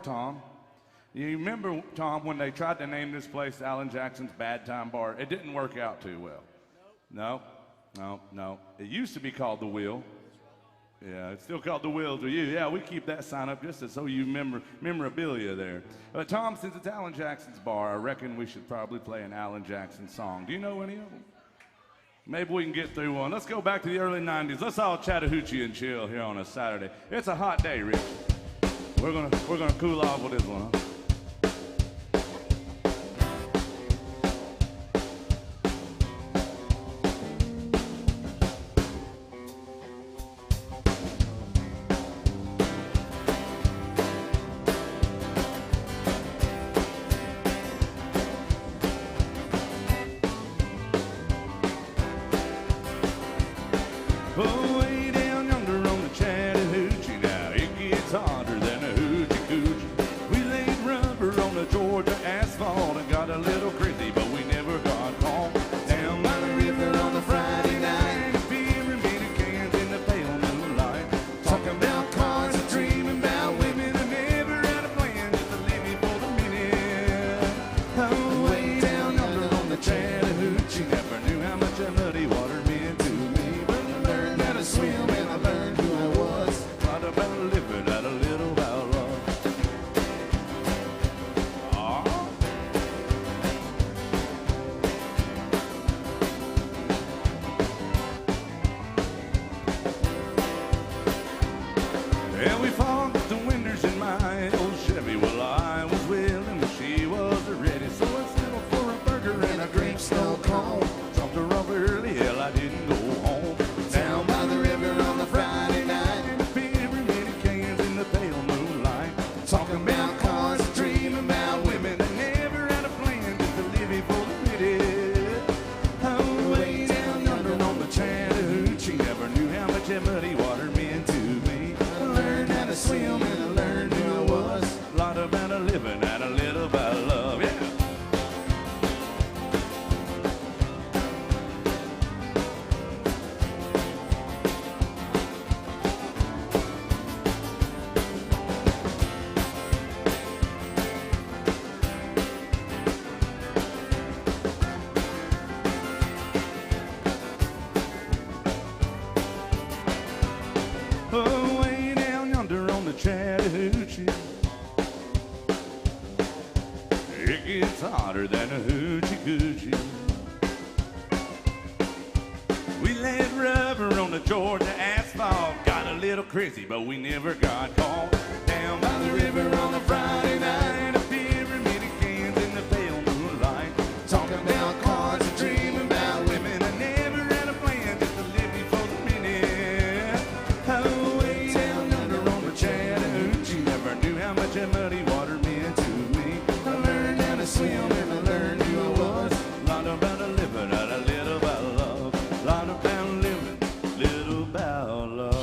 Tom. You remember, Tom, when they tried to name this place Alan Jackson's Bad Time Bar? It didn't work out too well. No. It used to be called The Wheel. Yeah, it's still called The Wheel to you. Yeah, we keep that sign up just so you memorabilia there. But Tom, since it's Alan Jackson's bar, I reckon we should probably play an Alan Jackson song. Do you know any of them? Maybe we can get through one. Let's go back to the early 90s. Let's all Chattahoochee and chill here on a Saturday. It's a hot day, Rich. We're gonna cool off with this one, huh? Oh, way down yonder on the Chattahoochee now, it gets hotter than a hoochie coochie. We laid rubber on the Georgia asphalt and got a little crazy, but we never got caught. Down by the river on the Friday night, pyramid cans in the pale moonlight, talking about cars and dreaming about women. I never had a plan, just a living for the minute. Oh, way down yonder on the Chattahoochee, never knew how much that muddy water meant to me. Swim and I learned who I was. Thought about living out a little about love. And we fogged the windows in my old Chevy. Well, I was willing, but she wasn't ready. So I settled for a burger and a drink snow cone. Dropped her off early, hell, I didn't go home. Down by the river on the Friday night, pyramid cans in the pale moonlight, talking about cars and dreaming about women. I never had a plan, just a living for the minute. Oh, way down yonder on the Chattahoochee, never knew how much that muddy water meant to me. I learned how to swim and I learned who I was. A lot about a living and a little about love, yeah. Oh, way down yonder on the Chattahoochee, it gets hotter than a hoochie coochie. We laid rubber on the Georgia asphalt, got a little crazy, but we never got caught. Down by the river on a Friday night, a pyramid of cans in the pale moonlight, talking about cars and dreaming about women. I never had a plan, just a living for the minute. Oh, way down yonder on the Chattahoochee, never knew how much that muddy water meant to me. I learned how to swim and I learned who I was. Lot about a living and a little about love. Lot about living, little about love.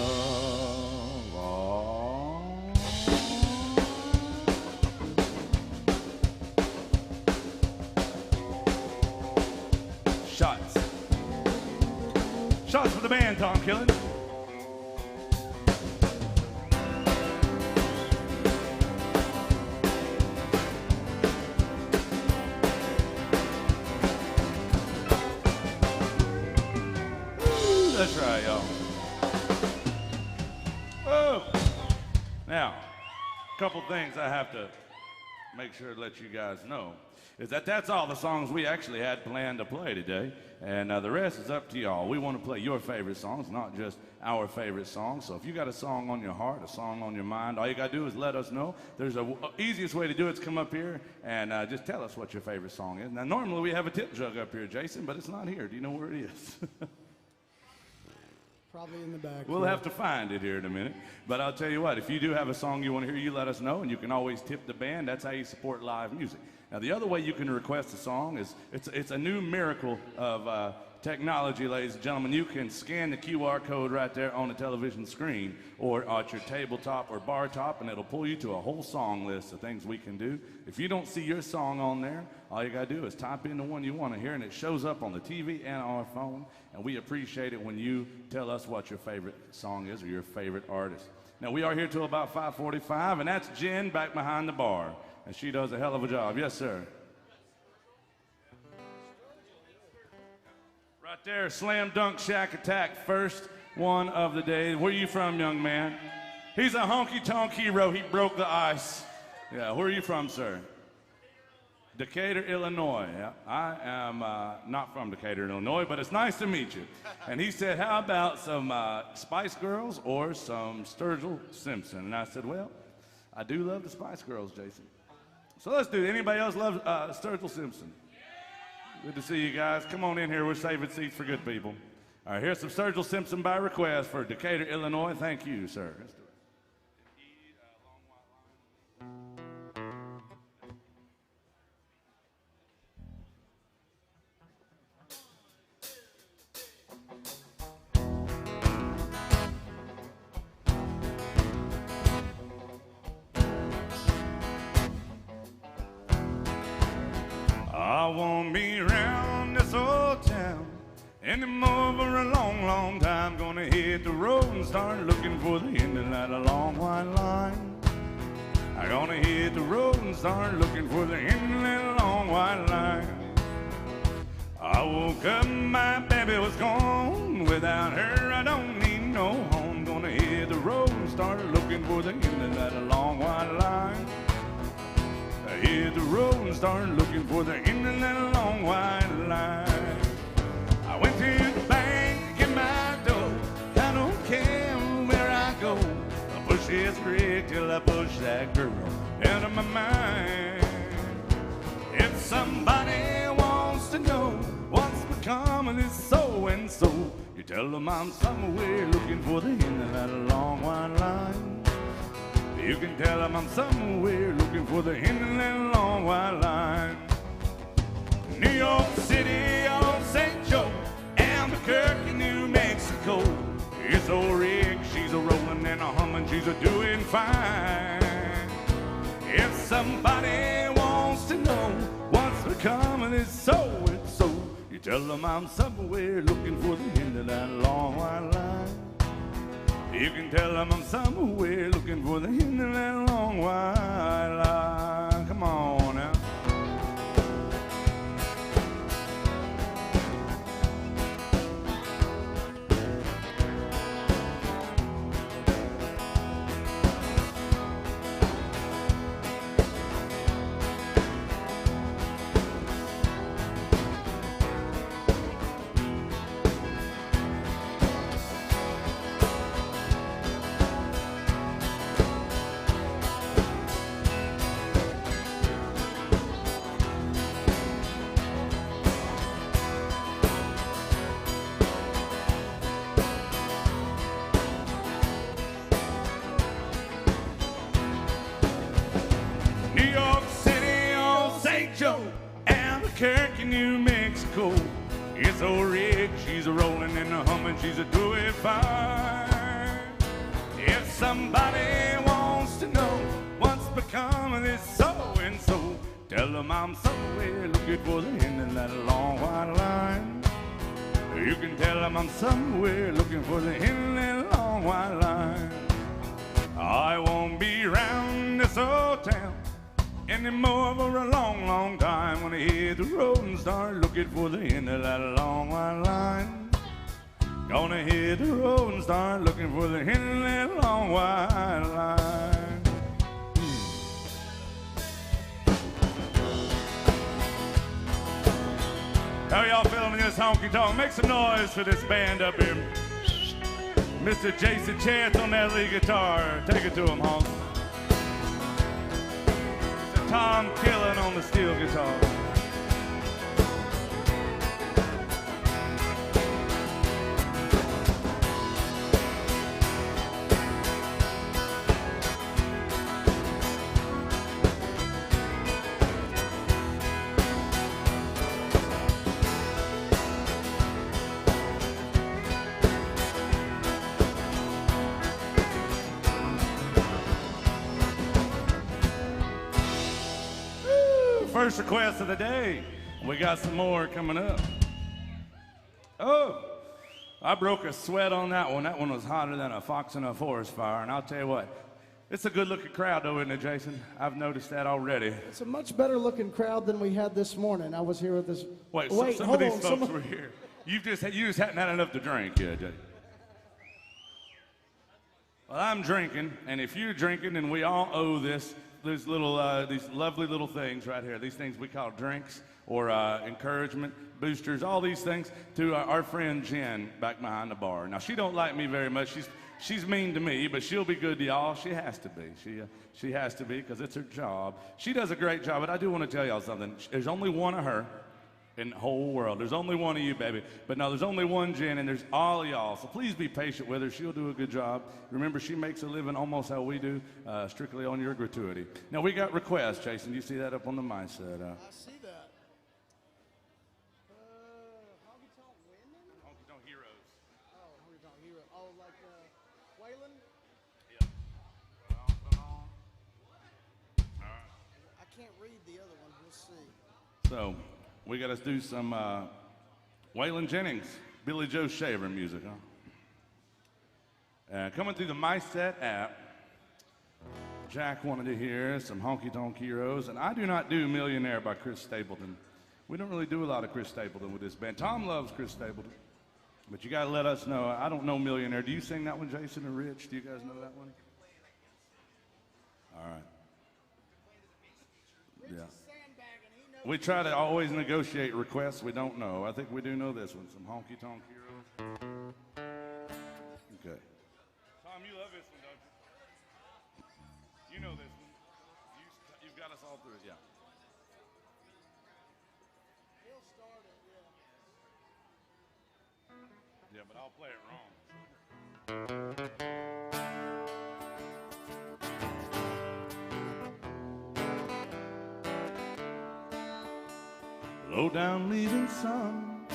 Shots. Shots for the band, Tom Killen. That's right, y'all. Oh! Now, a couple things I have to make sure to let you guys know is that's all the songs we actually had planned to play today, and the rest is up to y'all. We want to play your favorite songs, not just our favorite songs. So if you got a song on your heart, a song on your mind, all you got to do is let us know. There's a easiest way to do it is come up here and just tell us what your favorite song is. Now, normally we have a tip jug up here, Jason, but it's not here. Do you know where it is? Probably in the back. We'll have to find it here in a minute. But I'll tell you what, if you do have a song you want to hear, you let us know, and you can always tip the band. That's how you support live music. Now, the other way you can request a song is, it's a new miracle of technology, ladies and gentlemen. You can scan the QR code right there on the television screen or at your tabletop or bar top, and it'll pull you to a whole song list of things we can do. If you don't see your song on there, all you got to do is type in the one you want to hear, and it shows up on the TV and our phone. And we appreciate it when you tell us what your favorite song is or your favorite artist. Now, we are here till about 5:45, and that's Jen back behind the bar, and she does a hell of a job. Yes, sir. Right there, Slam Dunk Shack Attack, first one of the day. Where are you from, young man? He's a honky-tonk hero. He broke the ice. Yeah, where are you from, sir? Decatur, Illinois. Yeah, I am not from Decatur, Illinois, but it's nice to meet you. And he said, how about some Spice Girls or some Sturgill Simpson? And I said, well, I do love the Spice Girls, Jason. So let's do it. Anybody else love Sturgill Simpson? Good to see you guys. Come on in here. We're saving seats for good people. All right, here's some Sturgill Simpson by request for Decatur, Illinois. Thank you, sir. Let's do it. I won't be around this old town anymore for a long, long time. Gonna hit the road and start looking for the end of that long white line. I'm gonna hit the road and start looking for the end of that long white line. I woke up, my baby was gone. Without her, I don't need no home. Gonna hit the road and start looking for the end of that long white line. I hit the road and started looking for the end of that long white line. I went to the bank in my dough. I don't care where I go. I push this brick till I push that girl out of my mind. If somebody wants to know what's become of this so-and-so, you tell them I'm somewhere looking for the end of that long white line. You can tell them I'm somewhere looking for the end of that long white line. New York City, old St. Joe, Albuquerque, New Mexico. It's old Rick, she's a rolling and a humming, she's a doing fine. If somebody wants to know what's become of this so-and-so, you tell them I'm somewhere looking for the end of that long white line. You can tell them I'm somewhere looking for the end of that long white line. Come on now. Albuquerque, New Mexico. It's old Rick, she's a rolling and a humming, she's a doing fine. If somebody wants to know what's become of this so-and-so, tell them I'm somewhere looking for the end of that long white line. You can tell them I'm somewhere looking for the end of that long white line. I won't be around this old town anymore for a long, long time. When I hit the road and start looking for the end of that long white line. Gonna hit the road and start looking for the end of that long white line. How y'all feeling in this honky tonk? Make some noise for this band up here. Mr. Jason Chance on that lead guitar. Take it to him, honk. Tom Killen on the steel guitar. First request of the day. We got some more coming up. Oh, I broke a sweat on that one. That one was hotter than a fox in a forest fire. And I'll tell you what, it's a good-looking crowd, though, isn't it, Jason? I've noticed that already. It's a much better-looking crowd than we had this morning. I was here with this. Wait, some of these folks were here. You just hadn't had enough to drink yet, Jason. Well, I'm drinking, and if you're drinking, then we all owe these lovely little things right here. These things we call drinks or encouragement boosters, all these things to our friend Jen back behind the bar. Now, she don't like me very much. She's mean to me, but she'll be good to y'all. She has to be. She has to be because it's her job. She does a great job, but I do want to tell y'all something. There's only one of her in the whole world. There's only one of you, baby. But now there's only one Jen, and there's all of y'all. So please be patient with her. She'll do a good job. Remember, she makes a living almost how we do, strictly on your gratuity. Now, we got requests, Jason. You see that up on the mic set? I see that. Honky Tonk Women? Honky Tonk Heroes. Oh, Honky Tonk Hero. Oh, like Waylon? Yeah. All right. I can't read the other one. We'll see. So, we got to do some Waylon Jennings, Billy Joe Shaver music, huh? Coming through the MySet app, Jack wanted to hear some Honky Tonk Heroes, and I do not do Millionaire by Chris Stapleton. We don't really do a lot of Chris Stapleton with this band. Tom loves Chris Stapleton, but you got to let us know. I don't know Millionaire. Do you sing that one, Jason or Rich? Do you guys know that one? All right. Yeah. We try to always negotiate requests we don't know. I think we do know this one, some Honky Tonk Heroes. Okay. Tom, you love this one, don't you? You know this one. You've got us all through it, yeah. He'll start it, yeah. Yeah, but I'll play it wrong. Low down leaving son,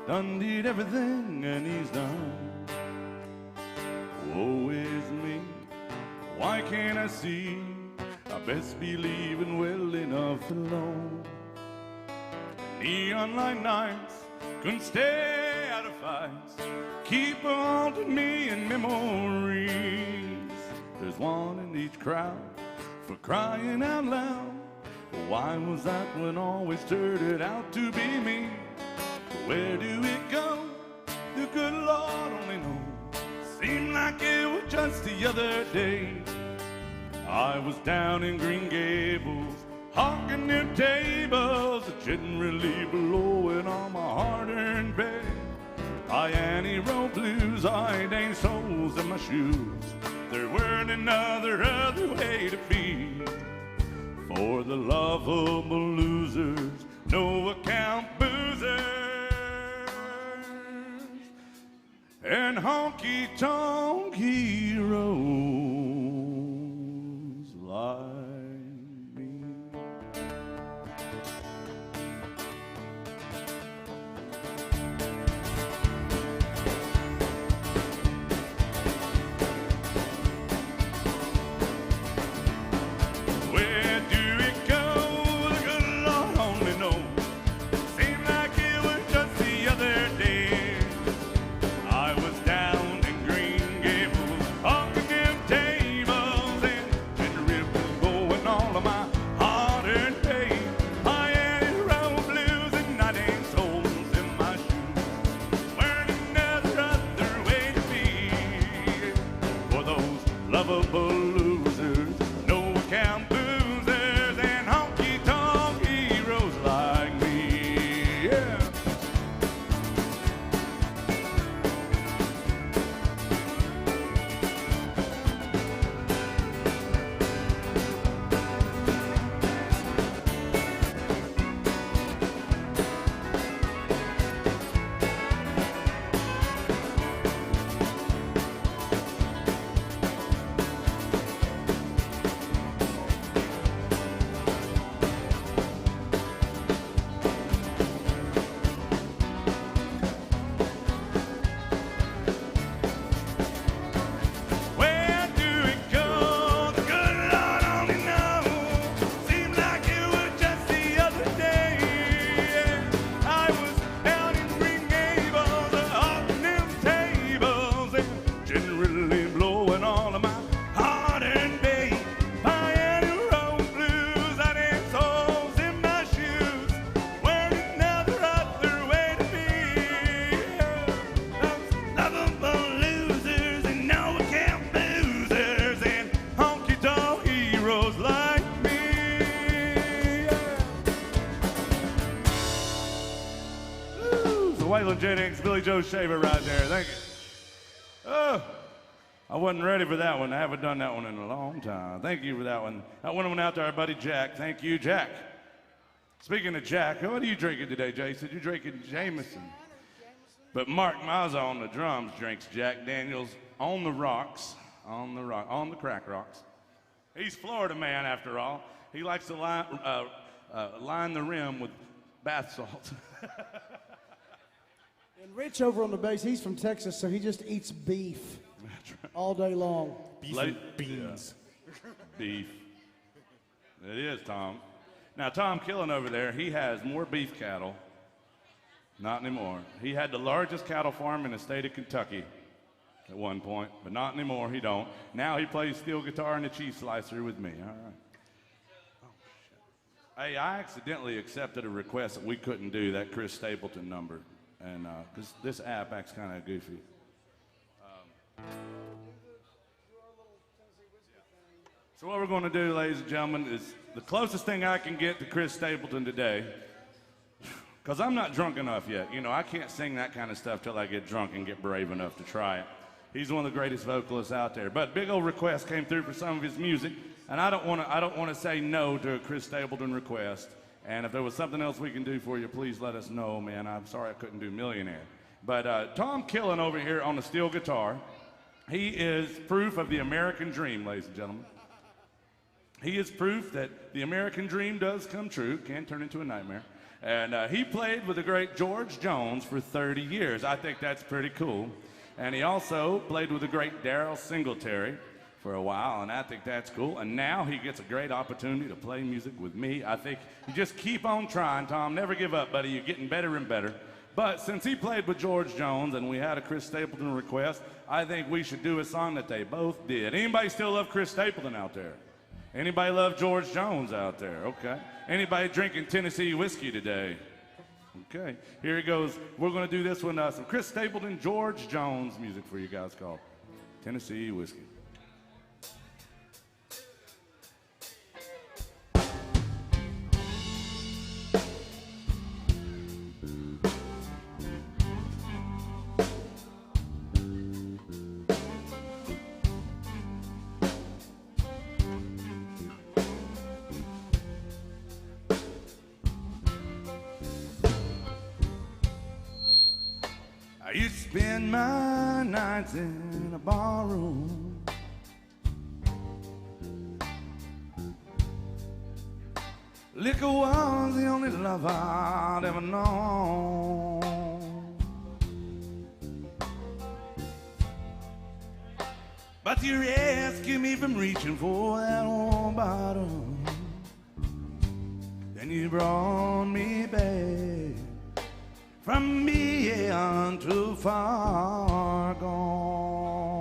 done did everything and he's done. Woe is me, why can't I see? I best be leaving well enough alone. Neon light nights couldn't stay out of fights, keep haunting me in memories. There's one in each crowd for crying out loud. Why was that one always turned out to be me? Where do it go? The good Lord only knows. Seemed like it was just the other day. I was down in Green Gables, hawking their tables, generally blowing on my hard-earned pay. I Annie wrote blues, I ain't soles in my shoes. There weren't another other way to be. For the lovable losers, no account boozers, and honky tonk heroes like me. Where do it go? The good Lord only knows. Seemed like it was just the other day. I was down in Green Gables, hawking them Waylon Jennings, Billy Joe Shaver right there. Thank you. Oh, I wasn't ready for that one. I haven't done that one in a long time. Thank you for that one. That one went out to our buddy Jack. Thank you, Jack. Speaking of Jack, what are you drinking today, Jason? You're drinking Jameson. But Mark Mazza on the drums drinks Jack Daniels on the rocks, on the crack rocks. He's Florida man after all. He likes to line the rim with bath salt. And Rich over on the bass, he's from Texas, so he just eats beef all day long. Beef and beans. Yeah. Beef. It is, Tom. Now, Tom Killen over there, he has more beef cattle. Not anymore. He had the largest cattle farm in the state of Kentucky at one point, but not anymore. He don't. Now he plays steel guitar and a cheese slicer with me. All right. Oh, shit. Hey, I accidentally accepted a request that we couldn't do, that Chris Stapleton number, and because this app acts kind of goofy. So what we're going to do, ladies and gentlemen, is the closest thing I can get to Chris Stapleton today. Because I'm not drunk enough yet. You know, I can't sing that kind of stuff till I get drunk and get brave enough to try it. He's one of the greatest vocalists out there. But big old request came through for some of his music, and I don't want to say no to a Chris Stapleton request. And if there was something else we can do for you, please let us know, man. I'm sorry I couldn't do Millionaire. But Tom Killen over here on the steel guitar, he is proof of the American dream, ladies and gentlemen. He is proof that the American dream does come true, can turn into a nightmare. And he played with the great George Jones for 30 years. I think that's pretty cool. And he also played with the great Darrell Singletary for a while, and I think that's cool. And now he gets a great opportunity to play music with me. I think you just keep on trying, Tom. Never give up, buddy. You're getting better and better. But since he played with George Jones and we had a Chris Stapleton request, I think we should do a song that they both did. Anybody still love Chris Stapleton out there? Anybody love George Jones out there? Okay. Anybody drinking Tennessee whiskey today? Okay. Here he goes. We're going to do this one, some Chris Stapleton, George Jones music for you guys called Tennessee Whiskey. I used to spend my nights in a barroom, liquor was the only love I'd ever known. But you rescued me from reaching for that old bottle, then you brought me back from beyond too far gone.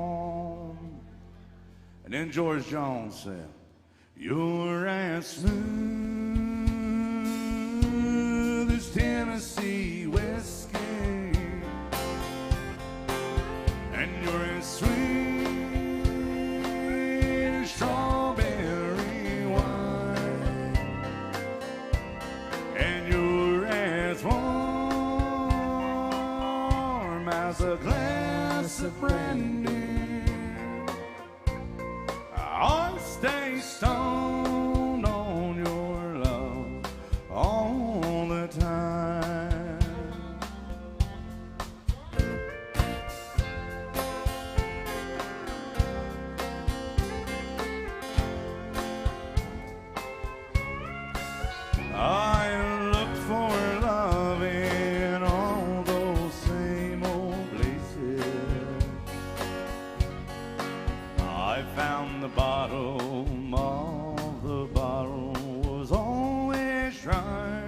And then George Jones said, you're as smooth as Tennessee whiskey, and you're as sweet as strawberry wine, and you're as warm as a glass of brandy. I'll stay stoned on your love all the time. I looked for love in all those same old places. I found the bottom of the bottle was always dry.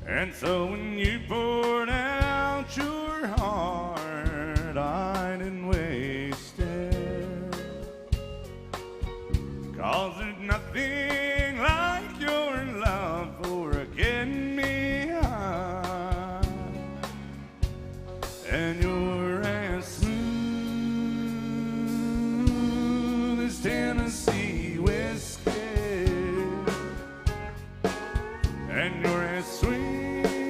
And so when you poured out your heart, I didn't waste it. 'Cause there's nothing like your love for getting me high. And you're as smooth as Tennessee whiskey, and you're as sweet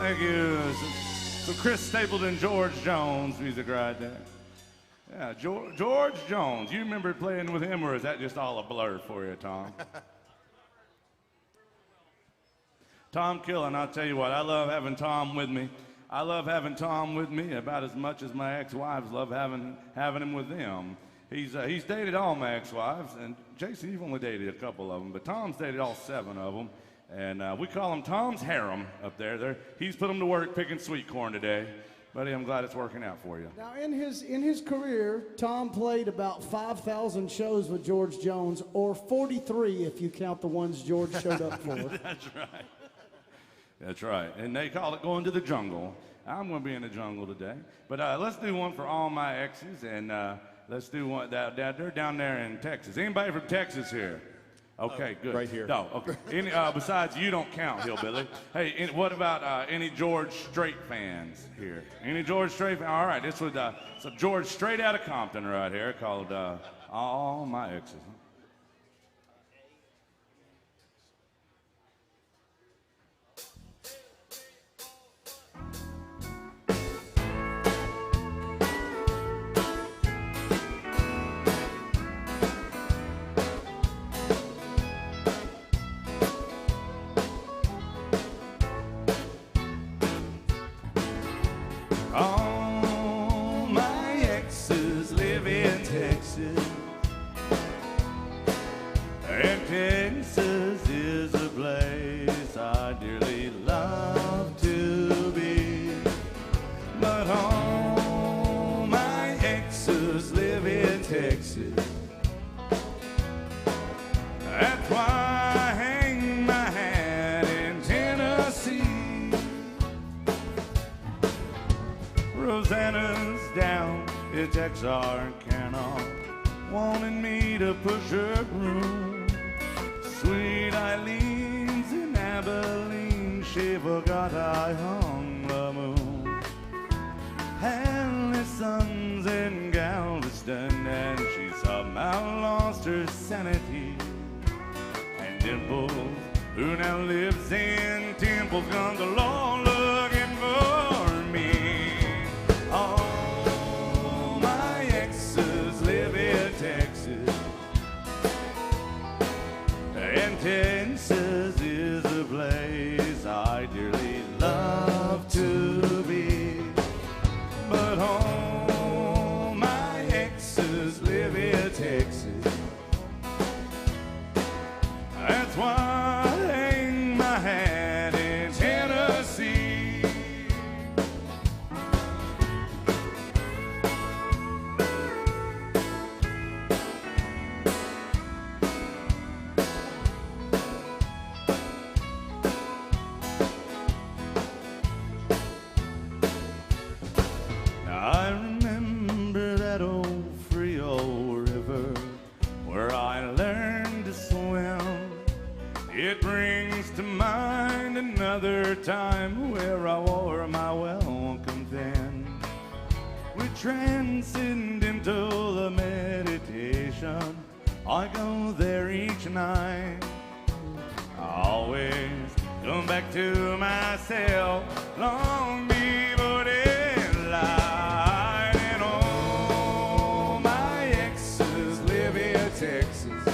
Thank you. So Chris Stapleton, George Jones music right there. Yeah, George Jones. You remember playing with him, or is that just all a blur for you, Tom? Tom Killen, I'll tell you what, I love having Tom with me. I love having Tom with me about as much as my ex-wives love having him with them. He's dated all my ex-wives, and Jason, you've only dated a couple of them, but Tom's dated all 7 of them. And we call him Tom's harem up there. He's put them to work picking sweet corn today. Buddy, I'm glad it's working out for you. Now, in his career, Tom played about 5,000 shows with George Jones, or 43 if you count the ones George showed up for. That's right. That's right. And they call it going to the jungle. I'm going to be in the jungle today. But let's do one for all my exes, and let's do one. They're down there in Texas. Anybody from Texas here? Okay, good. Right here. No, okay. Besides, you don't count, Hillbilly. Hey, what about any George Strait fans here? Any George Strait fans? All right, this was so George straight out of Compton right here called All My Exes. All my exes live in Texas, and Texas is a place I dearly love to be. But all my exes live in Texas. That's why I hang my hat in Tennessee. Rosanna's down in Texarkana, wanting me to push her broom. Sweet Eileen's in Abilene, she forgot I hung the moon. Allison's in Galveston, and she somehow lost her sanity. And Dimples, who now lives in Temple's gone the law looking for me. All my exes live in Texas, and Texas is a place I dearly love to be. But all my exes live in Texas. That's why I hang my hat in Tennessee. Now I remember that old Frio River where I learned to swim. It brings to mind another time where I wore my welcome thin. We transcendental meditation, I go there each night. I always come back to myself long before daylight. And all my exes live in Texas,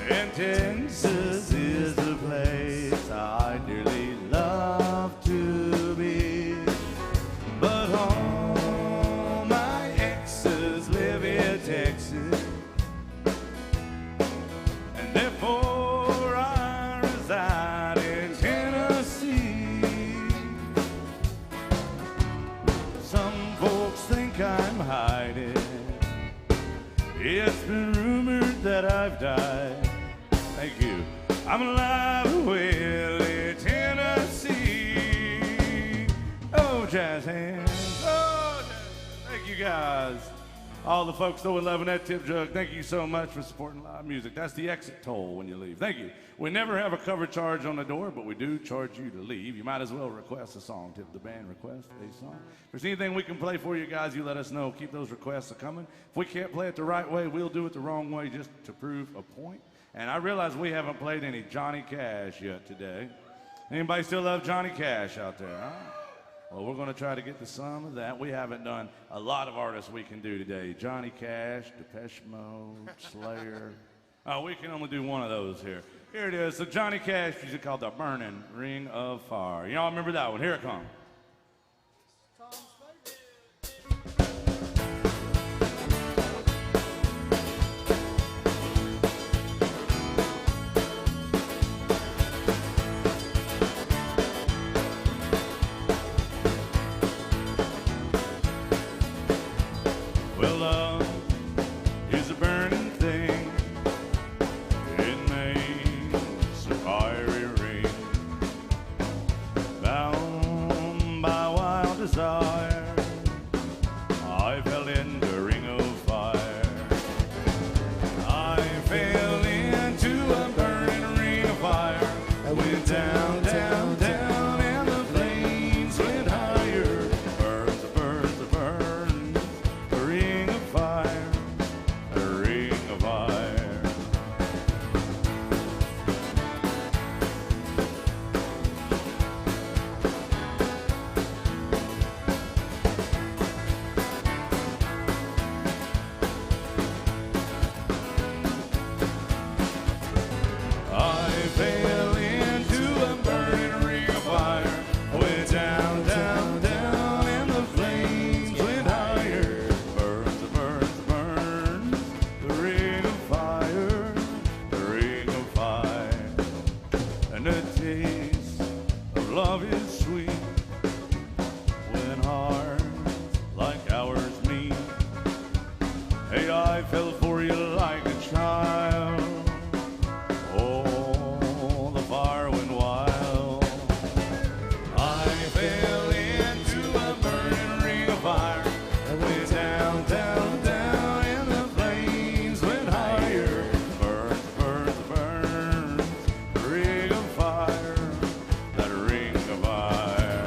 and Texas is the place I dearly love to be. But all my exes live in Texas, and therefore I reside in Tennessee. Some folks think I'm hiding. It's been rumored that I've died. Thank you. I'm alive and well in Tennessee. Oh, jazz hands. Oh, jazz. Thank you guys. All the folks though 11 that tip jug, thank you so much for supporting live music. That's the exit toll when you leave. Thank you. We never have a cover charge on the door, but we do charge you to leave. You might as well request a song. Tip the band request a song. If there's anything we can play for you guys, you let us know. Keep those requests coming. If we can't play it the right way, we'll do it the wrong way just to prove a point. And I realize we haven't played any Johnny Cash yet today. Anybody still love Johnny Cash out there, huh? Well, we're going to try to get to some of that. We haven't done a lot of artists we can do today. Johnny Cash, Depeche Mode, Slayer. Oh, we can only do one of those here. Here it is. So Johnny Cash music called The Burning Ring of Fire. Y'all remember that one? Here it comes. Well, love is a burning thing. It makes a fiery ring. Bound by wild desire, I fell in the ring of fire. I fell into a burning ring of fire. I went down, down, down, and the flames went higher. Burns, burns, burns, a ring of fire, a ring of fire. I fell into a burning ring of fire. I went down, down, down, and the flames went higher. Burns, burns, burns, the ring of fire, the ring of fire. And the taste of love is sweet when hearts like ours meet. Hey, I fell for you like a child. Oh, the fire went wild. I fell into a burning ring of fire. I went down, down, down, and the flames went higher. Burns, burns, burns, the ring of fire, that ring of fire.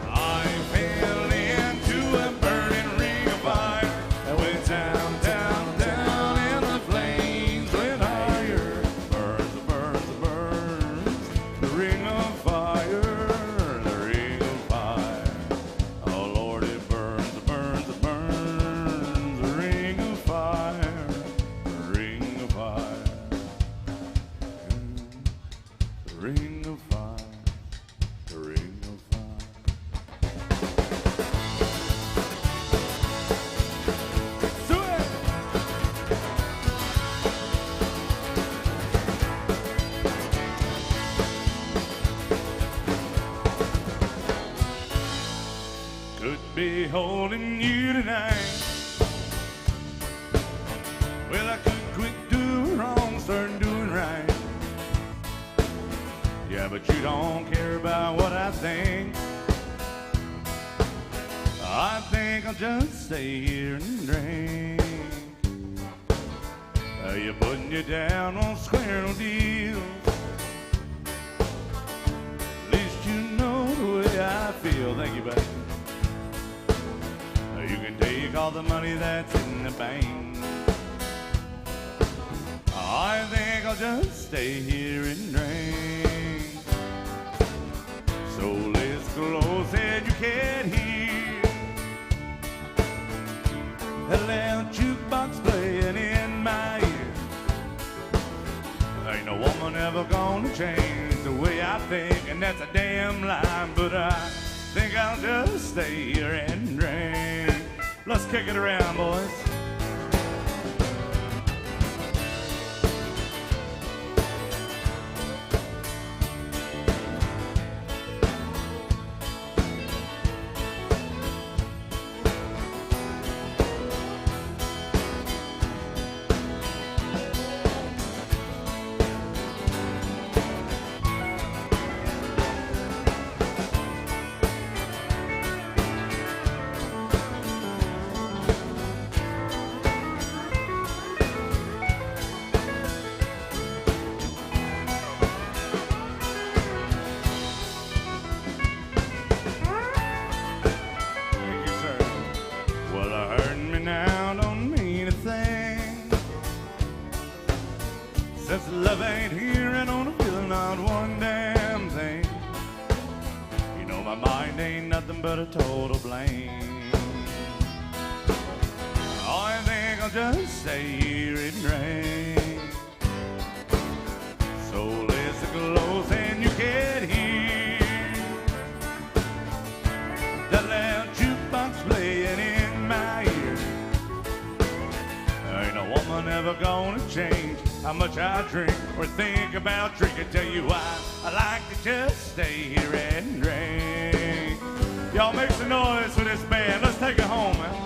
I fell into a burning ring of fire. I went down, down, down, and the flames went higher. Burns, burns, burns, the ring of fire, the ring of fire. Oh Lord, it burns, burns, burns, the ring of fire, the ring of fire, the ring of fire, the ring of fire. Do it! Could be holding you tonight. Well, I could quit doing wrong, start doing right. Yeah, but you don't care about what I think. I think I'll just stay here and drink. You're putting you down on square no deals. At least you know the way I feel. Thank you, buddy. You can take all the money that's in the bank. I think I'll just stay here and drink. So let's close and you can't hear that loud jukebox playing in my ear. Ain't no woman ever gonna change the way I think, and that's a damn lie. But I think I'll just stay here and drink. Let's kick it around, boys. but a total blame. Oh, I think I'll just stay here and rain. So listen close and you can hear that loud jukebox playing in my ear. Ain't a woman ever gonna change how much I drink or think about drinking. Tell you why I like to just stay here and drink. Y'all make some noise for this band. Let's take it home, man.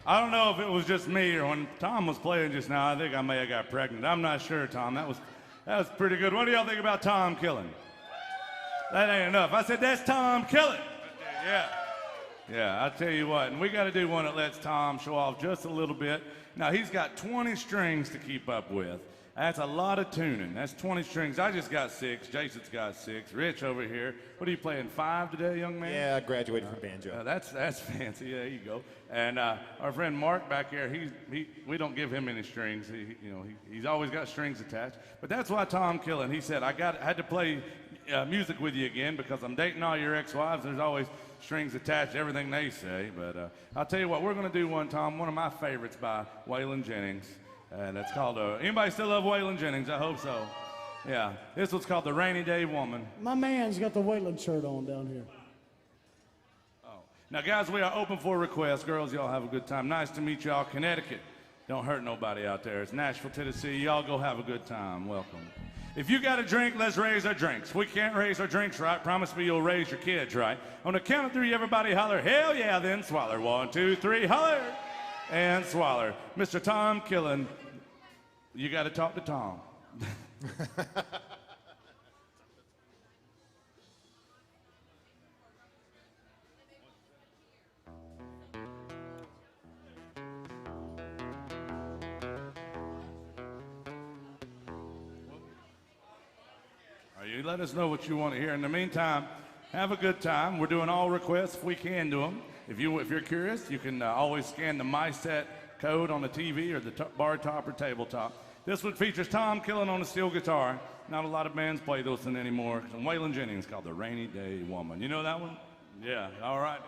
I don't know if it was just me or when Tom was playing just now, I think I may have got pregnant. I'm not sure, Tom. That was pretty good. What do y'all think about Tom Killen? That ain't enough. I said, that's Tom Killen. Yeah. Yeah, I tell you what, and we got to do one that lets Tom show off just a little bit. Now, he's got 20 strings to keep up with. That's a lot of tuning. That's 20 strings. I just got 6. Jason's got 6. Rich over here. What are you playing, 5 today, young man? Yeah, I graduated from banjo. That's fancy. There you go. And our friend Mark back here, we don't give him any strings. He's always got strings attached. But that's why Tom Killen, he said, I had to play music with you again because I'm dating all your ex-wives. There's always strings attached to everything they say. But I'll tell you what, we're going to do one, Tom, one of my favorites by Waylon Jennings. And it's called, anybody still love Waylon Jennings? I hope so. Yeah, this one's called The Rainy Day Woman. My man's got the Waylon shirt on down here. Oh. Now, guys, we are open for requests. Girls, y'all have a good time. Nice to meet y'all. Connecticut. Don't hurt nobody out there. It's Nashville, Tennessee. Y'all go have a good time. Welcome. If you got a drink, let's raise our drinks. If we can't raise our drinks right, promise me you'll raise your kids right. On the count of 3, everybody holler, hell yeah, then swaller. 1, 2, 3, holler. And swaller. Mr. Tom Killen, you got to talk to Tom. You let us know what you want to hear. In the meantime, have a good time. We're doing all requests if we can do them. If you're curious, you can always scan the MySet code on the TV or the bar top or tabletop. This one features Tom Killen on the steel guitar. Not a lot of bands play this one anymore. And Waylon Jennings called The Rainy Day Woman. You know that one? Yeah, all right.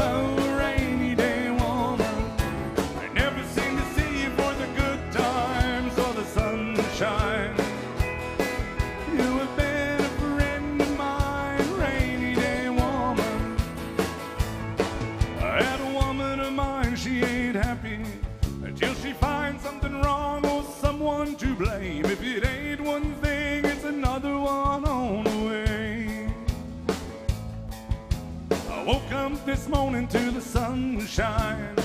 Oh, rain one to blame. If it ain't one thing, it's another one on the way. I woke up this morning to the sunshine.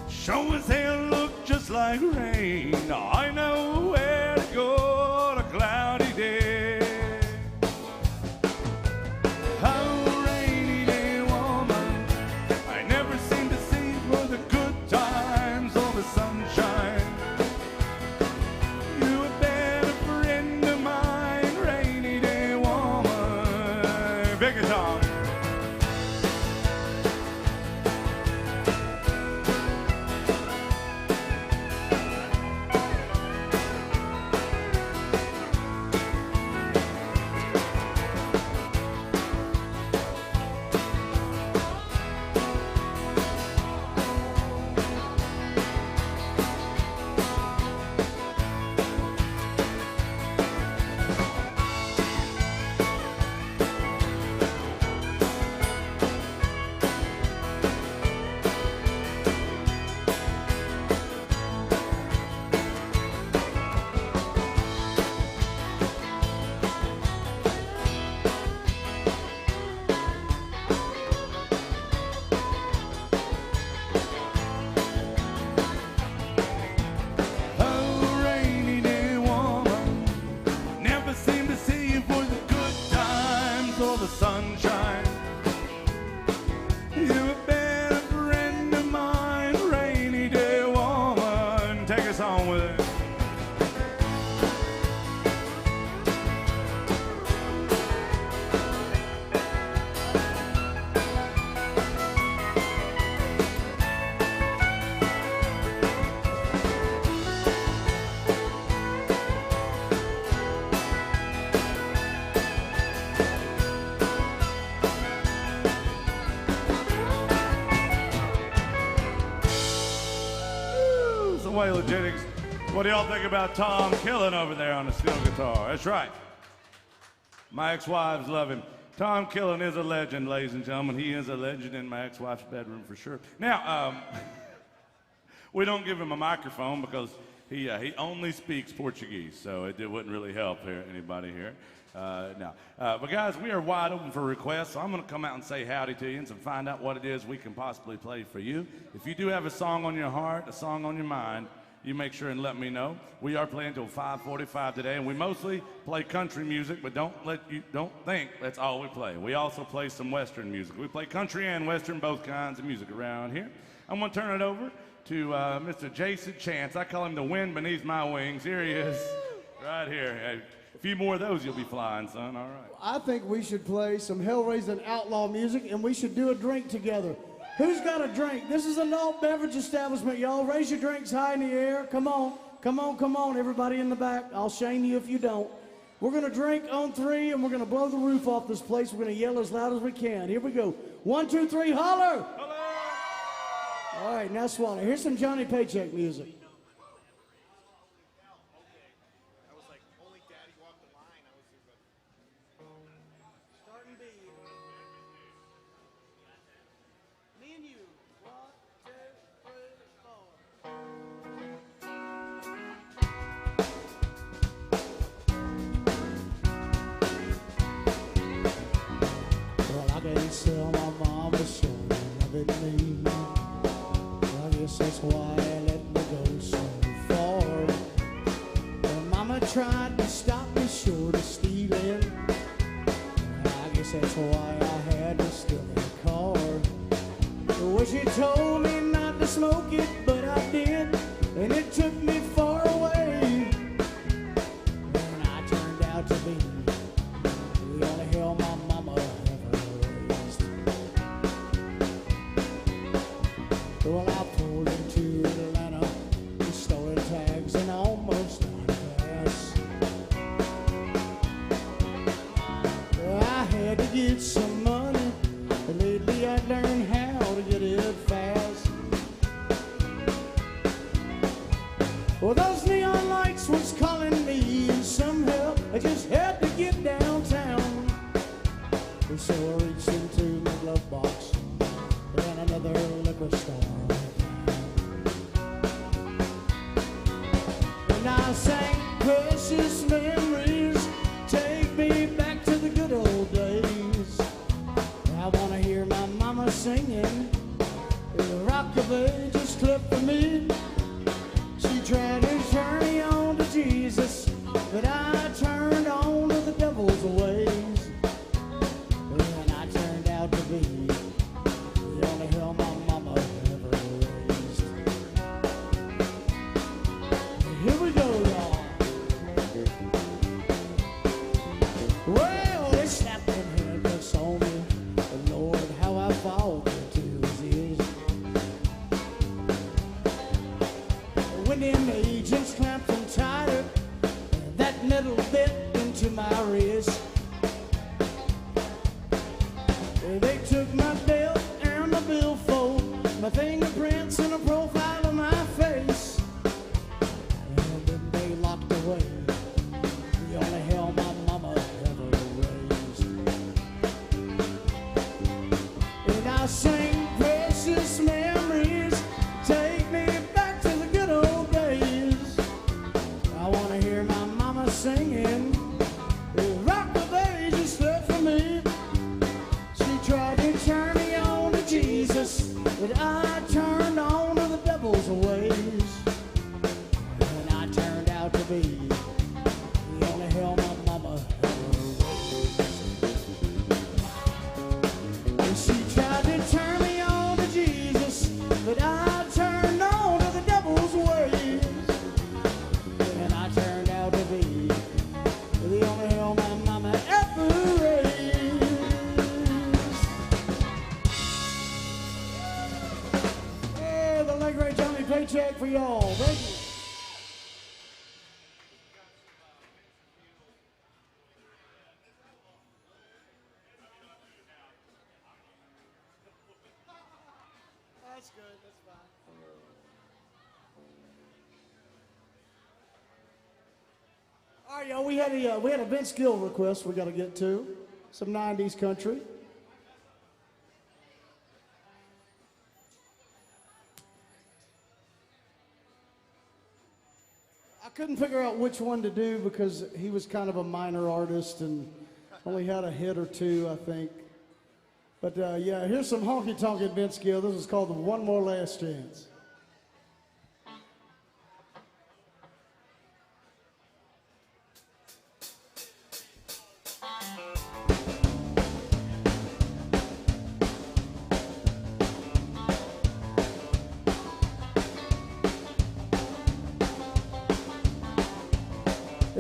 Sure as hell looked just like rain. I know where to go on a cloudy day. Oh, rainy day woman, I never seem to see for the good times or the sunshine. You a better friend of mine, rainy day woman. Big guitar. Sunshine, you a better friend of mine, rainy day woman. Take us home with it. Waylogenics. What do y'all think about Tom Killen over there on the steel guitar? That's right. My ex-wives love him. Tom Killen is a legend, ladies and gentlemen. He is a legend in my ex-wife's bedroom for sure. Now, we don't give him a microphone because he only speaks Portuguese, so it wouldn't really help anybody here. But guys, we are wide open for requests, so I'm going to come out and say howdy to you and find out what it is we can possibly play for you. If you do have a song on your heart, a song on your mind, you make sure and let me know. We are playing till 5:45 today, and we mostly play country music, but don't think that's all we play. We also play some Western music. We play country and Western, both kinds of music around here. I'm going to turn it over to Mr. Jason Chance. I call him the wind beneath my wings. Here he is, right here. Hey, a few more of those, you'll be flying, son. All right. I think we should play some Hellraising outlaw music, and we should do a drink together. Who's got a drink? This is an adult beverage establishment, y'all. Raise your drinks high in the air. Come on, come on, come on, everybody in the back. I'll shame you if you don't. We're going to drink on three, and we're going to blow the roof off this place. We're going to yell as loud as we can. Here we go. 1, 2, 3, holler! Holler! All right, now swallow. Here's some Johnny Paycheck music. Sell my mama so loving me. I guess that's why I let me go so far. When mama tried to stop me short of stealing, I guess that's why I had to steal that car. Well, she told me not to smoke it, but I did, and it took me far away. And I turned out to be the only hell my mama well, I pulled into Atlanta, stolen tags and almost out of gas. I had to get some money, but lately I learned how to get it fast. Well, those neon lights was calling me, and somehow I just had to get downtown. So I reached into my glove box and another liquor store. And I sang them agents clamped and tighter that metal bit into my wrist. They took my belt and my billfold, my fingerprints and a profile of my face. And then they locked away the only hell my mama ever raised. And I sang precious memories, take me back to the good old days. I want to hear my mama singing, rock the bass and stuff for me. She tried to turn me on to Jesus, but I turned on to the devil's ways. And I turned out to be the only hell my mama ever raised. And she tried to turn me on to Jesus, but I turned on to the devil's ways. And I turned out to be the only hell my mama ever raised. The late great Johnny Paycheck for y'all. Thank you. That's good. That's fine. All right, y'all. We had a Vince Gill request we got to get to. Some '90s country. I couldn't figure out which one to do because he was kind of a minor artist and only had a hit or two, I think. But yeah, here's some honky-tonk Vince Gill. This is called the One More Last Chance.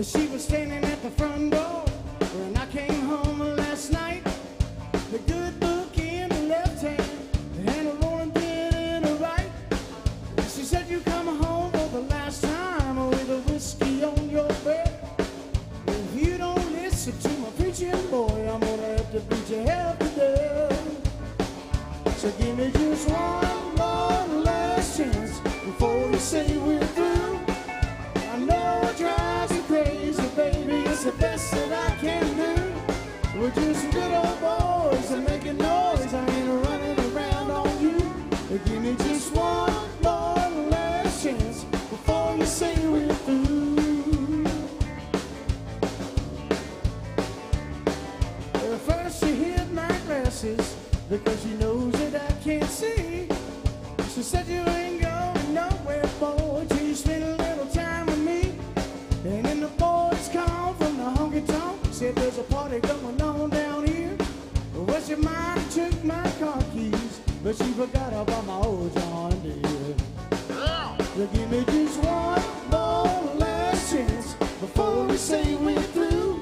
She was standing at the front door when I came home last night. The good book in the left hand and a rolling pin in the right. She said, you come home for the last time with a whiskey on your breath. If you don't listen to my preaching, boy, I'm gonna have to beat you half to death. So give me just one more last chance before you say we're through. I know it drives you crazy, baby, it's the best that I can do. We're just good old boys and making noise, I ain't running around on you. Give me just one more last chance before you say we're through. First she hid my glasses because she knows that I can't see. She said you ain't going nowhere, boy, till you spend a little time with me. And then the boys called from the honky-tonk, said there's a party going on down here. Well, she might have took my car keys, but she forgot about my old John Deere. So give me just one more last chance before we say we're through.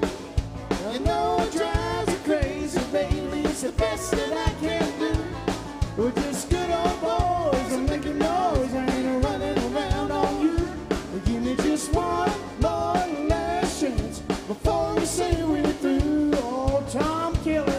I know it drives you crazy, baby, it's the best that I can do. We're just good old boys and making noise, I ain't running around on you. Give me just one more last chance before we say we're through. Oh, Tom Killer.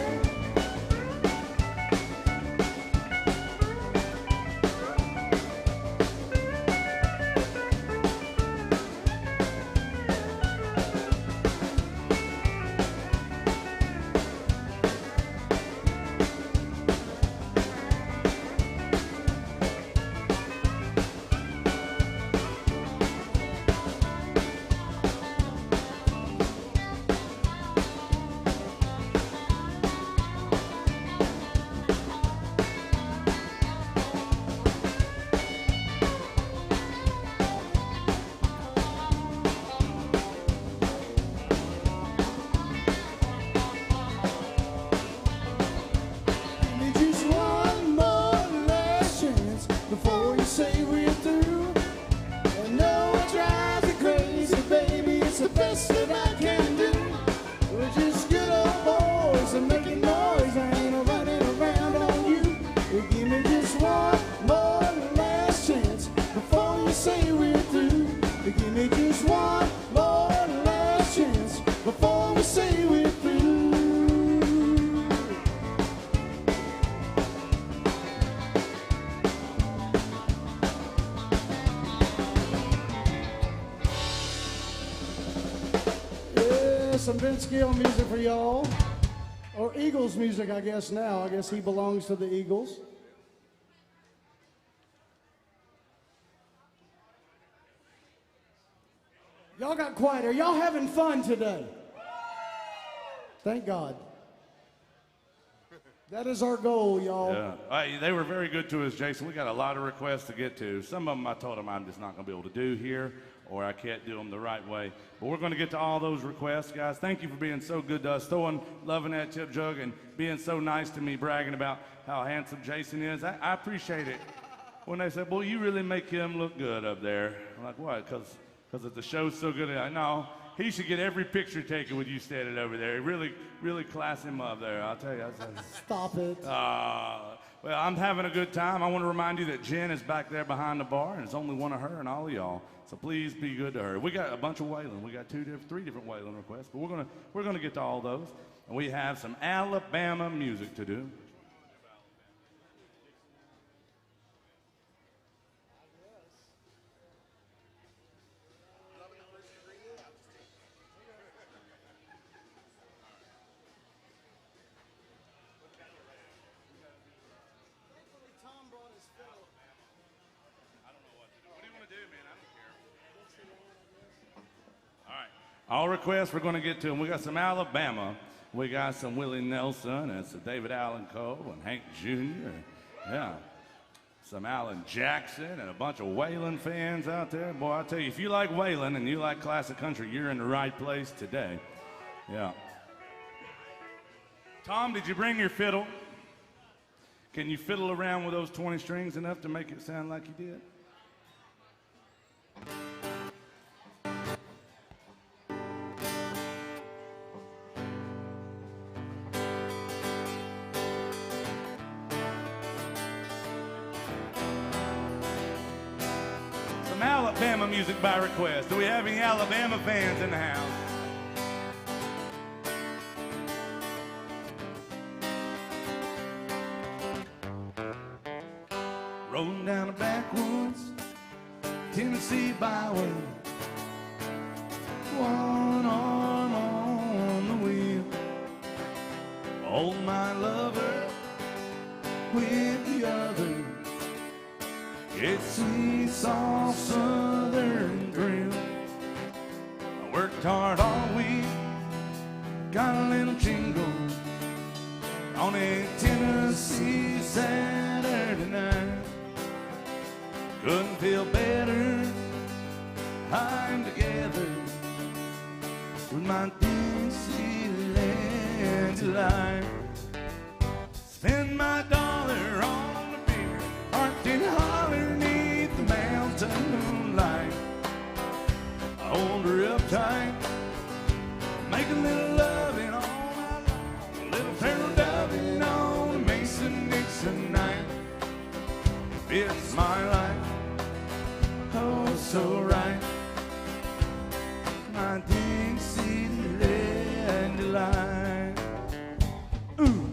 some Vince Gill music for y'all. Or Eagles music, I guess now. I guess he belongs to the Eagles. Y'all got quiet. Are y'all having fun today? Thank God. That is our goal, y'all. Yeah. Hey, they were very good to us, Jason. We got a lot of requests to get to. Some of them I told them I'm just not going to be able to do here, or I can't do them the right way. But we're going to get to all those requests, guys. Thank you for being so good to us, loving that tip jug, and being so nice to me, bragging about how handsome Jason is. I appreciate it. When they said, well, you really make him look good up there. I'm like, what? Because the show's so good. I know. He should get every picture taken with you standing over there. Really, really class him up there. I'll tell you. Stop it. Well, I'm having a good time. I want to remind you that Jen is back there behind the bar, and it's only one of her and all of y'all. So please be good to her. We got a bunch of Waylon. We got three different Waylon requests, but we're gonna get to all those. And we have some Alabama music to do. All requests, we're going to get to them. We got some Alabama. We got some Willie Nelson and some David Allen Coe and Hank Jr. Yeah. Some Alan Jackson and a bunch of Waylon fans out there. Boy, I tell you, if you like Waylon and you like classic country, you're in the right place today. Yeah. Tom, did you bring your fiddle? Can you fiddle around with those 20 strings enough to make it sound like you did? Alabama music by request. Do we have any Alabama fans in the house? Rolling down the backwoods, Tennessee byway, one arm on the wheel. Hold my lover with the other. It's a soft southern thrill. I worked hard all week, got a little jingle on a Tennessee Saturday night. Couldn't feel better, I'm together with my Dixieland delight. Spend my dollar on the beer, parked in holler neath the mountain moonlight. I hold her up tight, make a little loving all night long, a little turtle doving on a Mason-Dixon night. It's my life, oh so right, my Dixieland delight. Ooh.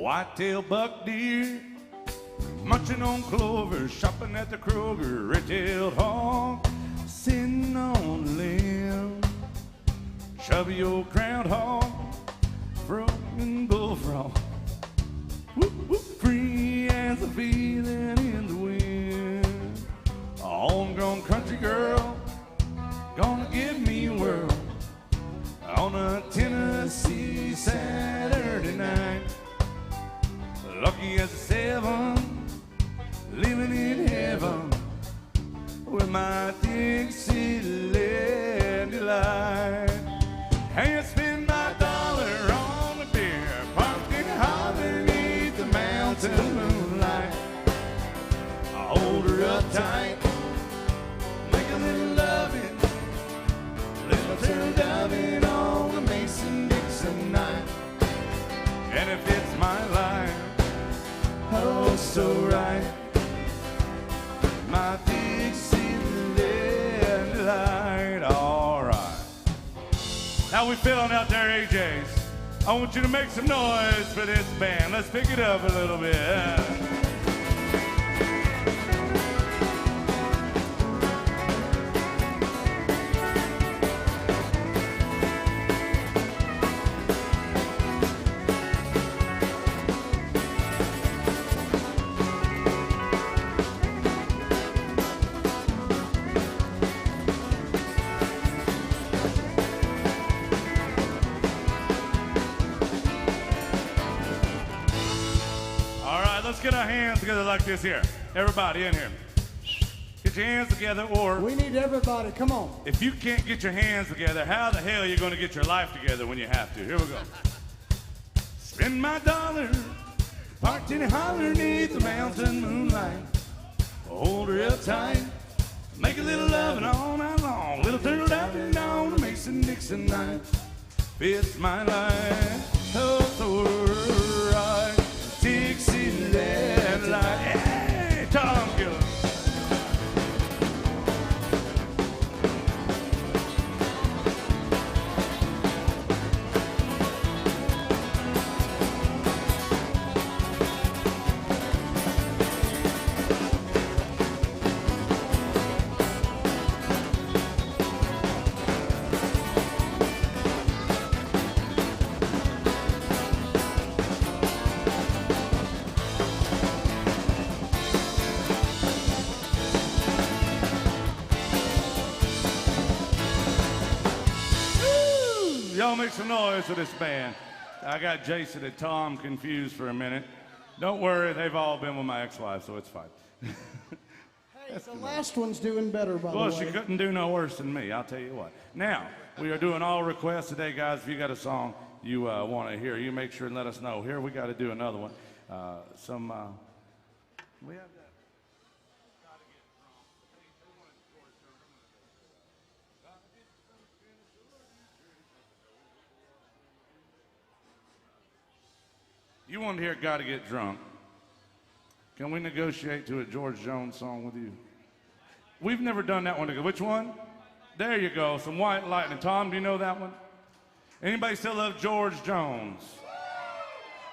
Whitetail buck deer, munching on clover, shopping at the Kroger, red-tailed hog, sitting on the limb, chubby old groundhog, frozen bullfrog, whoop, whoop, free as a feeling in the wind. A homegrown country girl, gonna give me a whirl on a Tennessee Saturday night. Lucky as a seven, living in heaven with my Dixieland delight. Hey, I spend my dollar on a beer, parked in holler beneath the mountain moonlight. I hold her up tight, make a little loving, little turtle doving on a Mason-Dixon night. And if it's my life, oh so right, my Dixieland How we feeling out there, AJs? I want you to make some noise for this band. Let's pick it up a little bit. Let's get our hands together like this here. Everybody in here. Get your hands together, or We need everybody. Come on. if you can't get your hands together, how the hell are you going to get your life together when you have to? Here we go. Spend my dollar, parked in a holler neath the mountain moonlight. Hold her up tight, make a little loving all night long. Little turtle down on a Mason-Dixon night. It's my life, oh, right. Dixieland light. Hey, Tom Gillis. Y'all make some noise for this band. I got Jason and Tom confused for a minute. Don't worry, they've all been with my ex-wife, so it's fine. Hey, the last one's doing better, by Well, the way. she couldn't do no worse than me, I'll tell you what. Now, we are doing all requests today, guys. If you got a song you want to hear, you make sure and let us know. Here, we got to do another one. We have that. You want to hear Gotta Get Drunk. Can we negotiate to a George Jones song with you? We've never done that one together. Which one? There you go, some White Lightning. Tom, do you know that one? Anybody still love George Jones?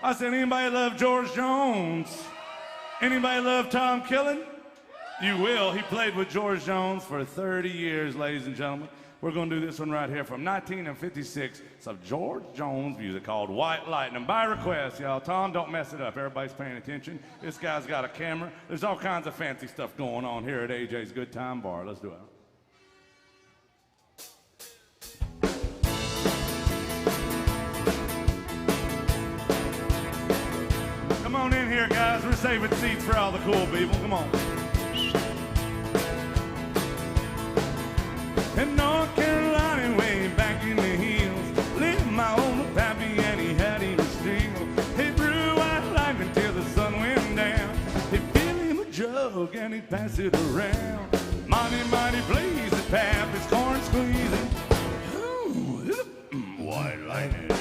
I said, anybody love George Jones? Anybody love Tom Killen? You will. He played with George Jones for 30 years, ladies and gentlemen. We're going to do this one right here from 1956. It's of George Jones music called White Lightning. By request, y'all. Tom, don't mess it up. Everybody's paying attention. This guy's got a camera. There's all kinds of fancy stuff going on here at AJ's Good Time Bar. Let's do it. Come on in here, guys. We're saving seats for all the cool people. Come on. In North Carolina, way back in the hills, lived my old pappy and he had him steel. He brew White Lightning till the sun went down. He'd fill him a jug and he'd pass it around. Mighty, mighty pleased that pappy's corn squeezing. Ooh, White Lightning.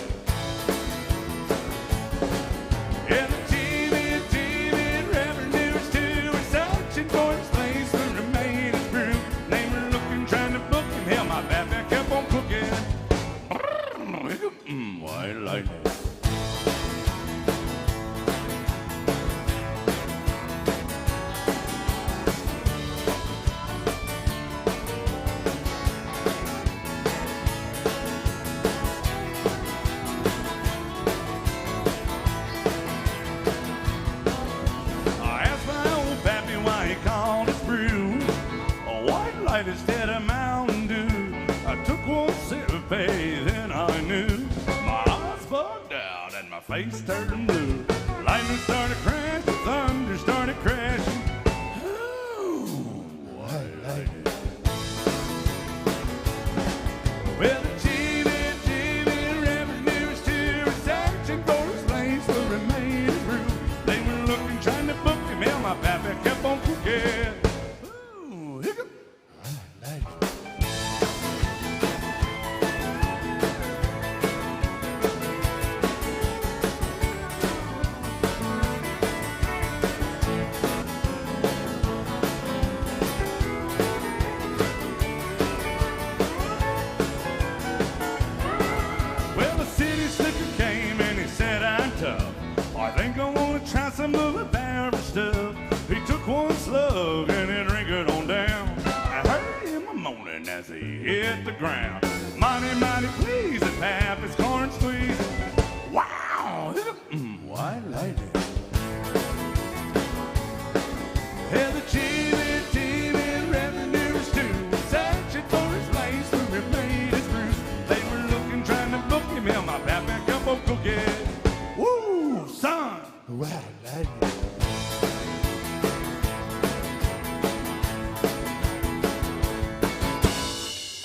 Yeah, the TV revenues too were searching for his place to remain his brew. They were looking, trying to book him. Hell, my pappy kept on cooking. White Lightning. Instead of Mountain Dew, I took one sip of faith and I knew my eyes bugged out and my face turned blue. Lightning started crashing, thunder started crashing. Ooh, White Lightning. Well, the TV revenues too were searching for his place to remain his brew. They were looking, trying to book him. Hell, my pappy kept on cooking. Ooh, hiccup. hit the ground. Mighty, mighty please, and Pappy's corn squeeze. Wow! White lady. Hey, the chilly revenues too, searching for his place where he made his roost. They were looking, trying to book him in my Pappy cup of cookies. Woo, son! White lady.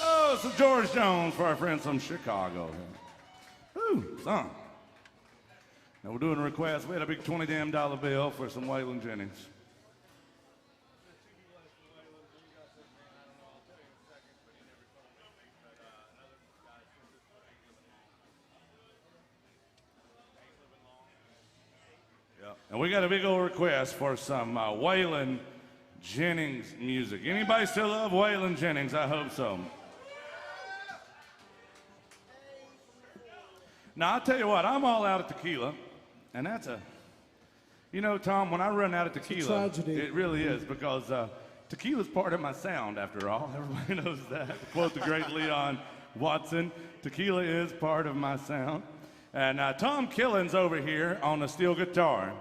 Oh, some George Jones for our friends from Chicago. Woo, son. Now we're doing a request. We had a big $20 damn bill for some Waylon Jennings. And we got a big old request for some Waylon Jennings music. Anybody still love Waylon Jennings? I hope so. Now, I'll tell you what, I'm all out of tequila, and that's a, you know, Tom, when I run out of tequila, it really is, because tequila's part of my sound, after all. Everybody knows that. To quote the great Leon Watson, tequila is part of my sound. And Tom Killen's over here on the steel guitar.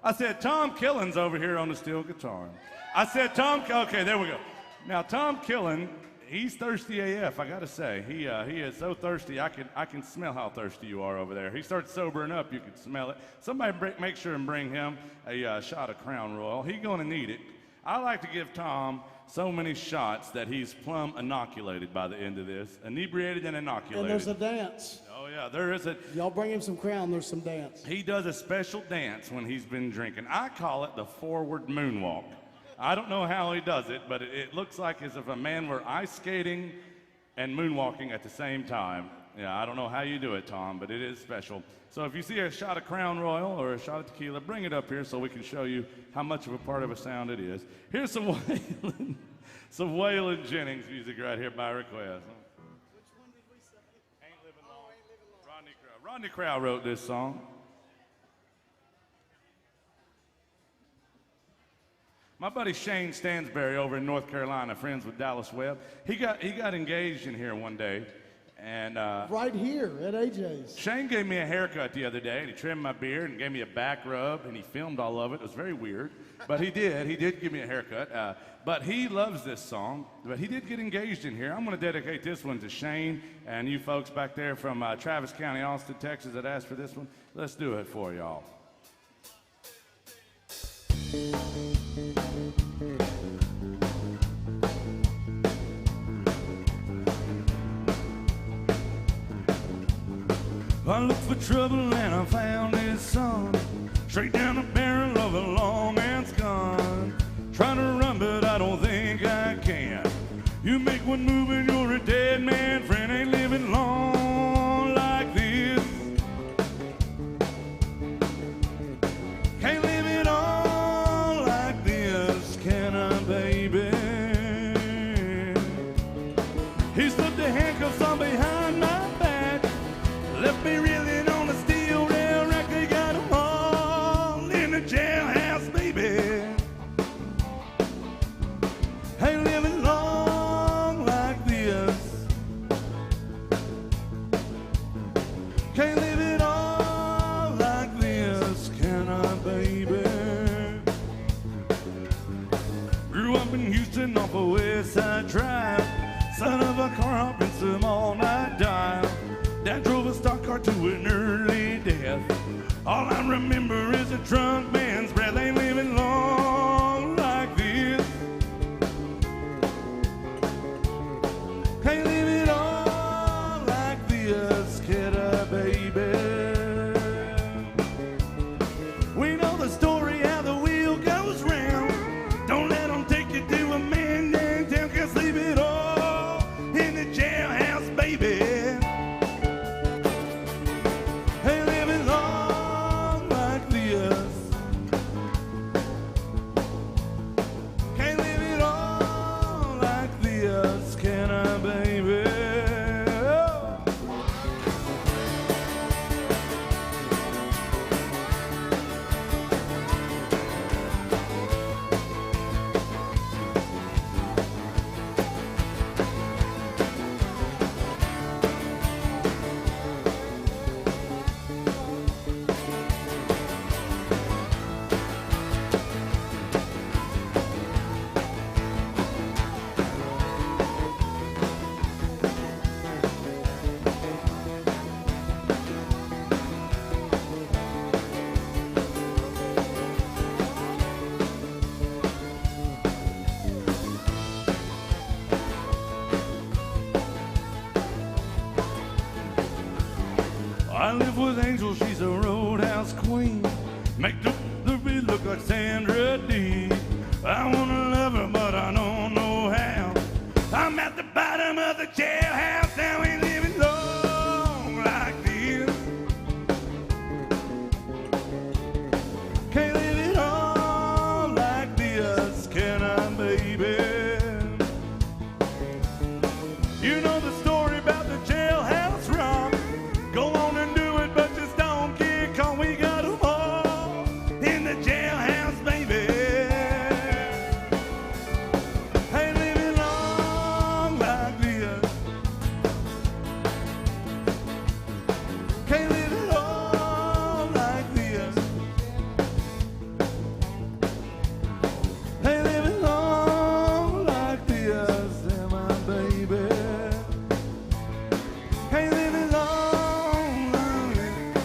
I said, Tom Killen's over here on the steel guitar. I said, okay, there we go. Now, Tom Killen, he's thirsty AF, I gotta say. He is so thirsty, I can smell how thirsty you are over there. He starts sobering up, you can smell it. Somebody make sure and bring him a shot of Crown Royal. He's gonna need it. I like to give Tom so many shots that he's plumb inoculated by the end of this. Inebriated and inoculated. And there's a dance. Oh yeah, there is a... Y'all bring him some Crown, there's some dance. He does a special dance when he's been drinking. I call it the forward moonwalk. I don't know how he does it, but it looks like as if a man were ice skating and moonwalking at the same time. Yeah, I don't know how you do it, Tom, but it is special. So if you see a shot of Crown Royal or a shot of tequila, bring it up here so we can show you how much of a part of a sound it is. Here's some Waylon Jennings music right here by request. Which one did we say? Ain't Living Long. Ain't Living Long. Rodney Crowell wrote this song. My buddy Shane Stansberry over in North Carolina, friends with Dallas Webb, he got engaged in here one day, and right here at AJ's. Shane gave me a haircut the other day, and he trimmed my beard and gave me a back rub, and he filmed all of it. It was very weird, but he did give me a haircut. But he loves this song, but he did get engaged in here. I'm going to dedicate this one to Shane and you folks back there from Travis County, Austin, Texas, that asked for this one. Let's do it for y'all. I looked for trouble and I found this song, straight down the barrel of a long man's gun. Trying to run, but I don't think I can. You make one move and you're a dead man. Friend, ain't living long like this. Can't live it all like this, can I, baby? He slipped the handcuffs on behind my back, left me reeling on a steel rail rack. They got them all in the jailhouse, baby. Ain't living long like this. Can't live it all like this, can I, baby? Grew up in Houston off a West Side Drive, son of a car hopping some all-night dive. Dad drove a stock car to an early death. All I remember is a drunk man's breath. Ain't living long like this. Can't live it all like this, can I, baby? We know the story how the wheel goes round. Don't let them take you to a man downtown. Can't leave it all live with Angel, she's a roadhouse queen. Make the beat look like Sandra Dee. I wanna love her, but I don't know how. I'm at the bottom of the jailhouse, now ain't living long like this. Can't live it all like this, can I, baby? You know the story about the jailhouse rock. Go on and do it, but just don't get caught. We got them all in the jailhouse, baby. Ain't living long like this. Can't live it all like this. Ain't living long like this, am I, baby? Ain't living long like this.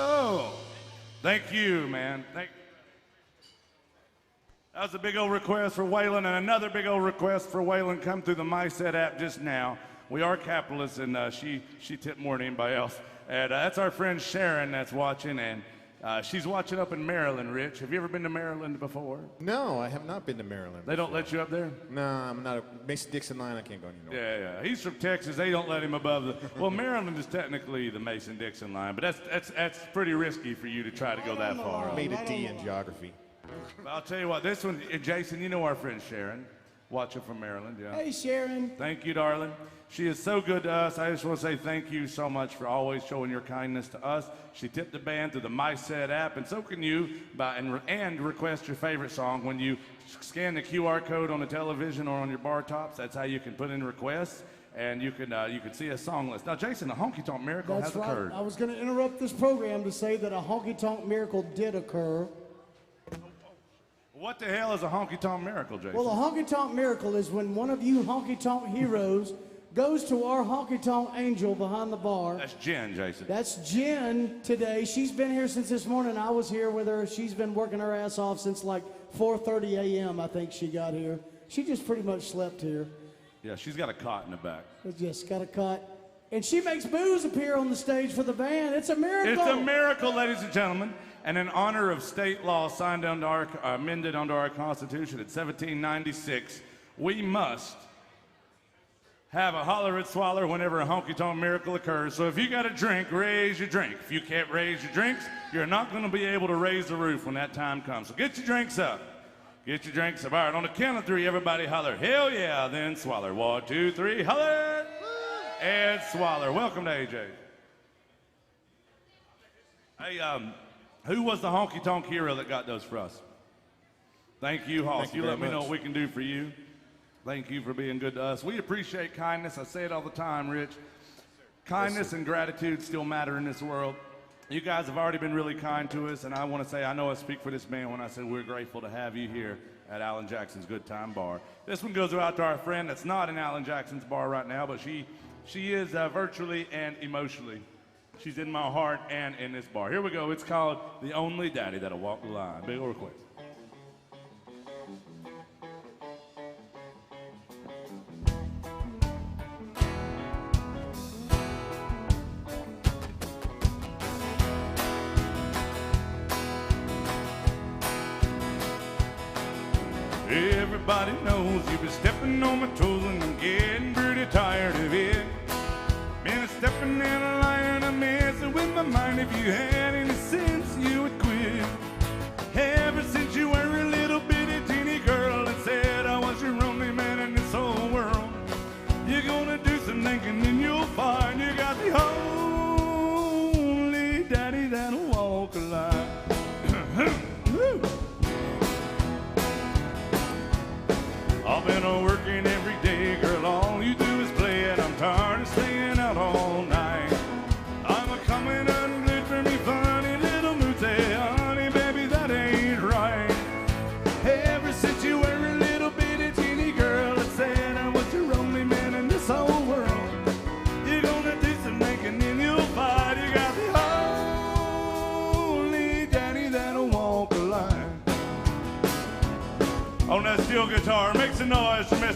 Oh, thank you, man. That was a big old request for Waylon, and another big old request for Waylon. Come through the MySet app just now. We are capitalists, and she tipped more than anybody else. And that's our friend Sharon that's watching, and she's watching up in Maryland, Rich. Have you ever been to Maryland before? No, I have not been to Maryland. They don't let you up there? No, I'm not a Mason-Dixon line. I can't go anymore. Yeah. He's from Texas. They don't let him above the. Well, Maryland is technically the Mason-Dixon line, but that's pretty risky for you to try to go that far. I made a D in geography. But I'll tell you what. This one, Jason. You know our friend Sharon, watching from Maryland. Yeah. Hey, Sharon. Thank you, darling. She is so good to us. I just want to say thank you so much for always showing your kindness to us. She tipped the band through the MySet app, and so can you, and request your favorite song. When you scan the QR code on the television or on your bar tops, that's how you can put in requests, and you can see a song list. Now, Jason, the Honky Tonk Miracle That's has right. occurred. I was going to interrupt this program to say that a honky tonk miracle did occur. What the hell is a Honky Tonk Miracle, Jason? Well, a honky tonk miracle is when one of you honky tonk heroes goes to our honky tonk angel behind the bar. That's Jen, Jason. That's Jen today. She's been here since this morning. I was here with her. She's been working her ass off since like 4:30 a.m. I think she got here. She just pretty much slept here. Yeah, she's got a cot in the back. Just got a cut. And she makes booze appear on the stage for the band. It's a miracle. It's a miracle, ladies and gentlemen. And in honor of state law signed under our, amended under our Constitution in 1796, we must have a holler at Swaller whenever a honky-tonk miracle occurs. So if you got a drink, raise your drink. If you can't raise your drinks, you're not going to be able to raise the roof when that time comes. So get your drinks up. Get your drinks up. All right, on the count of three, everybody holler, hell yeah, then Swaller. 1, 2, 3, holler! And Swaller. Welcome to AJ. Hey, who was the honky-tonk hero that got those for us? Thank you, Hoss. Thank you You let very me know much. what we can do for you. Thank you for being good to us. We appreciate kindness. I say it all the time, Rich. Kindness and gratitude still matter in this world. You guys have already been really kind to us, and I want to say I know I speak for this band when I say we're grateful to have you here at Alan Jackson's Good Time Bar. This one goes out to our friend that's not in Alan Jackson's bar right now, but she is virtually and emotionally. She's in my heart and in this bar. Here we go. It's called The Only Daddy That'll Walk the Line. Big old request. Everybody knows you've been stepping on my toes and I'm getting pretty tired of it. Been stepping in a line, I'm messing with my mind. If you had any sense, you would quit.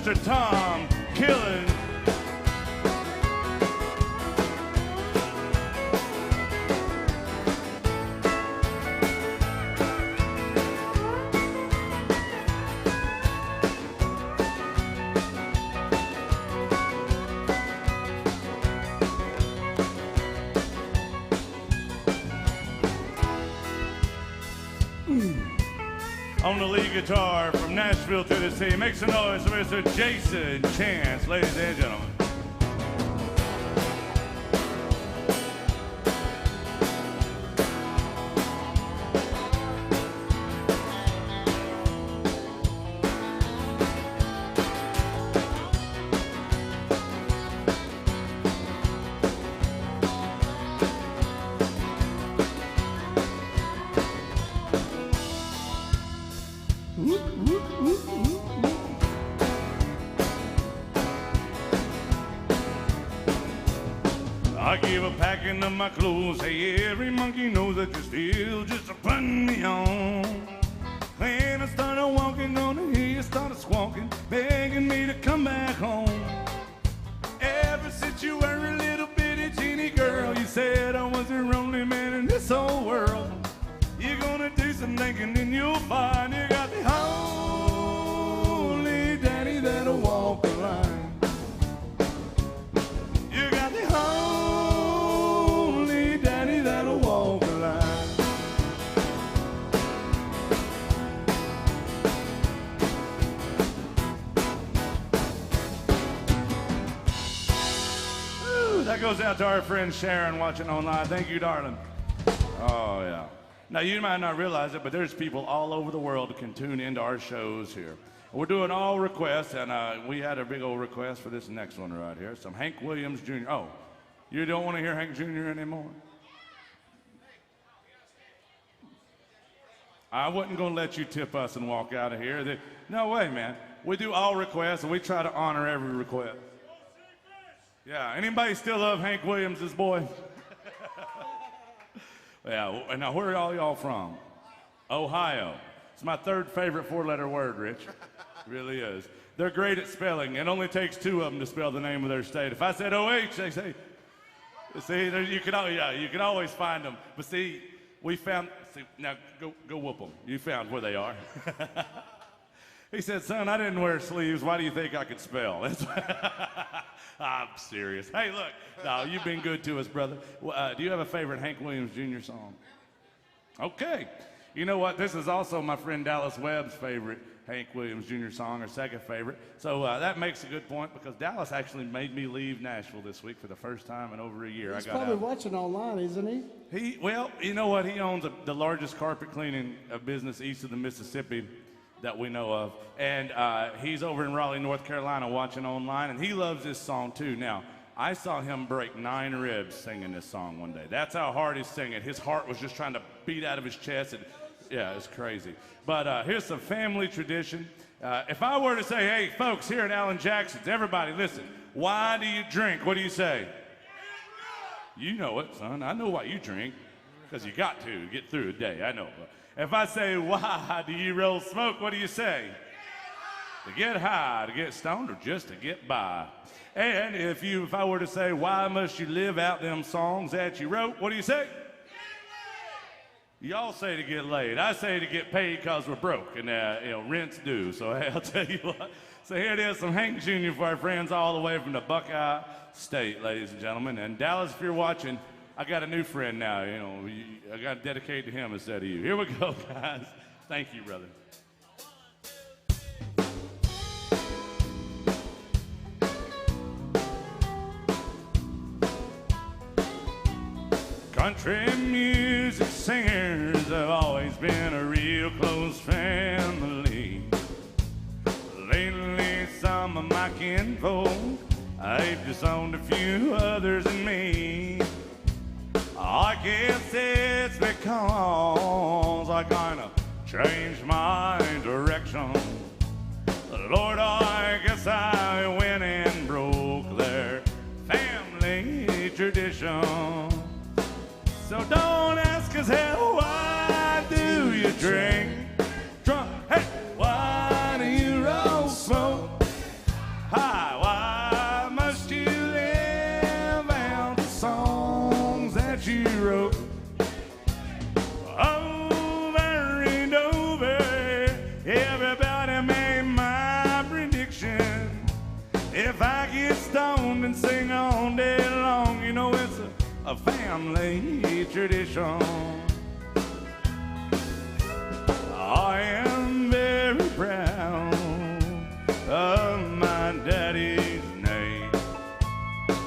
Mr. Tom Killen. On the lead guitar from Nashville, Tennessee, make some noise for Mr. Jason Chance, ladies and gentlemen. I give a packing of my clothes. Hey, every monkey knows that you're still just putting me on. When I started walking on the hill, you started squawking, begging me to come back home. Ever since you were a little bitty teeny girl, you said I was the only man in this whole world. You're gonna do some thinking and you'll find you got the only daddy that'll walk the line. You got the only daddy that'll walk the line. Ooh, that goes out to our friend Sharon watching online. Thank you, darling. Oh, yeah. Now, you might not realize it, but there's people all over the world that can tune into our shows here. We're doing all requests, and we had a big old request for this next one right here. Some Hank Williams Jr. Oh, you don't want to hear Hank Jr. anymore? I wasn't going to let you tip us and walk out of here. No way, man. We do all requests, and we try to honor every request. Yeah, anybody still love Hank Williams, this boy? Yeah, and now where are all y'all from? Ohio. It's my third favorite four-letter word, Rich. It really is. They're great at spelling. It only takes two of them to spell the name of their state. If I said OH, they say, see, you can always find them. But see, we found, now go whoop them. You found where they are. He said, son, I didn't wear sleeves. Why do you think I could spell? I'm serious. Hey, look, no, you've been good to us, brother. Do you have a favorite Hank Williams Jr. song? Okay. You know what? This is also my friend Dallas Webb's favorite Hank Williams Jr. song, or second favorite. So that makes a good point because Dallas actually made me leave Nashville this week for the first time in over a year. He's probably watching online, isn't he? Well, you know what? He owns the largest carpet cleaning business east of the Mississippi that we know of. And he's over in Raleigh, North Carolina watching online, and he loves this song too. Now, I saw him break 9 ribs singing this song one day. That's how hard he's singing. His heart was just trying to beat out of his chest. And, yeah, it's crazy. But here's some family tradition. If I were to say, hey, folks, here at Alan Jackson's, everybody listen, why do you drink? What do you say? You know it, son. I know why you drink, because you got to get through a day. I know. If I say, why do you roll smoke? What do you say? To get high, to get stoned, or just to get by. And if I were to say, why must you live out them songs that you wrote? What do you say? Y'all say to get laid. I say to get paid because we're broke and rent's due. So hey, I'll tell you what. So here it is, some Hank Jr. for our friends all the way from the Buckeye State, ladies and gentlemen. And Dallas, if you're watching, I got a new friend now. I got to dedicate to him instead of you. Here we go, guys. Thank you, brother. Country music singers have always been a real close family. Lately, some of my kinfolk, I've disowned a few others than me. I guess it's because I kind of changed my direction. Lord, I guess I went and broke their family tradition. So don't ask us, hell, why do you drink? Drunk, hey, why do you roll smoke? get stoned and sing all day long. You know it's a family tradition. I am very proud of my daddy's name,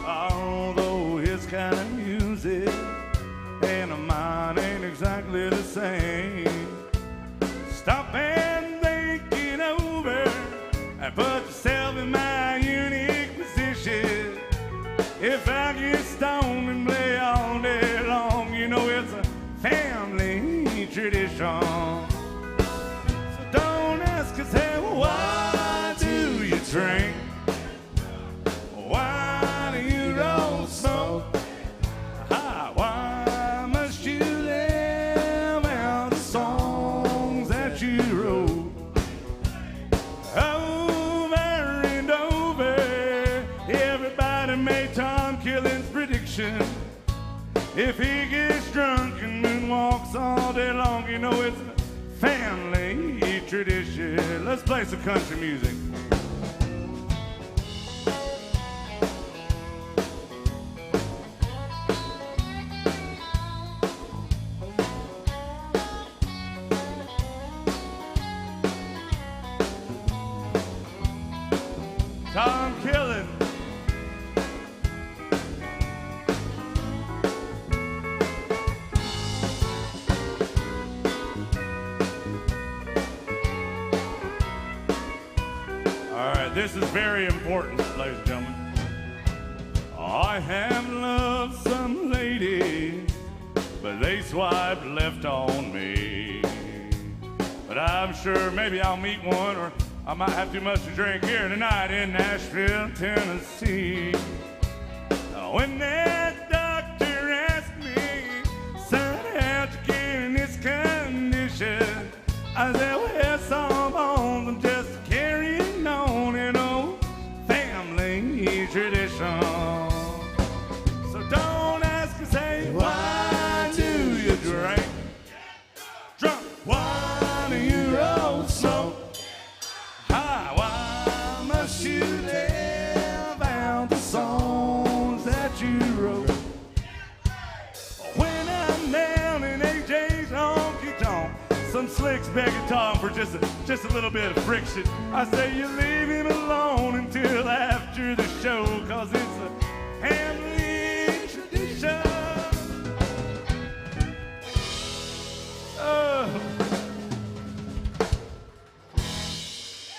although his kind of music and mine ain't exactly the same. Stop and think it over and put yourself in my unique position. If I get stoned and play all day long, you know it's a family tradition. So don't ask us, hey, why do you drink? Why do you don't smoke? Why must you live out the songs that you wrote? Over and over, everybody made Tom Killen's prediction. If he gets drunk and moonwalks all day long, you know it's a family tradition. Let's play some country music. Tom Killen. All right, this is very important, ladies and gentlemen. I have loved some ladies, but they swiped left on me. But I'm sure maybe I'll meet one, or I might have too much to drink here tonight in Nashville, Tennessee. When that doctor asked me, son, how'd you get in this condition? I said, well, some bones, I'm just carrying on an old family tradition. So don't ask and say, why do you drink? Drunk, why do you roll smoke? Why must you live out the songs that you wrote? When I'm down in AJ's honky tonk, some slicks begging Tom for just a little bit of friction, I say you leave him alone until after the show, 'cause it's a family tradition.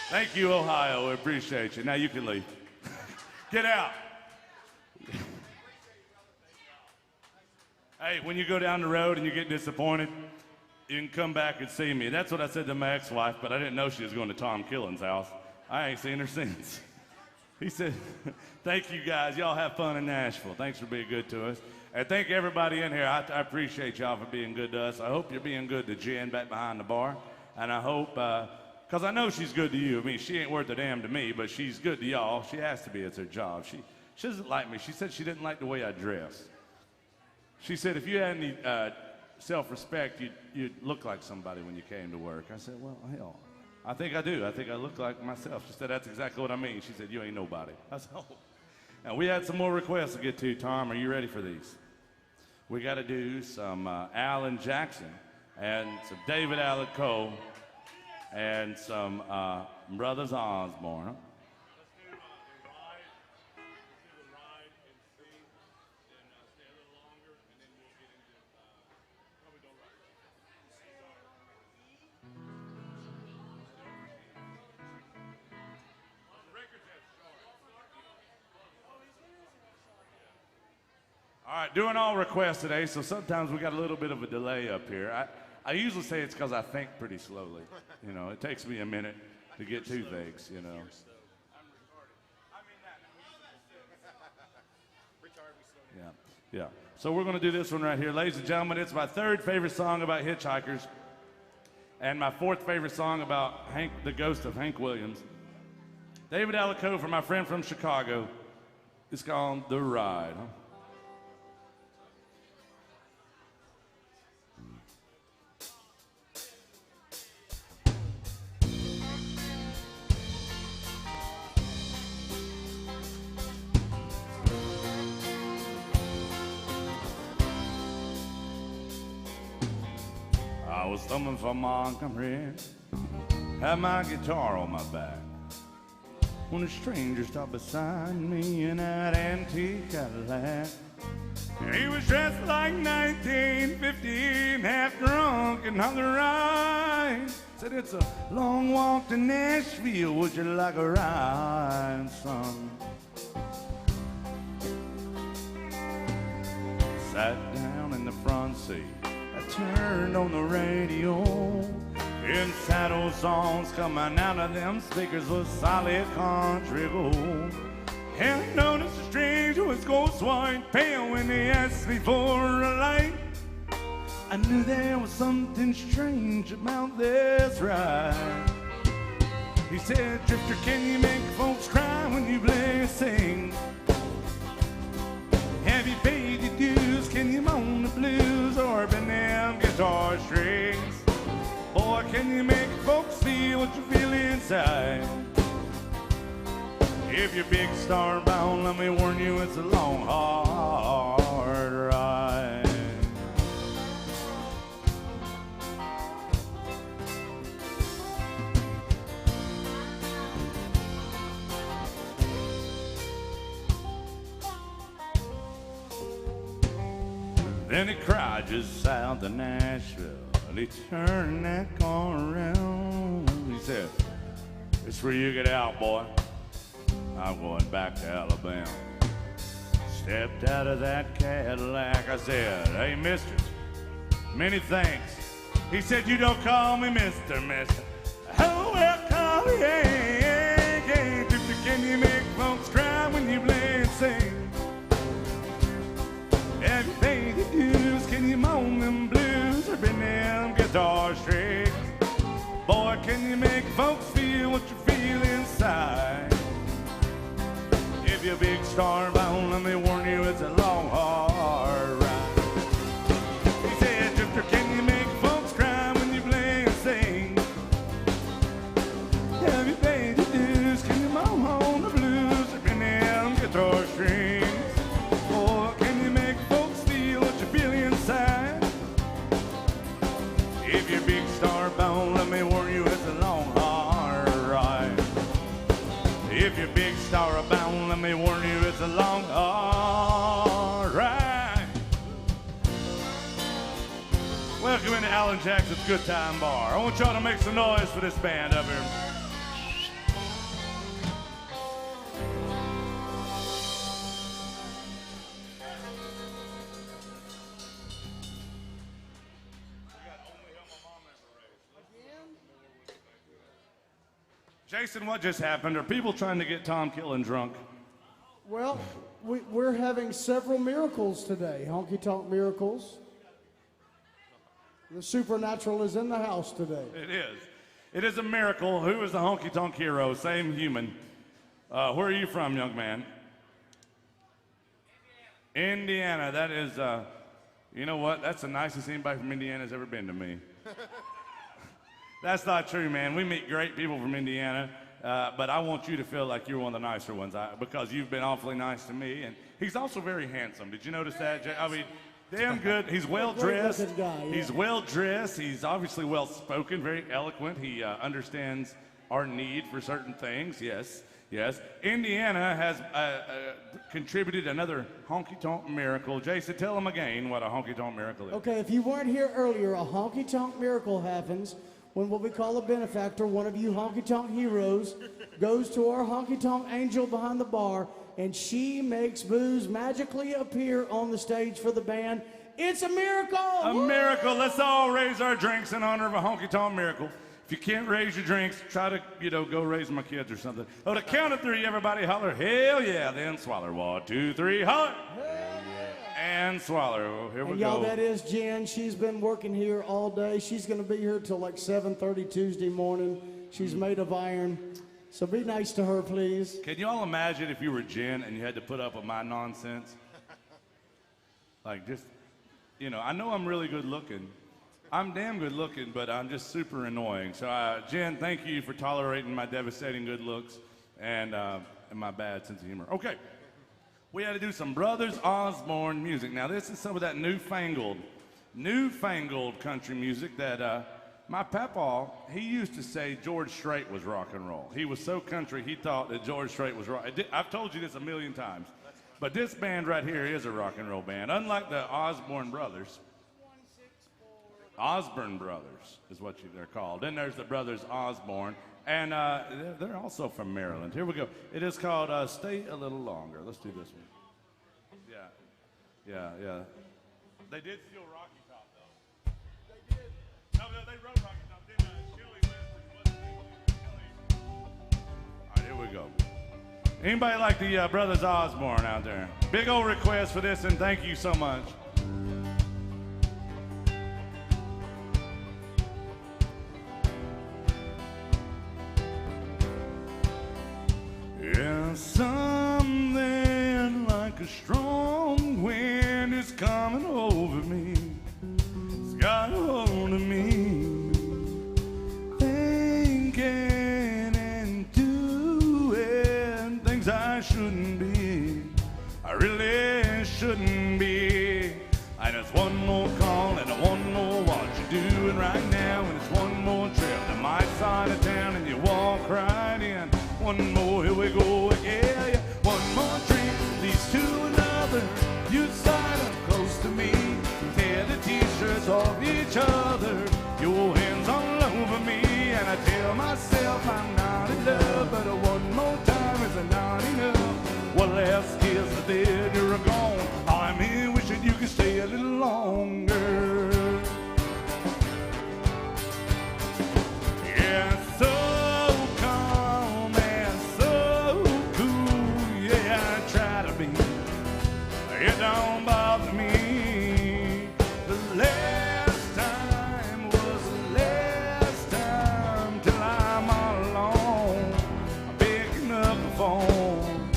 Thank you, Ohio. We appreciate you. Now you can leave. Get out. Hey, when you go down the road and you get disappointed, you can come back and see me. That's what I said to my ex-wife, but I didn't know she was going to Tom Killen's house. I ain't seen her since. He said, thank you guys. Y'all have fun in Nashville. Thanks for being good to us. And thank everybody in here. I appreciate y'all for being good to us. I hope you're being good to Jen back behind the bar. And I hope, because I know she's good to you. I mean, she ain't worth a damn to me, but she's good to y'all. She has to be. It's her job. She doesn't like me. She said she didn't like the way I dress. She said if you had any self-respect, you'd look like somebody when you came to work. I said, well, hell, I think I do. I think I look like myself. She said, that's exactly what I mean. She said, you ain't nobody. I said, oh. And we had some more requests to get to. Tom, are you ready for these? We got to do some Alan Jackson and some David Allen Coe and some Brothers Osborne. All right, doing all requests today, so sometimes we got a little bit of a delay up here. I usually say it's because I think pretty slowly. You know, it takes me a minute to get to things, you know. Yeah. So we're going to do this one right here. Ladies and gentlemen, it's my third favorite song about hitchhikers and my fourth favorite song about the ghost of Hank Williams. David Allen Coe for my friend from Chicago. It's called The Ride. was thumbing for Montgomery, had my guitar on my back, when a stranger stopped beside me in that antique Cadillac. He was dressed like 1915, half drunk and on the ride. Said, it's a long walk to Nashville, would you like a ride, son? Sat down in the front seat, I turned on the radio. In saddle songs coming out of them speakers was solid country gold. And I noticed a stranger was ghost white pale when they asked me for a light. I knew there was something strange about this ride. He said, Drifter, can you make folks cry when you play or sing? Have you paid your dues? Can you moan the blues or bend them guitar strings? Boy, can you make folks feel what you feel inside? If you're big star bound, let me warn you, it's a long, hard ride. Then he cried just south of Nashville, and he turned that car around. He said, it's where you get out, boy. I'm going back to Alabama. Stepped out of that Cadillac. I said, hey, mister, many thanks. He said, you don't call me mister. Oh, well, call me, yeah. Can you make folks cry when you play and sing? Have you paid the dues? Can you moan them blues or bend them guitar strings? Boy, can you make folks feel what you feel inside? If you're big star bound, let me warn you, it's a long, hard ride. He said, Drifter, can you make folks cry when you play and sing? Have you paid the dues? Can you moan on the blues or bend them guitar strings? Or can you make folks feel what you feel inside? If you're big star bound, let me warn you, it's a long, hard ride. If you're big star bound, let me warn you, it's a long, hard ride. Welcome into Alan Jackson's Good Time Bar. I want y'all to make some noise for this band up here. Jason, what just happened? Are people trying to get Tom Killen drunk? Well, we're having several miracles today, honky tonk miracles. The supernatural is in the house today. It is. It is a miracle. Who is the honky tonk hero? Same human. Where are you from, young man? Indiana. That is, you know what? That's the nicest anybody from Indiana has ever been to me. That's not true, man. We meet great people from Indiana, but I want you to feel like you're one of the nicer ones because you've been awfully nice to me. And he's also very handsome. Did you notice that, Jay? I mean, damn good. He's well dressed. Guy, yeah. He's well dressed. He's obviously well spoken, very eloquent. He understands our need for certain things. Yes, yes. Indiana has contributed another honky tonk miracle. Jason, tell them again what a honky tonk miracle is. Okay, if you weren't here earlier, a honky tonk miracle happens when what we call a benefactor, one of you honky tonk heroes, goes to our honky tonk angel behind the bar, and she makes booze magically appear on the stage for the band. It's a miracle! A miracle. Let's all raise our drinks in honor of a honky tonk miracle. If you can't raise your drinks, try to, go raise my kids or something. Oh, to count of three, everybody holler, hell yeah, then swallow. 1, 2, 3, holler! And swallow. Here we and go. y'all, that is Jen. She's been working here all day. She's going to be here till like 7:30 Tuesday morning. She's made of iron. So be nice to her, please. Can you all imagine if you were Jen and you had to put up with my nonsense? Like just, I know I'm really good looking. I'm damn good looking, but I'm just super annoying. So Jen, thank you for tolerating my devastating good looks and my bad sense of humor. Okay. We had to do some Brothers Osborne music. Now, this is some of that newfangled newfangled country music that my papa, he used to say George Strait was rock and roll. He was so country, he thought that George Strait was rock. I've told you this a million times, but this band right here is a rock and roll band. Unlike the Osborne Brothers, Osborne Brothers is what they're called. Then there's the Brothers Osborne, and they're also from Maryland. Here we go. It is called Stay a Little Longer. Let's do this one. Yeah. They did steal Rocky Top, though. They did. No, they wrote Rocky Top, didn't they? All right, here we go. Anybody like the Brothers Osborne out there? Big old request for this, and thank you so much. Yeah, something like a strong wind is coming over me. It's got a hold of me. Thinking and doing things I shouldn't be. I really shouldn't be. And it's one more call and one more what you're doing right now. And it's one more trip to my side of town and you walk right in. One more, here we go, yeah. One more drink leads to another. You sign up close to me. Tear the t-shirts off each other. Your hands all over me. And I tell myself I'm not in love. But one more time is not enough. One last kiss and then you're gone. I'm here wishing you could stay a little longer. Yeah, so it don't bother me. The last time was the last time till I'm all alone. I'm picking up the phone.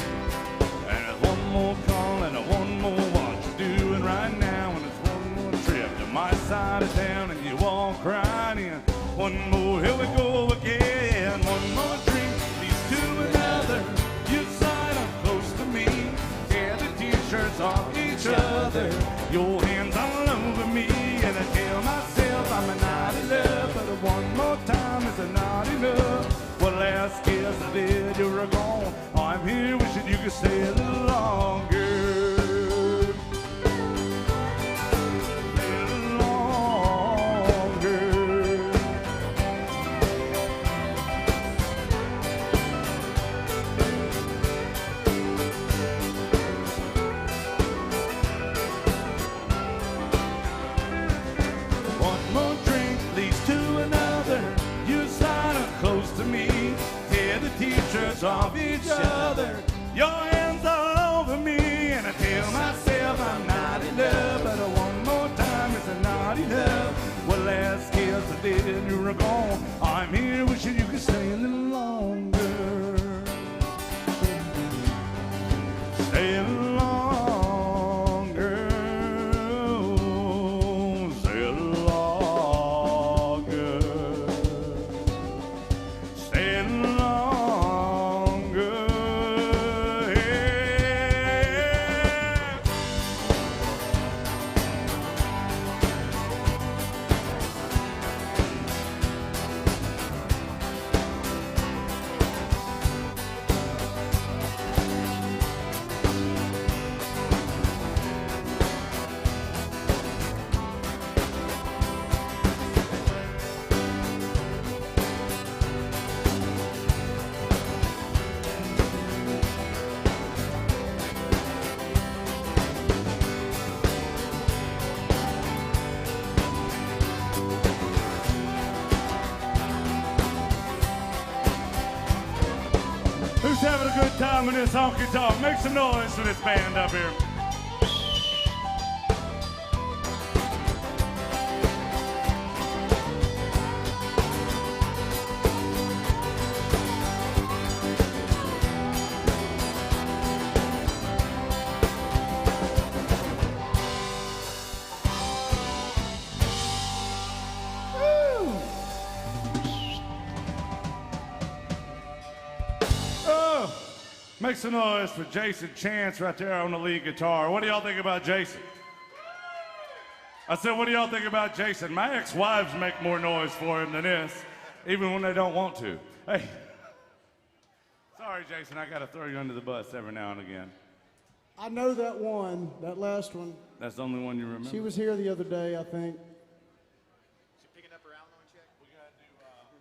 And it's one more call and one more what you're doing right now. And it's one more trip to my side of town and you walk right in. One more, here we go again. One more drink leads to another. You sign up close to me. Shirts off each other, your hands all over me, and I tell myself I'm not in love, but one more time is not enough. One last kiss, then you're gone. I'm here wishing you could stay a little longer. T-shirts off each other, your hands all over me, and I tell myself I'm not in love, but one more time is not enough. One last kiss, then you're gone. I'm here wishing you could stay a little longer. Stay a little longer. Stay a little longer. Stay a little longer. Who's having a good time in this honky tonk? Make some noise for this band up here. Make some noise for Jason Chance right there on the lead guitar. What do y'all think about Jason? I said, what do y'all think about Jason? My ex-wives make more noise for him than this, even when they don't want to. Hey, sorry, Jason, I got to throw you under the bus every now and again. I know that one, that last one. That's the only one you remember? She was here the other day, I think. She picking up her Alamo check? We got to do Alan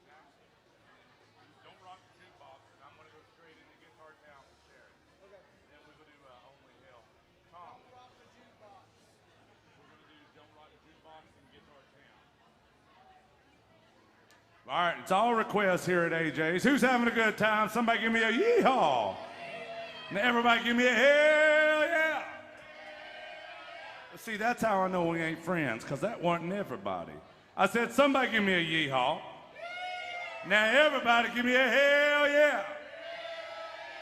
Jackson. Don't Rock the Jukebox, and I'm going to go straight into Guitar Town for Sharon. Okay. Then we're going to do Only Hell. Tom. Don't Rock the Jukebox. We're going to do Don't Rock the Jukebox and Guitar Town. All right, it's all requests here at AJ's. Who's having a good time? Somebody give me a yeehaw. And everybody give me a hell yeah. See, that's how I know we ain't friends, because that wasn't everybody. I said, somebody give me a yeehaw. Now everybody give me a hell yeah.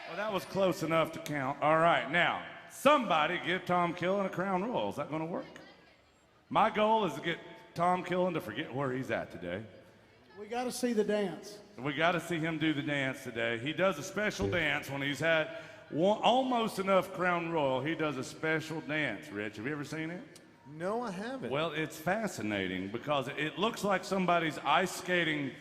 Well, that was close enough to count. All right, now, somebody give Tom Killen a Crown Royal. Is that going to work? My goal is to get Tom Killen to forget where he's at today. We got to see the dance. We got to see him do the dance today. He does a special dance when he's had almost enough Crown Royal. He does a special dance. Rich, have you ever seen it? No, I haven't. Well, it's fascinating because it looks like somebody's ice skating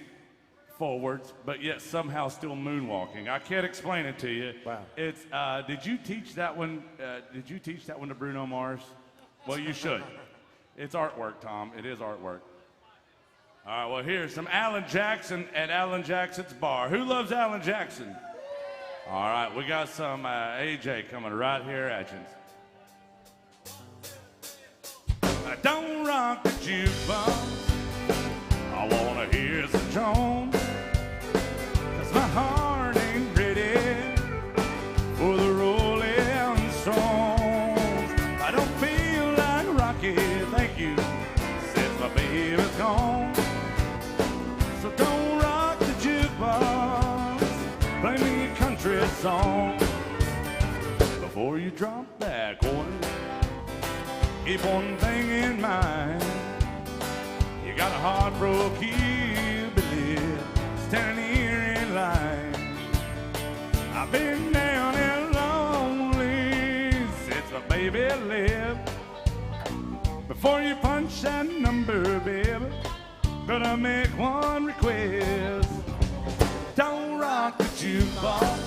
forwards, but yet somehow still moonwalking. I can't explain it to you. Wow. It's did you teach that one? Did you teach that one to Bruno Mars? Well, you should. It's artwork, Tom. It is artwork. All right. Well, here's some Alan Jackson at Alan Jackson's bar. Who loves Alan Jackson? All right, we got some AJ coming right here at you. Don't rock the jukebox. I wanna hear some Jones, 'cause my heart ain't ready for the Rolling Stones. I don't feel like Rocky, thank you, since my baby's gone. So don't rock the jukebox. Play me a country song before you drop that quarter. Keep one thing in mind. You got a heartbroken hillbilly standing here in line. I've been down and lonely since my baby left. Before you punch that number, baby, gonna make one request. Don't rock the jukebox.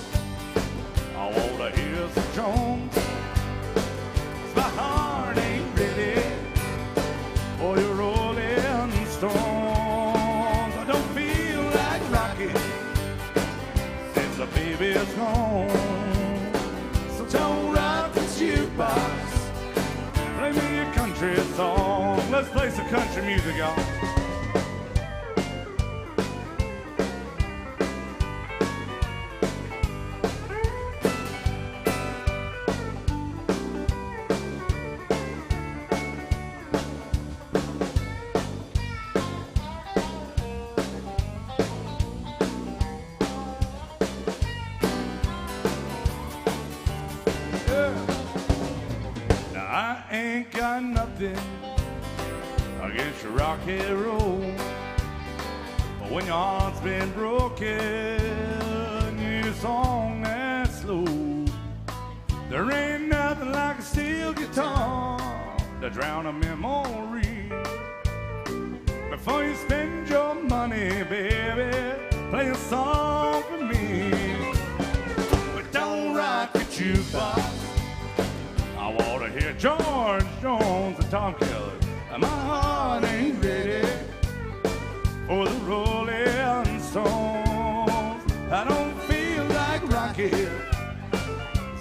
I wanna hear some Jones. 'Cause my heart ain't ready for your Rolling Stones. I don't feel like rocking since the baby's gone. So don't rock the jukebox. Play me a country song. Let's play some country music, y'all. Ain't got nothing against your rock and roll, but when your heart's been broken, you need a song that's slow. There ain't nothing like a steel guitar to drown a memory. Before you spend your money, baby, play a song for me. But don't rock the jukebox. I wanna hear George Jones and Tom Kelly. My heart ain't ready for the Rolling Stones. I don't feel like rocking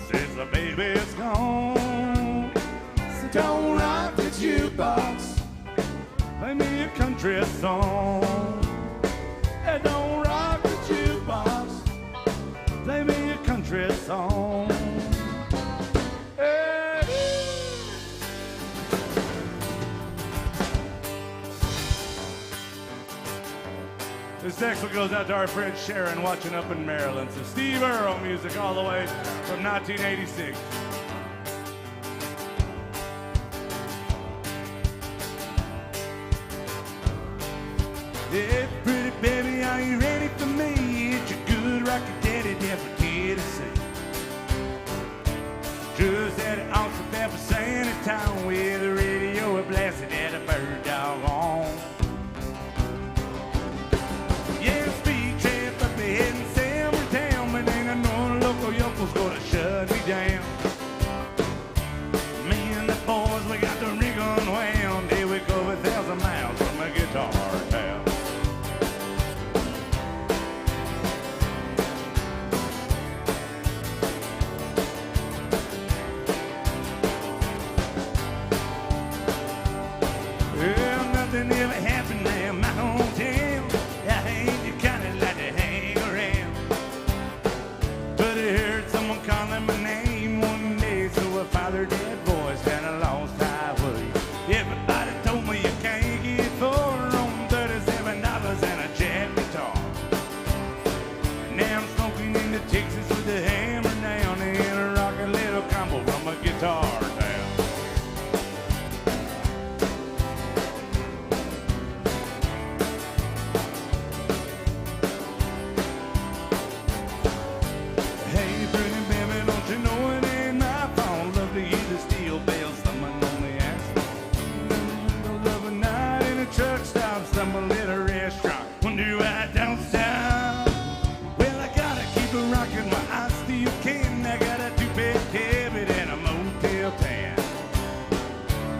since the baby's gone. So don't rock the jukebox. Play me a country song. Hey, don't rock the jukebox. Play me a country song. This next one goes out to our friend Sharon watching up in Maryland. So Steve Earle music all the way from 1986. Hey, pretty baby, are you ready for me? It's your good rocky daddy down from Tennessee. Just had an awesome bad for San Antonio. shut me down. Me and the boys, we got the rig unwound. Here we go 1,000 miles from a guitar town. Well, nothing ever happened there in my hometown. I ain't the kind that like to hang around. But I heard someone calling my name one day, so I followed that voice and I lost highway. Everybody told me you can't get far on $37 and a jack guitar. Now I'm smoking into Texas with the hammer down and a rockin' little combo from a guitar town. Hey, pretty baby, don't you know it ain't my fault? Love to hear the steel bells thumping on the asphalt. Love a night in a truck stop, stumble at a restaurant. Wonder why I don't stop. Well, I gotta keep it rocking while I still can. I got a two-bed cabin and a motel pan.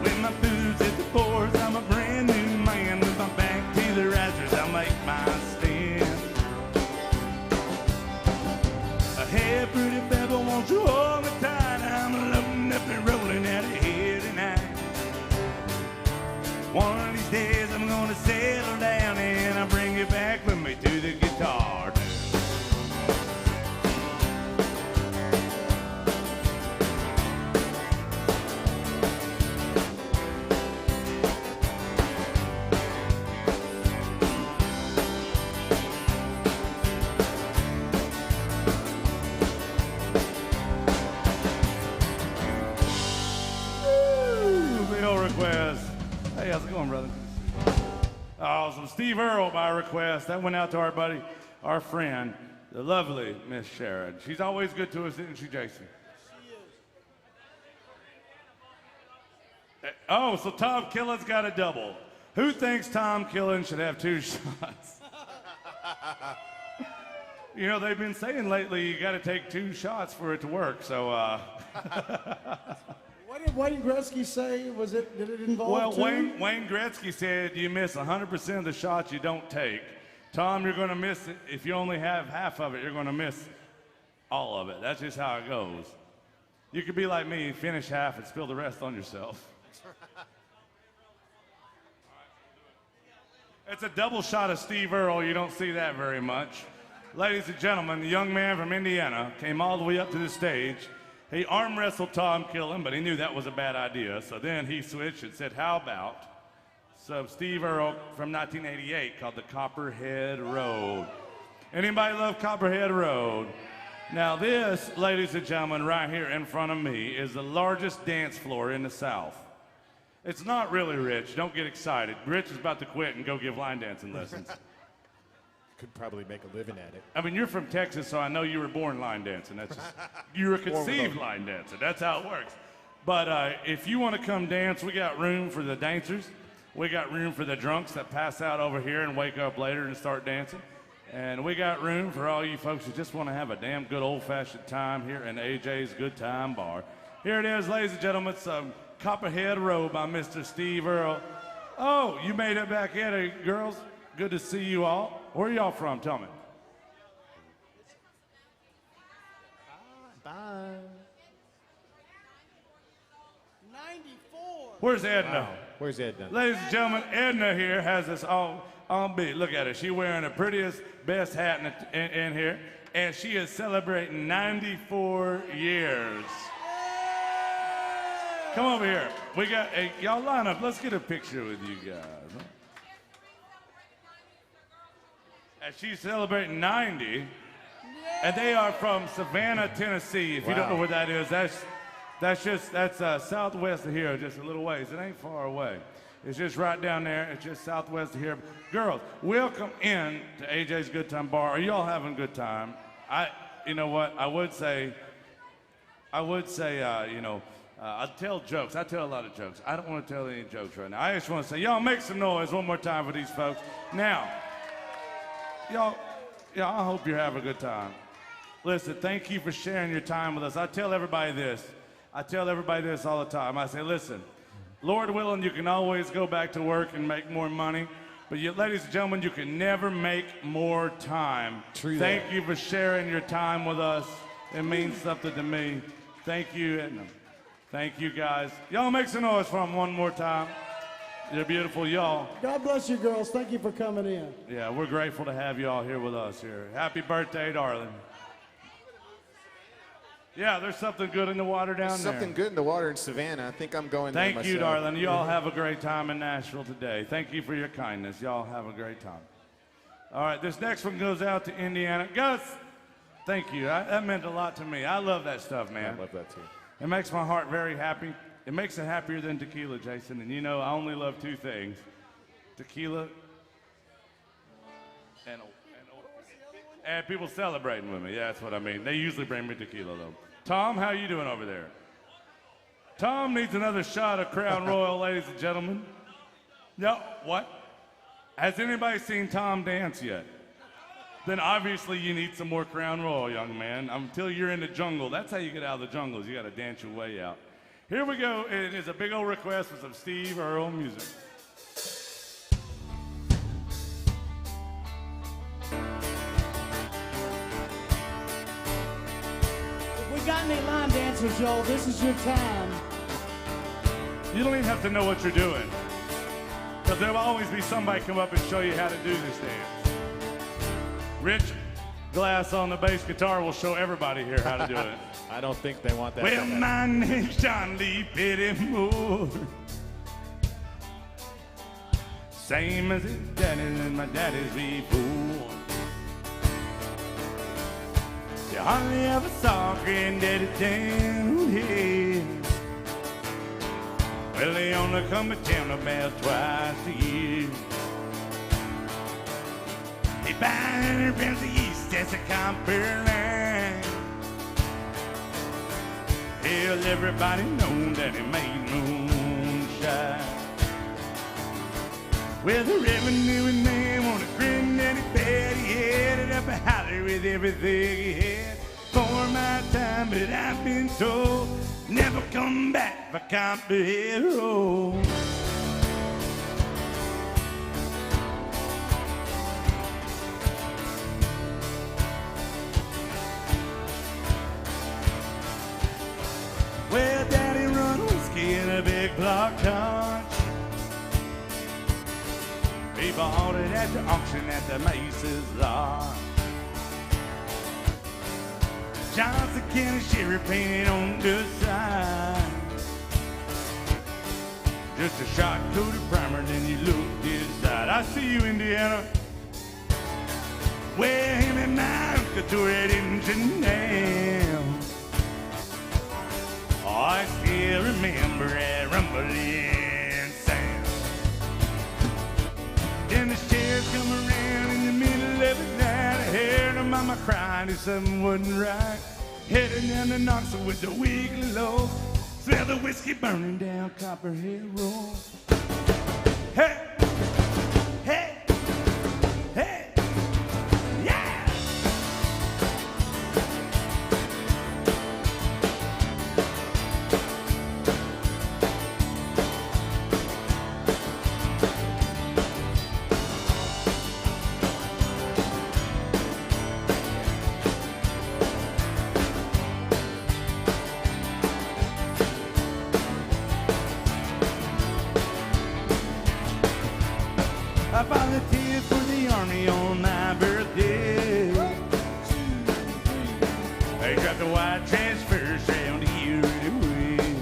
With my boots at the boards, I'm a brand new man. With my back to the risers, I'll make my stand. Hey, pretty baby, won't you hold me tight? I'm loading up and rolling out of here tonight. One of these days I'm gonna settle down and I'll bring you back with me to the guitar. Bill request. Hey, how's it going, brother? Oh, some Steve Earle by request. That went out to our buddy, our friend, the lovely Miss Sharon. She's always good to us, isn't she, Jason? She is. Oh, so Tom Killen's got a double. Who thinks Tom Killen should have 2 shots? You know, they've been saying lately you got to take 2 shots for it to work, so... What did Wayne Gretzky say? Did it involve two? Wayne Gretzky said you miss 100% of the shots you don't take. Tom, you're going to miss it. If you only have half of it, you're going to miss all of it. That's just how it goes. You could be like me, finish half and spill the rest on yourself. It's a double shot of Steve Earle. You don't see that very much. Ladies and gentlemen, the young man from Indiana came all the way up to the stage. He arm wrestled Tom Killen, but he knew that was a bad idea. So then he switched and said, how about some Steve Earle from 1988 called the Copperhead Road. Anybody love Copperhead Road? Now this, ladies and gentlemen, right here in front of me is the largest dance floor in the South. It's not really Rich. Don't get excited. Rich is about to quit and go give line dancing lessons. Could probably make a living at it. I mean, you're from Texas, so I know you were born line dancing. That's just, you were conceived line dancing. That's how it works. But if you want to come dance, we got room for the dancers. We got room for the drunks that pass out over here and wake up later and start dancing. And we got room for all you folks who just want to have a damn good old-fashioned time here in AJ's Good Time Bar. Here it is, ladies and gentlemen, some Copperhead Road by Mr. Steve Earle. Oh, you made it back in, girls. Good to see you all. Where are y'all from? Tell me. Bye. 94. Where's Edna? Wow. Where's Edna? Ladies and gentlemen, Edna here has us all on beat. Look at her. She's wearing the prettiest, best hat in here, and she is celebrating 94 years. Come over here. We got y'all line up. Let's get a picture with you guys. Huh? And she's celebrating 90, and they are from Savannah, Tennessee. If you don't know where that is, that's southwest of here, just a little ways. It ain't far away. It's just right down there. It's just southwest of here. Girls, welcome in to AJ's Good Time Bar. Are y'all having a good time? You know what? I would say, I tell jokes. I tell a lot of jokes. I don't want to tell any jokes right now. I just want to say, y'all make some noise one more time for these folks. Now, y'all, I hope you're having a good time. Listen, thank you for sharing your time with us. I tell everybody this. I tell everybody this all the time. I say, listen, Lord willing, you can always go back to work and make more money. But you, ladies and gentlemen, you can never make more time. True Thank that. you for sharing your time with us. It means something to me. Thank you, Edna. Thank you, guys. Y'all make some noise for them one more time. You're beautiful, y'all. God bless you, girls. Thank you for coming in. Yeah, we're grateful to have you all here with us here. Happy birthday, darling. Yeah, there's something good in the water down there. Something good in the water in Savannah. I think I'm going there Thank myself. you, darling. You all have a great time in Nashville today. Thank you for your kindness. Y'all have a great time. All right, this next one goes out to Indiana. Gus, thank you. That meant a lot to me. I love that stuff, man. I love that too. It makes my heart very happy. It makes it happier than tequila, Jason. And you know, I only love two things. Tequila and people celebrating with me. Yeah, that's what I mean. They usually bring me tequila, though. Tom, how you doing over there? Tom needs another shot of Crown Royal, ladies and gentlemen. No, what? Has anybody seen Tom dance yet? Then obviously you need some more Crown Royal, young man. Until you're in the jungle. That's how you get out of the jungle, is you got to dance your way out. Here we go. It is a big old request for some Steve Earle music. If we got any line dancers, y'all, this is your time. You don't even have to know what you're doing. Because there will always be somebody come up and show you how to do this dance. Rich Glass on the bass guitar will show everybody here how to do it. I don't think they want that. Well, my name's John Lee Pettimore. Same as his daddy and my daddy's before. You hardly ever saw Granddaddy down here. Well, they only come to town about twice a year. They buy from the east as a Cumberland. Hell, everybody knows that he made moonshine. Well, the revenue man wanted Granddaddy bad. He headed up a holler with everything he had. For my time, but I've been told never come back for Copperhead. Well, Daddy run whiskey in a big block torch. He bought it at the auction at the Macy's lot. Johnson County Sheriff painted on the side. Just a shot coated primer, then you looked inside. I see you, Indiana. Well, him and my uncle tore it into nail. Oh, I still remember that rumbling sound. Then the sheriff come around in the middle of the night. I heard her mama crying if something wasn't right. Heading down the Knoxville with the wiggly low. Smell the whiskey burning down Copperhead Road. Hey! Hey! Hey! Yeah! I volunteered for the army on my birthday. They got the white transfers round here anyway.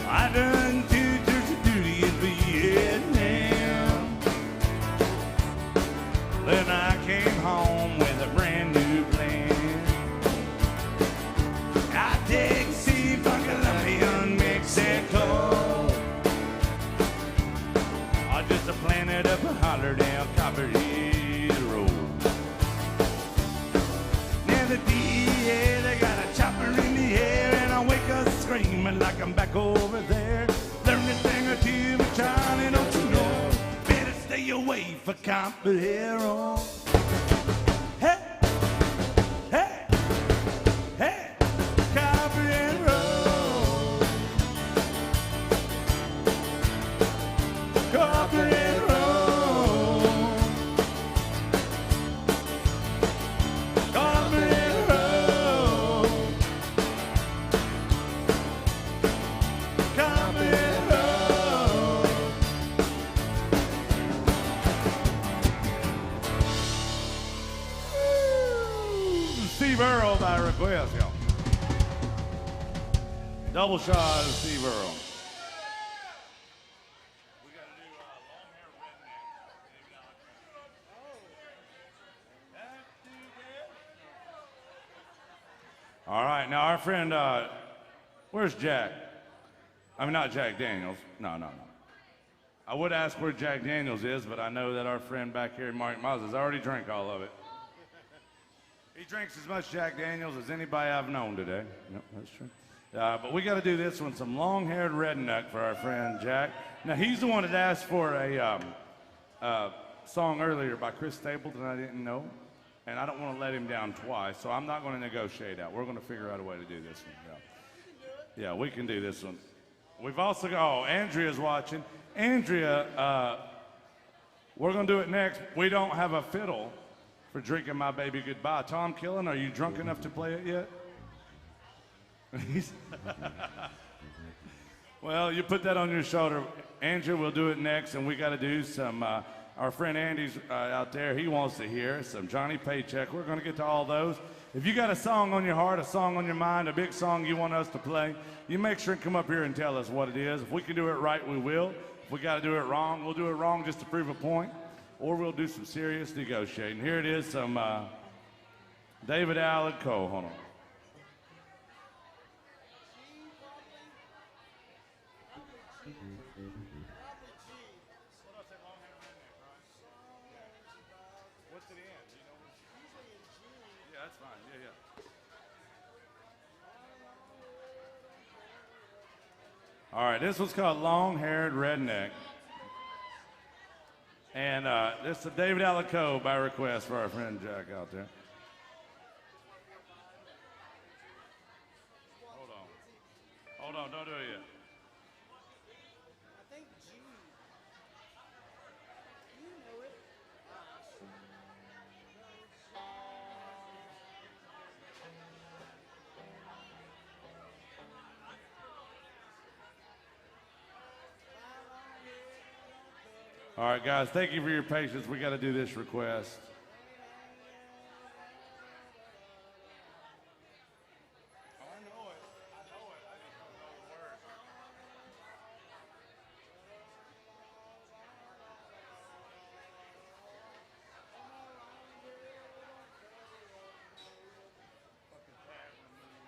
I done 2 tours of duty in Vietnam. Then I came home with a brand new plan. I take sea from Colombia and Mexico. Just a planet up a holler down Copperhead Road. Now the DEA, they got a chopper in the air, and I wake up screaming like I'm back over there. Learn a thing or two, but Charlie, don't you know? Better stay away from Copperhead Road. Hey, by request, y'all. Double shot of Steve Earle. All right, now our friend, where's Jack? I mean, not Jack Daniels. No. I would ask where Jack Daniels is, but I know that our friend back here, Mark Mazes, already drank all of it. He drinks as much Jack Daniels as anybody I've known today. Yep, that's true. But we got to do this one, some long-haired redneck for our friend Jack. Now, he's the one that asked for a song earlier by Chris Stapleton I didn't know. And I don't want to let him down twice, so I'm not going to negotiate out. We're going to figure out a way to do this one. Yeah, we can do this one. We've also got, Andrea's watching. Andrea, we're going to do it next. We don't have a fiddle for Drinking My Baby Goodbye. Tom Killen, are you drunk enough to play it yet? Well, you put that on your shoulder. Andrea will do it next, and we got to do some... our friend Andy's out there. He wants to hear some Johnny Paycheck. We're going to get to all those. If you got a song on your heart, a song on your mind, a big song you want us to play, you make sure and come up here and tell us what it is. If we can do it right, we will. If we got to do it wrong, we'll do it wrong just to prove a point, or we'll do some serious negotiating. Here it is, some David Allen Coe. Hold on. All right, this one's called Long-Haired Redneck. And this is David Allen Coe by request for our friend Jack out there. Hold on, don't do it yet. I think G. You know it. All right, guys, thank you for your patience. We got to do this request.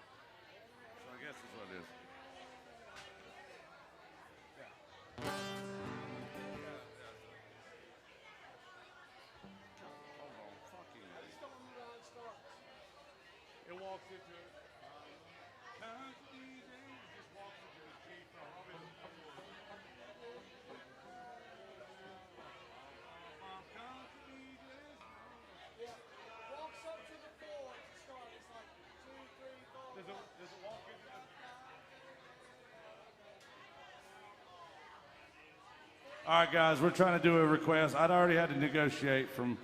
So I guess that's what it is. It walks into it. Just walks into the G Yeah. Walks up to the floor to start. It's like 2, 3, 4. Does it walk into the... All right, guys, we're trying to do a request. I'd already had to negotiate from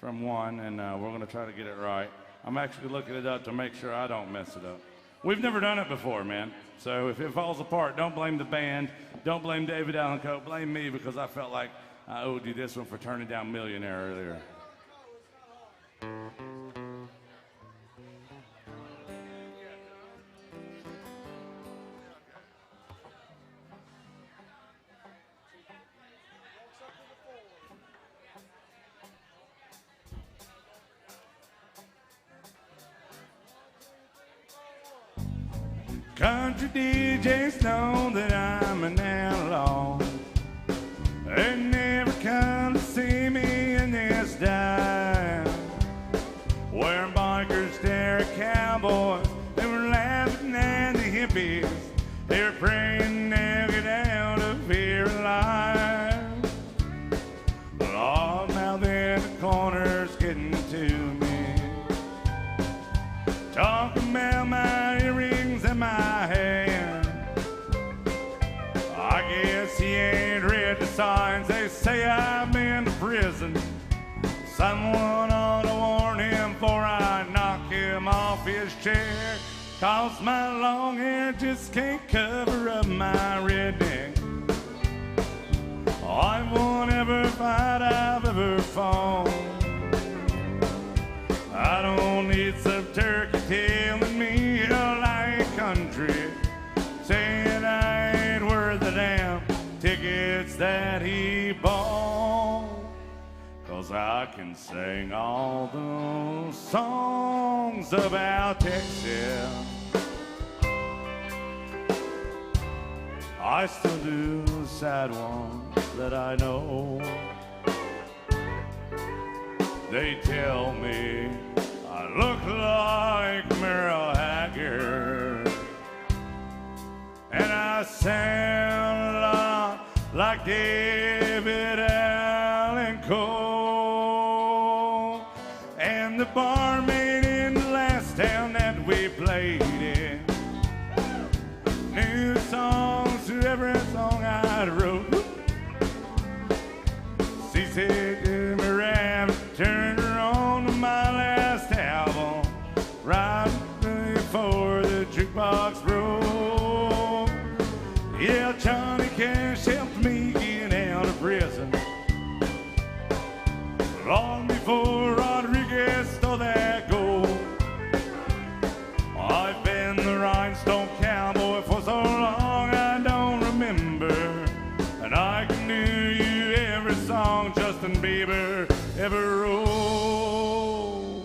one, and we're going to try to get it right. I'm actually looking it up to make sure I don't mess it up. We've never done it before, man. So if it falls apart, don't blame the band. Don't blame David Allen Coe. Blame me because I felt like I owed you this one for turning down Millionaire earlier. Country DJs know that I'm an outlaw. They never come to see me in this dive. Wearing bikers stare at cowboys. They were laughing at the hippies. They were praying they'll get out of here alive. But all now in the corner's getting to me. Talking about my earrings and my hair. I guess he ain't read the signs. They say I've been to prison. Someone ought to warn him before I knock him off his chair. 'Cause my long hair just can't cover up my redneck. I won't ever fight I've ever fought. I don't need some turkey tail country, saying I ain't worth the damn tickets that he bought. 'Cause I can sing all those songs about Texas. I still do the sad ones that I know. They tell me I look like Merle Haggard, and I sound a lot like David Allan Coe. And the barmaid in the last town that we played in knew songs to every song I wrote. She said to me, Ram, turn her on to my last album, right before the jukebox broke. Yeah, Johnny Cash helped me get out of prison long before Rodriguez stole that gold. I've been the rhinestone cowboy for so long I don't remember, and I can do you every song Justin Bieber ever wrote.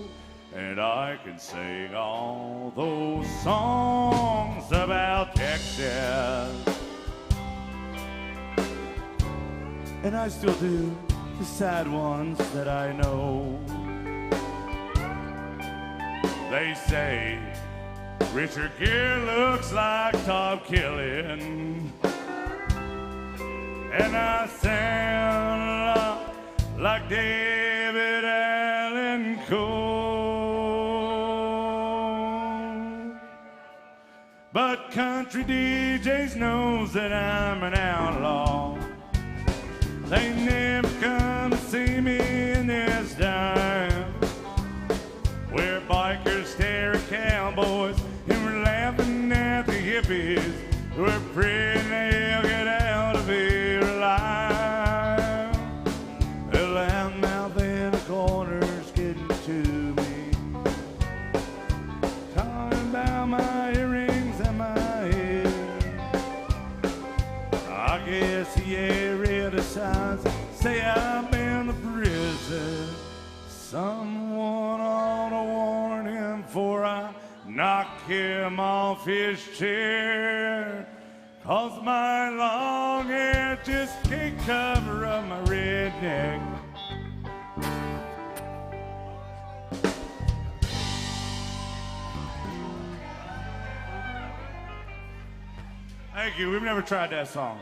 And I can sing all those songs about Texas. And I still do the sad ones that I know. They say Richard Gere looks like Tom Killen, and I sound a lot like David Allan Coe. But country DJs knows that I'm an outlaw. They never come to see me in this dime, where bikers stare at cowboys and we're laughing at the hippies who are praying they'll get out of here alive. The loudmouth in the corner's getting to me, talking about my earrings and my hair. I guess he ain't real decides, say I've been to prison. Someone ought to warn him before I knock him off his chair. 'Cause my long hair just can't cover up my redneck. Thank you. We've never tried that song.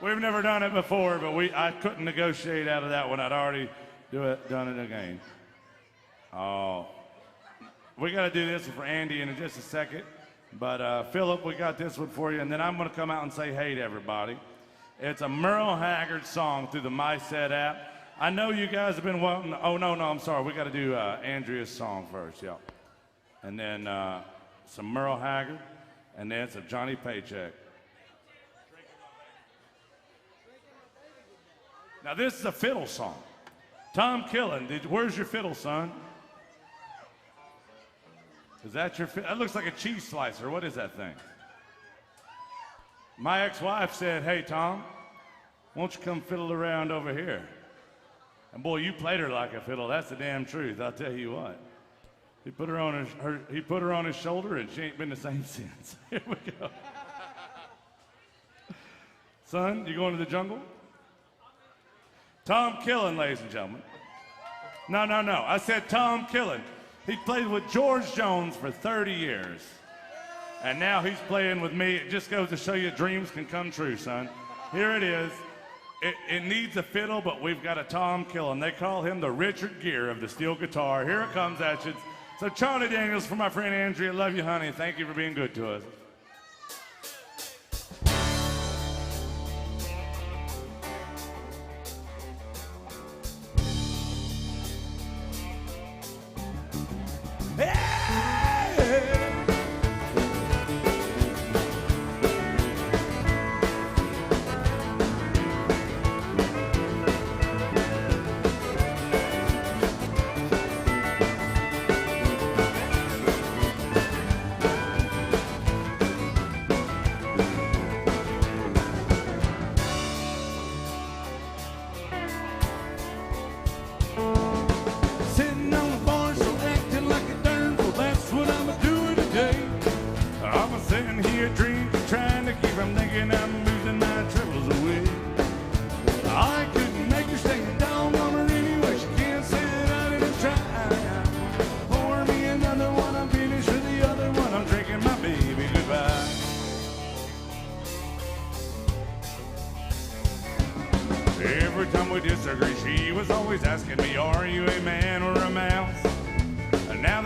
We've never done it before, but I couldn't negotiate out of that one. I'd already done it again. Oh, we got to do this one for Andy in just a second. But Philip, we got this one for you, and then I'm going to come out and say hey to everybody. It's a Merle Haggard song through the MySet app. I know you guys have been wanting. Oh no, I'm sorry. We got to do Andrea's song first, yeah. And then some Merle Haggard, and then some Johnny Paycheck. Now this is a fiddle song. Tom Killen, where's your fiddle, son? Is that your fiddle? That looks like a cheese slicer. What is that thing? My ex-wife said, hey, Tom, won't you come fiddle around over here? And boy, you played her like a fiddle. That's the damn truth. I'll tell you what. He put her on his shoulder, and she ain't been the same since. Here we go. Son, you going to the jungle? Tom Killen, ladies and gentlemen. No. I said Tom Killen. He played with George Jones for 30 years. And now he's playing with me. It just goes to show you dreams can come true, son. Here it is. It needs a fiddle, but we've got a Tom Killen. They call him the Richard Gere of the steel guitar. Here it comes at you. So Charlie Daniels for my friend Andrea. Love you, honey. Thank you for being good to us. Hey!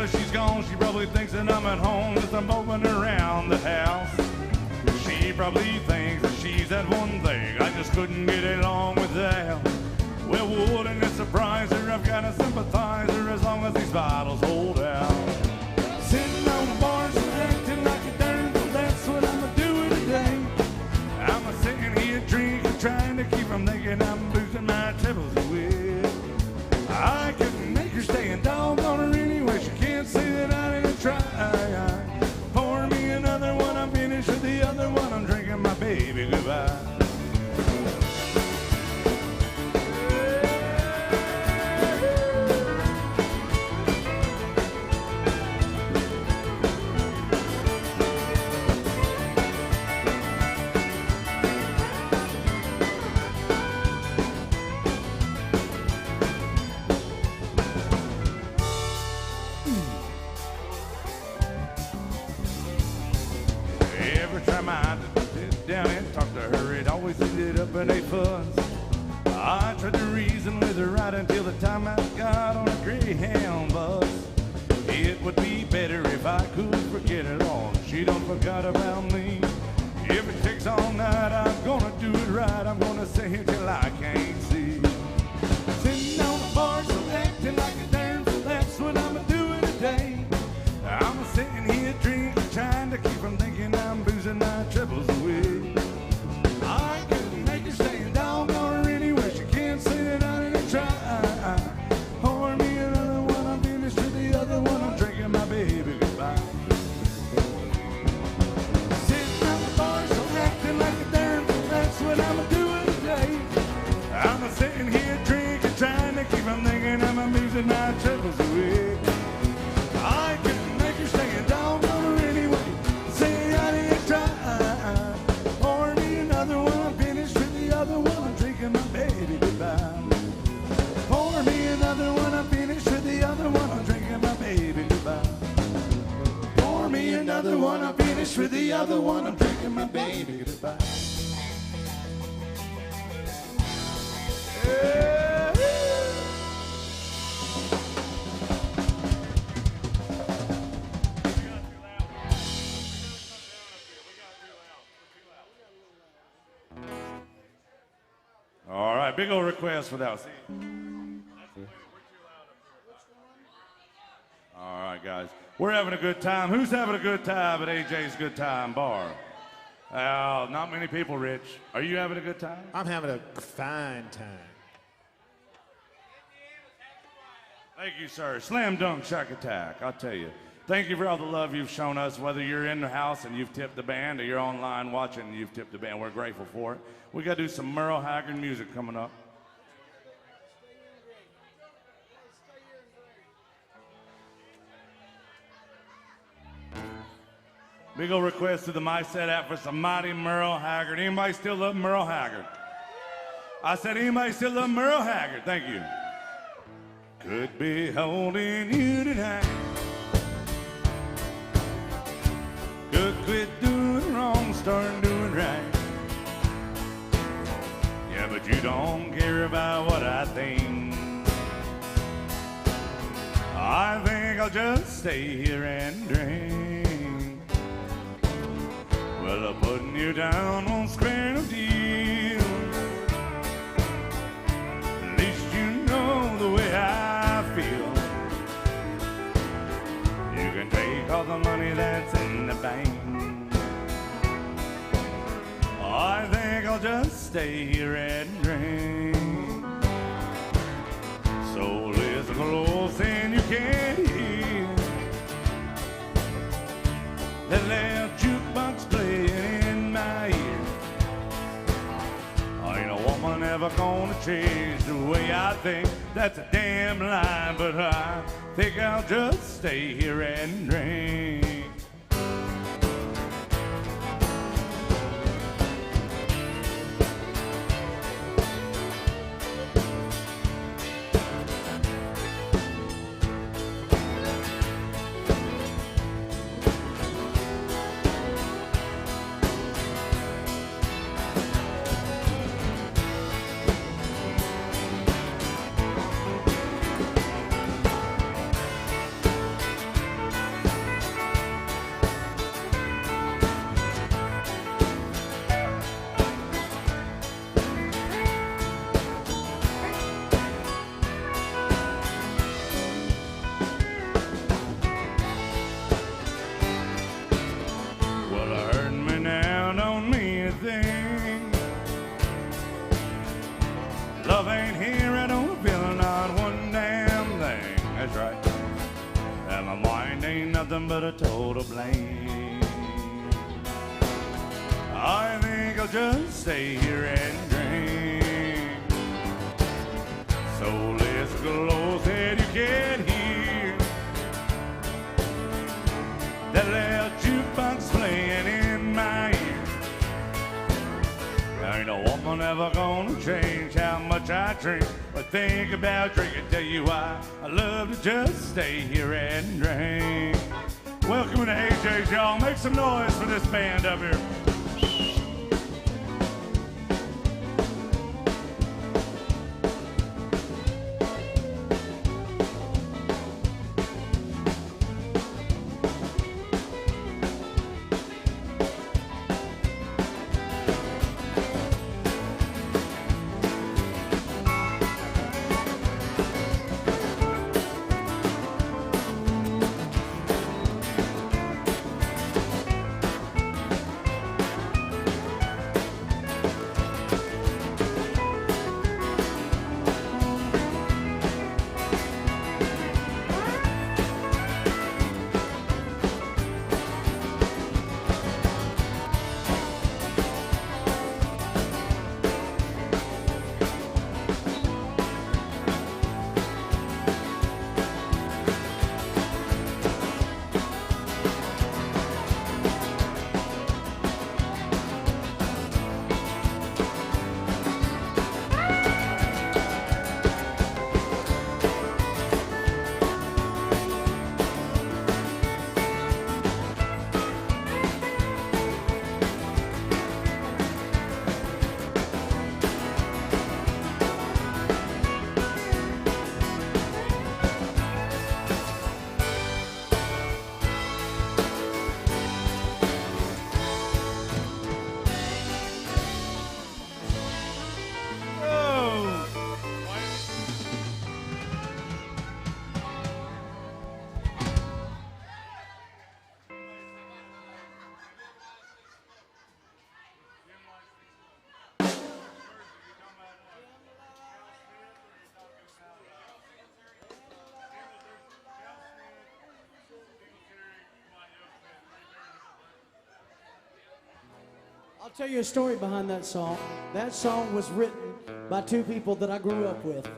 that she's gone, she probably thinks that I'm at home as I'm moving around the house. She probably thinks that she's that one thing I just couldn't get along without. Well, wouldn't it surprise her? I've got a sympathizer as long as these bottles hold out. Sitting on the bar, she's acting like a darn fool. That's what I'm doing today. I'm sitting here drinking, trying to keep from thinking I'm losing my troubles away. I couldn't make her stay and doggone her anyway. She can't say that I didn't try. Pour me another one, I'm finished with the other one. I'm drinking my baby goodbye. Every time I sit down and talk to her, it always ended up in a fuss. I tried to reason with her right until the time I got on a Greyhound bus. It would be better if I could forget it all. She don't forgot about me. If it takes all night, I'm gonna do it right. I'm gonna say it till I can't see. Sitting on the bar, so acting like a darn fool. That's what I'm doing today. I'm sitting here drinking, trying to keep from thinking I'm boozing my troubles away. I couldn't make her stay and doggone her anyway. She can't say that I didn't try. Pour me another one, I'm finished with the other one. I'm drinking my baby goodbye. Sitting on the bar, so acting like a darn fool. That's what I'm doing today. I'm sitting here drinking, trying to keep from thinking I'm losing my troubles away. I couldn't make her stay and doggone her anyway. Say I didn't try. Pour me another one, I'm finished with the other one. I'm drinking my baby goodbye. Pour me another one, I'm finished with the other one. I'm drinking my baby goodbye. Pour me another one, I'm finished with the other one. I'm drinking my baby goodbye. Yeah. All right, big old request for that. See? All right, guys. We're having a good time. Who's having a good time at AJ's Good Time Bar? Not many people, Rich. Are you having a good time? I'm having a fine time. Thank you, sir. Slam dunk shark attack, I'll tell you. Thank you for all the love you've shown us, whether you're in the house and you've tipped the band or you're online watching and you've tipped the band. We're grateful for it. We got to do some Merle Haggard music coming up. Big old request to the My Set app for some mighty Merle Haggard. Anybody still love Merle Haggard? I said, anybody still love Merle Haggard? Thank you. Could be holding you tonight. Could quit doing wrong, start doing right. Yeah, but you don't care about what I think. I think I'll just stay here and drink. Well, putting you down won't square no deal. At least you know the way I feel. You can take all the money that's in the bank. I think I'll just stay here and drink. So listen close and you can't hear that loud jukebox playing in my ear. Ain't a woman ever gonna change the way I think. That's a damn lie, but I think I'll just stay here and drink. nothing but a total blame. I think I'll just stay here and drink. So let's close that you can hear that loud jukebox playing in my ear. Ain't a woman ever gonna change how much I drink, but think about drinking. Tell you why I love to just stay here and drink. Welcome to AJ's, y'all. Make some noise for this band up here. I'll tell you a story behind that song. That song was written by two people that I grew up with.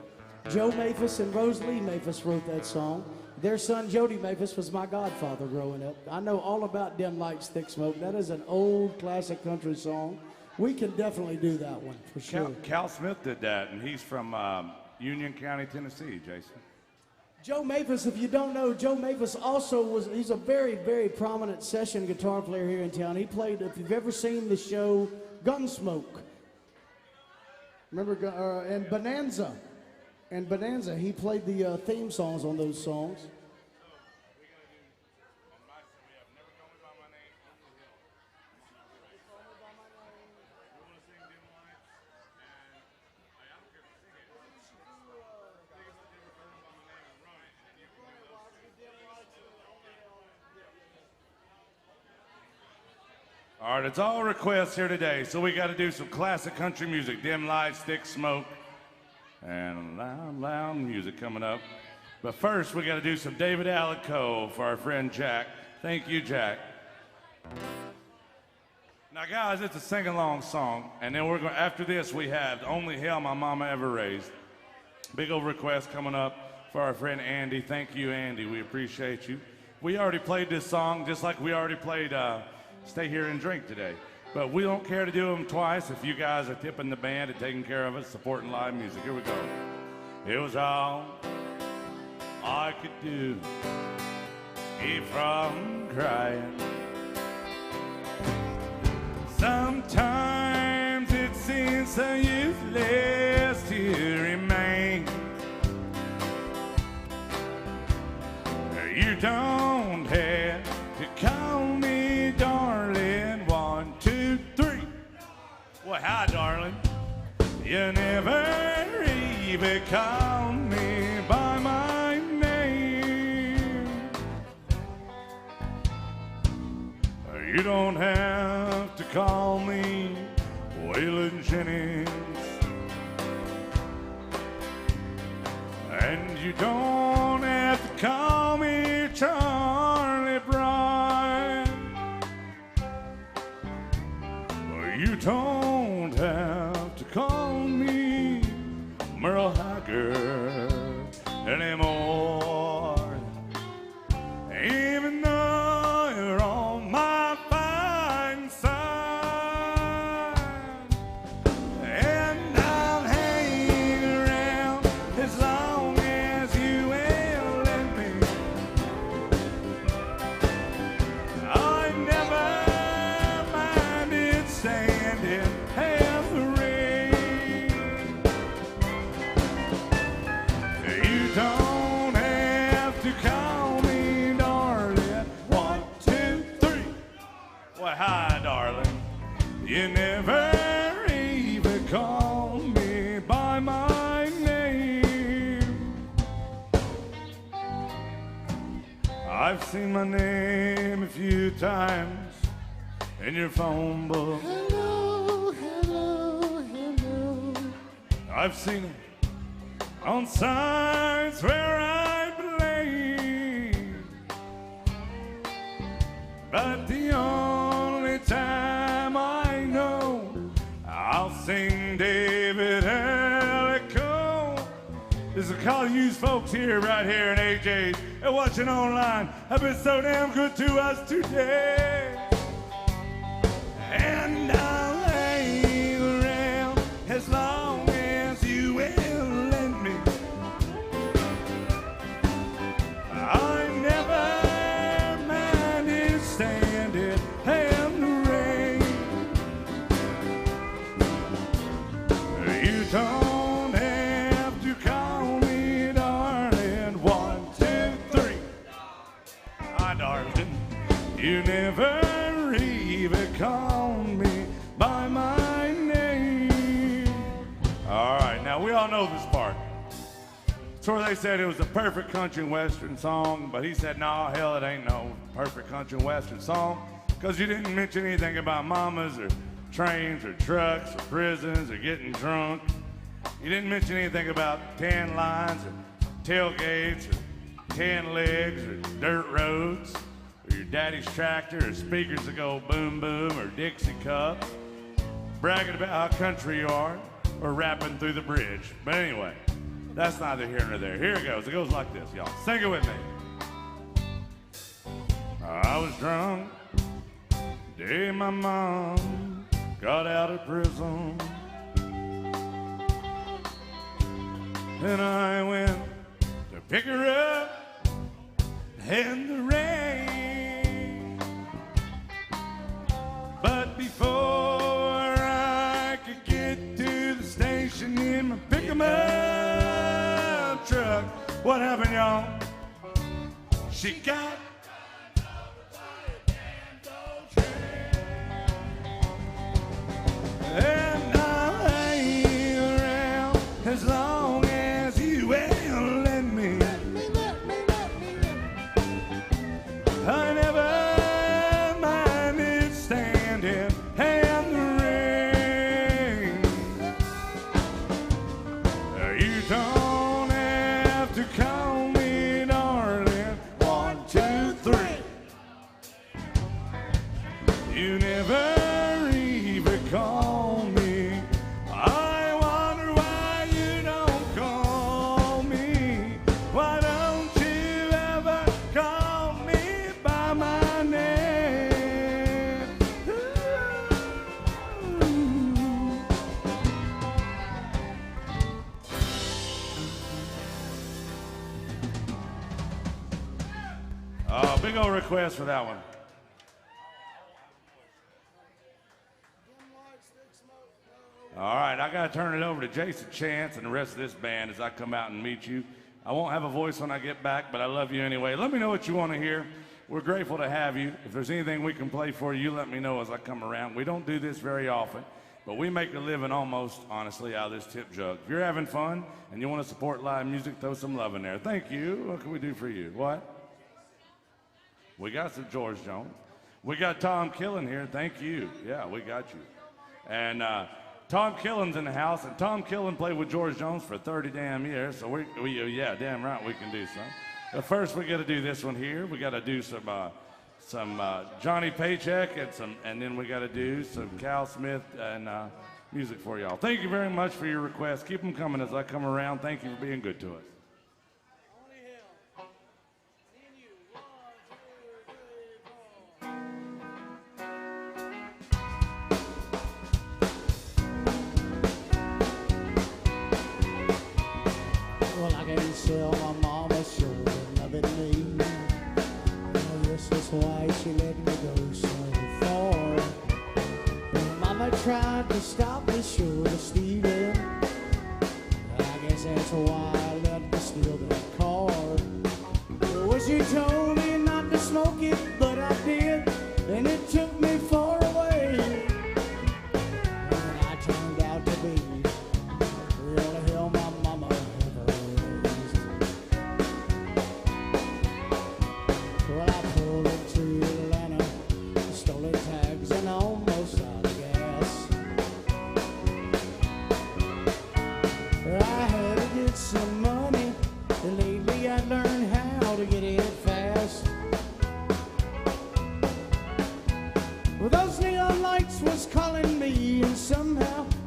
Joe Maphis and Rose Lee Maphis wrote that song. Their son, Jody Maphis, was my godfather growing up. I know all about Dim Lights, Thick Smoke. That is an old classic country song. We can definitely do that one, for sure. Cal Smith did that, and he's from Union County, Tennessee, Jason. Joe Maphis, if you don't know, Joe Maphis also he's a very, very prominent session guitar player here in town. He played, if you've ever seen the show Gunsmoke, remember, and Bonanza. And Bonanza, he played the theme songs on those songs. All right, it's all requests here today, so we got to do some classic country music. Dim Lights, Thick Smoke, and loud, loud music coming up. But first, we got to do some David Alico for our friend Jack. Thank you, Jack. Now, guys, it's a sing-along song, and then we're going. After this, we have "The Only Hell My Mama Ever Raised." Big old request coming up for our friend Andy. Thank you, Andy. We appreciate you. We already played this song, just like we already played Stay Here and Drink today. But we don't care to do them twice if you guys are tipping the band and taking care of us, supporting live music. Here we go. It was all I could do, keep from crying. Sometimes it seems so useless to remain. You don't have to call me darling. 1, 2, 3. Well, hi, darling. You never even call me by my name. You don't have to call me Waylon Jennings. And you don't have to call me Charlie I've seen my name a few times in your phone book. Hello, hello, hello. I've seen it on signs where I believe. But the only time I know I'll sing David Ellico is to call you folks here, right here in AJ's and watching online have been so damn good to us today. And I'll hang around as long as you will let me. I never minded standing in the rain. You don't have to call me darling. 1, 2, 3. Hi, darling. You never even call me by my name. All right, now we all know this part. It's where they said it was a perfect country and western song, but he said, no, hell, it ain't no perfect country and western song, because you didn't mention anything about mamas or trains or trucks or prisons or getting drunk. You didn't mention anything about tan lines or tailgates or tan legs or dirt roads or your daddy's tractor or speakers that go boom boom or Dixie cups, bragging about how country you are or rapping through the bridge. But anyway, that's neither here nor there. Here it goes. It goes like this, y'all. Sing it with me. I was drunk the day my mom got out of prison, and I went to pick her up in the rain. But before I could get to the station in my pick-em-up truck, what happened, y'all? She got and I'll hang around as long as you will let me. I never minded standing in the rain. You don't have to call me darling. 1, 2, 3. You never even call me. I wonder why you don't call me. Why don't you ever call me by my name? Oh, big old request for that one. All right, I got to turn it over to Jason Chance and the rest of this band as I come out and meet you. I won't have a voice when I get back, but I love you anyway. Let me know what you want to hear. We're grateful to have you. If there's anything we can play for you, let me know as I come around. We don't do this very often, but we make a living almost, honestly, out of this tip jug. If you're having fun and you want to support live music, throw some love in there. Thank you. What can we do for you? What? We got some George Jones. We got Tom Killen here. Thank you. Yeah, we got you. And Tom Killen's in the house, and Tom Killen played with George Jones for 30 damn years, so yeah, damn right we can do some. But first we got to do this one here. We got to do some Johnny Paycheck and then we got to do some Cal Smith and music for y'all. Thank you very much for your requests. Keep them coming as I come around. Thank you for being good to us. Well, I can sell my mama short of loving me. Oh, yes, that's why she let me go so far. When mama tried to stop me short of stealing, I guess that's why I let me steal that car. Well, she told me not to smoke it, but I did, and it took me far away. And I turned out to be real hell my mama ever raised.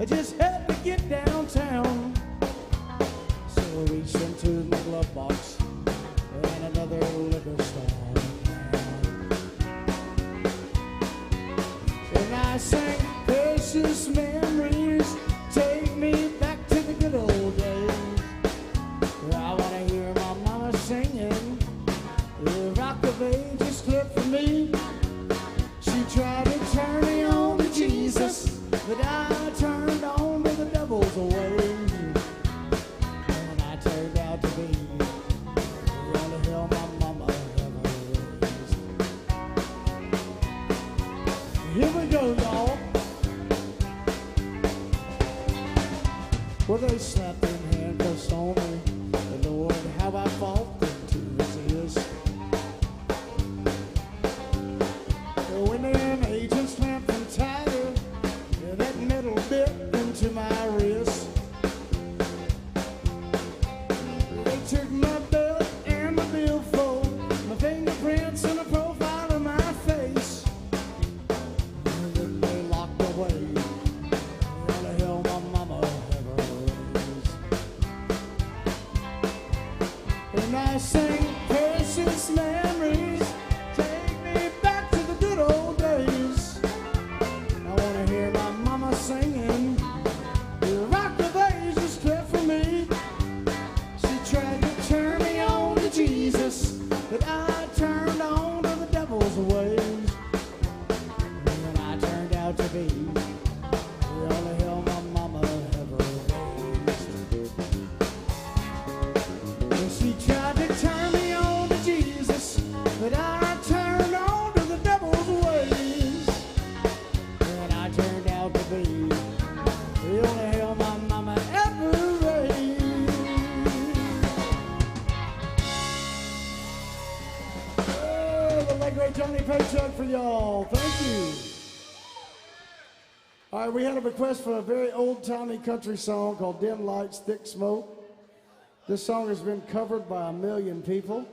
I just had to get downtown. So I reached into my glove box and another liquor store. And I sang precious memories, take me back to the good old days. I want to hear my mama singing the Rock of Ages clip for me. She tried to turn me on to Jesus, but I turned on to the devil's ways. And I turned out to be the only hell my mama ever raised. Here we go, y'all. Well, they slapped them handcuffs on me. The Lord, how I fought them to resist. When them agents clamped them tighter, that metal bit into my wrist. They took my belt and my billfold, my fingerprints and a profile of my face. And then they locked away all the hell my mama ever raised. And I sing precious memories, take me back to the good old days. I want to hear my mama singing the Rock of Ages clip for me. She tried to turn me on to Jesus, but I turned on to the devil's ways. And I turned out to be the only hell my mama ever raised. And she tried to turn me on to Jesus, but I turned on to the devil's ways. And I turned out to be the only hell my mama ever raised. Oh, the late great Johnny Paycheck for y'all. Thank you. All right, we had a request for a very old-timey country song called Dim Lights, Thick Smoke. This song has been covered by 1 million people.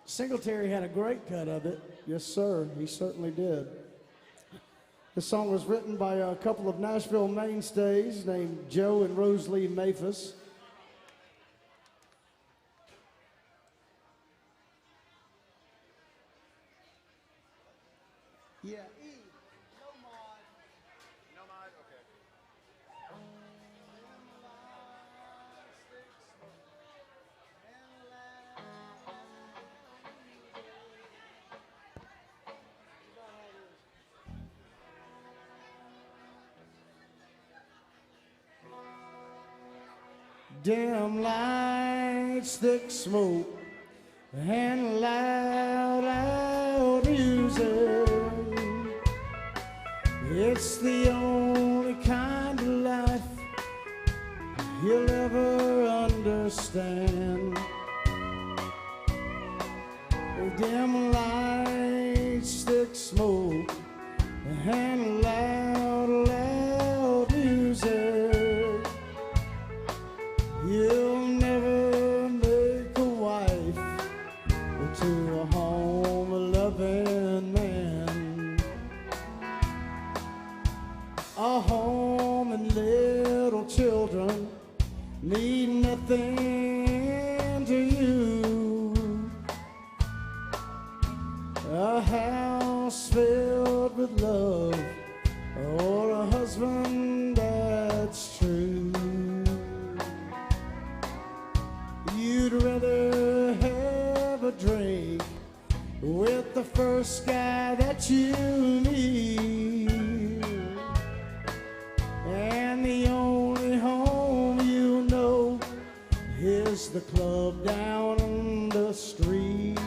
Singletary had a great cut of it. Yes, sir, he certainly did. This song was written by a couple of Nashville mainstays named Joe and Rosalie Maphis. Yeah, E, no mod. No mod? Okay. Dim lights, thick smoke, and loud, loud music. It's the only kind of life you'll ever understand. Dim lights, thick smoke, and loud, loud music. You'll never make a wife to a home-loving man. A home and little children mean nothing to you. A house filled with love, or a husband that's true. You'd rather have a drink with the first guy that you meet, and the only home you know is the club down the street.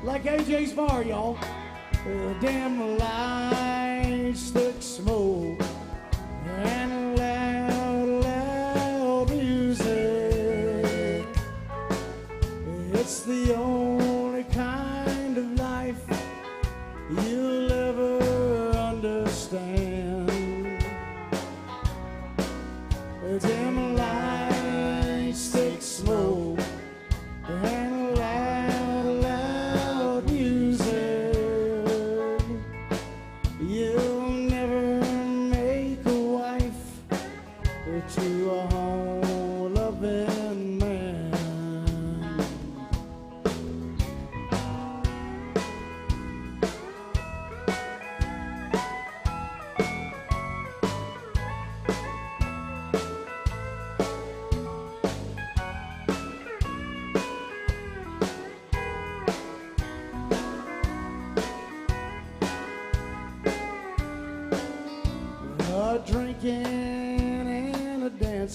Like AJ's Bar, y'all. Dim lights, thick smoke, and loud, loud music. It's the only kind of life you'll ever understand. Dim lights, thick smoke, and loud, loud music.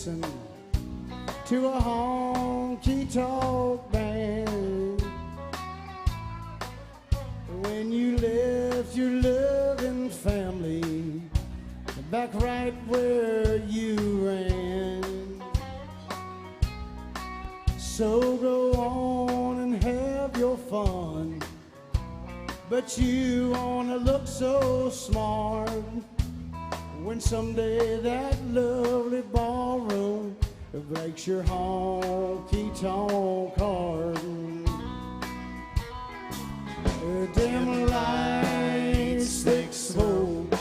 listen to a honky-tonk band. When you left your loving family back right where you ran. So go on and have your fun, but you wanna look so smart when someday that lovely ballroom breaks your honky-tonk heart. Dim lights, thick smoke,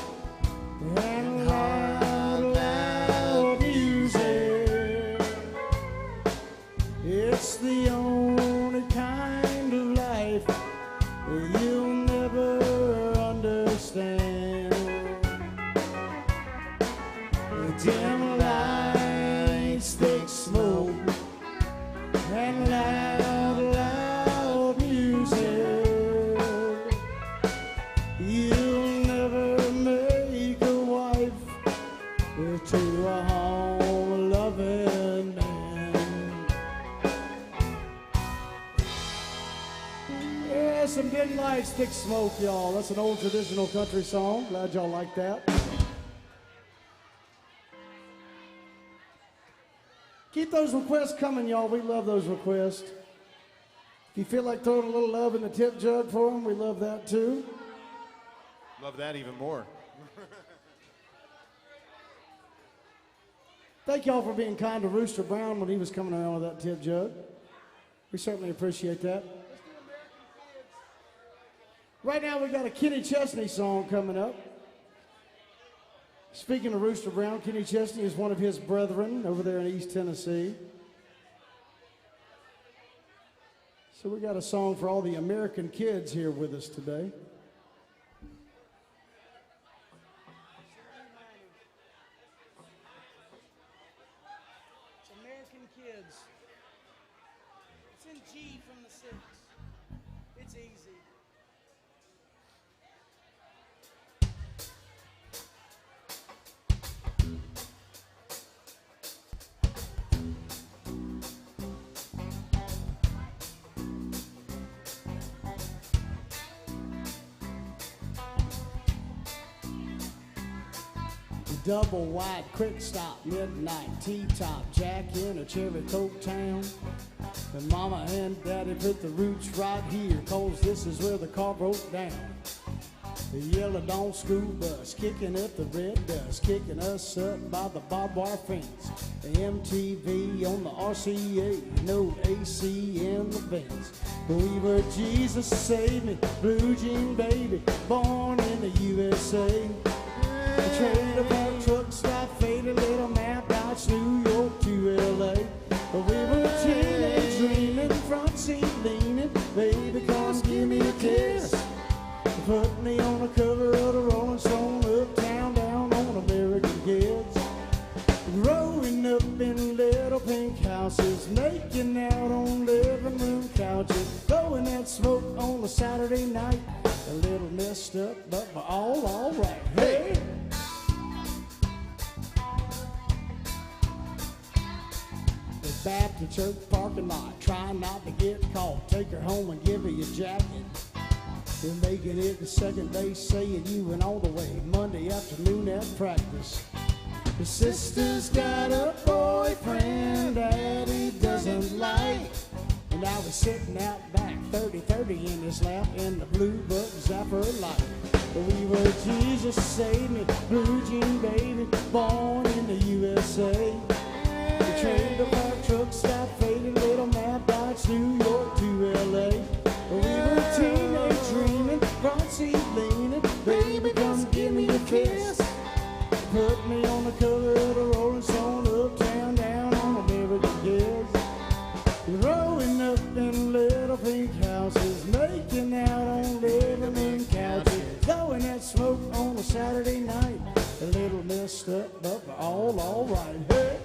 and loud, loud music. It's the only kind of life you'll never understand. Dim lights, thick smoke, and loud, loud music. You'll never make a wife to a home-loving man. Yeah, some dim lights, thick smoke, y'all. That's an old traditional country song. Glad y'all like that. Keep those requests coming, y'all. We love those requests. If you feel like throwing a little love in the tip jug for them, we love that too. Love that even more. Thank y'all for being kind to Rooster Brown when he was coming around with that tip jug. We certainly appreciate that. Right now we got a Kenny Chesney song coming up. Speaking of Rooster Brown, Kenny Chesney is one of his brethren over there in East Tennessee. So we got a song for all the American kids here with us today. It's American Kids. It's in G from the 6. It's easy. Double wide, quick stop, midnight, T-top, Jack in a Cherry Coke town. And Mama and Daddy put the roots right here, 'cause this is where the car broke down. The yellow dawn school bus, kicking up the red dust, kicking us up by the barbed wire fence. The MTV on the RCA, no AC in the vents. We were Jesus Save Me, Blue Jean Baby, born in the USA. The trailer park truck stop, faded little map, Dodge, New York to LA. But we were teenage dreaming, front seat leaning, baby come give me a kiss. Put me on the cover of the Rolling Stone, uptown, down on American Kids. Growing up in little pink houses, making out on living room couches, blowing that smoke on a Saturday night. A little messed up, but we're all right. Hey! Baptist church parking lot, trying not to get caught. Take her home and give her your jacket. We're making it to second base, saying you went all the way. Monday afternoon at practice. The sister's got a boyfriend Daddy doesn't like. And I was sitting out back, 30-30 in his lap, in the blue book zapper light. We were Jesus Save Me, Blue Jean Baby, born in the USA. The trailer park truck stop, faded little map, Dodge, New York to LA. We were teenage dreaming, front seat leaning, baby come give me a kiss. Put me on the cover of the Rolling Stone, uptown, down on American Kids. Growing up in little pink houses, making out on living room couches, blowing that smoke on a Saturday night. A little messed up, but we're all right. Hey!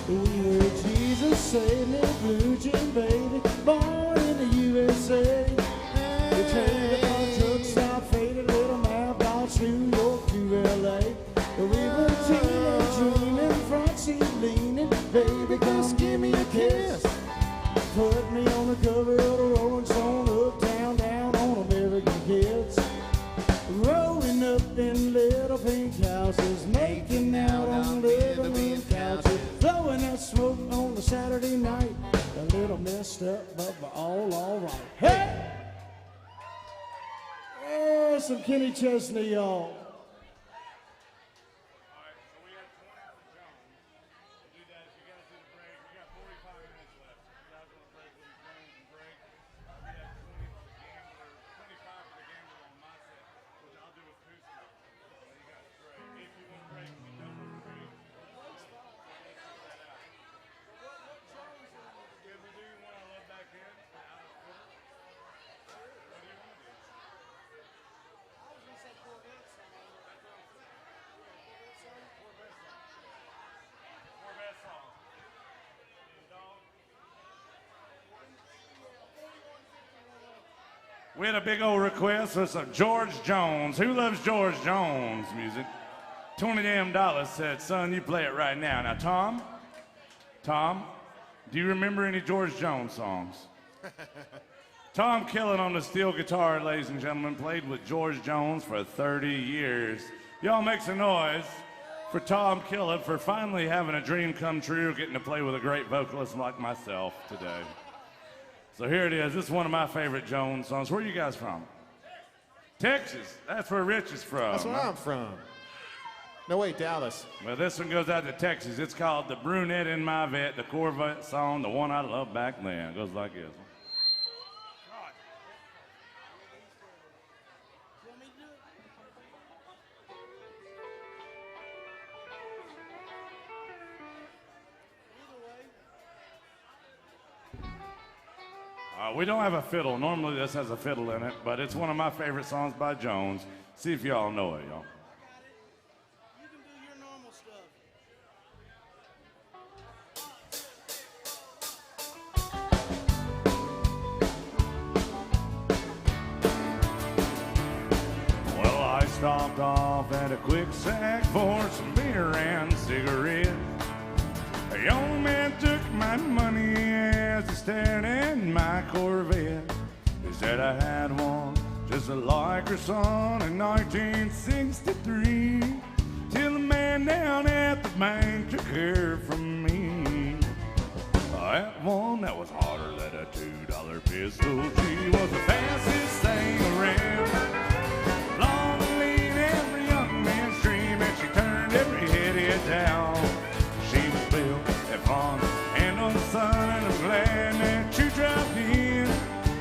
We were Jesus Save Me, Blue Jean Baby, born in the USA. pink houses, making out on living room couches, throwing that smoke on the Saturday night. A little messed up, but we're all right. Hey! Oh, some Kenny Chesney, y'all. We had a big old request for some George Jones. Who loves George Jones music? $20 said, son, you play it right now. Now, Tom, do you remember any George Jones songs? Tom Killen on the steel guitar, ladies and gentlemen, played with George Jones for 30 years. Y'all make some noise for Tom Killen for finally having a dream come true, getting to play with a great vocalist like myself today. So here it is. This is one of my favorite Jones songs. Where are you guys from? Texas. That's where Rich is from. That's where I'm from. No, wait, Dallas. Well, this one goes out to Texas. It's called The Brunette in My Vet, the Corvette song, the one I loved back then. It goes like this. We don't have a fiddle. Normally this has a fiddle in it, but it's one of my favorite songs by Jones. See if y'all know it, y'all. You can do your normal stuff. Well, I stopped off at a quick sack for some beer and cigarettes. A young man took my money as he stared at my Corvette. He said I had one just like her son in 1963, till the man down at the bank took her from me. That one that was hotter than a $2 pistol. She was the fastest thing around. Long and lean, every young man's dream, and she turned every head down. She was built at fun and on the sun, and I'm glad that you dropped in.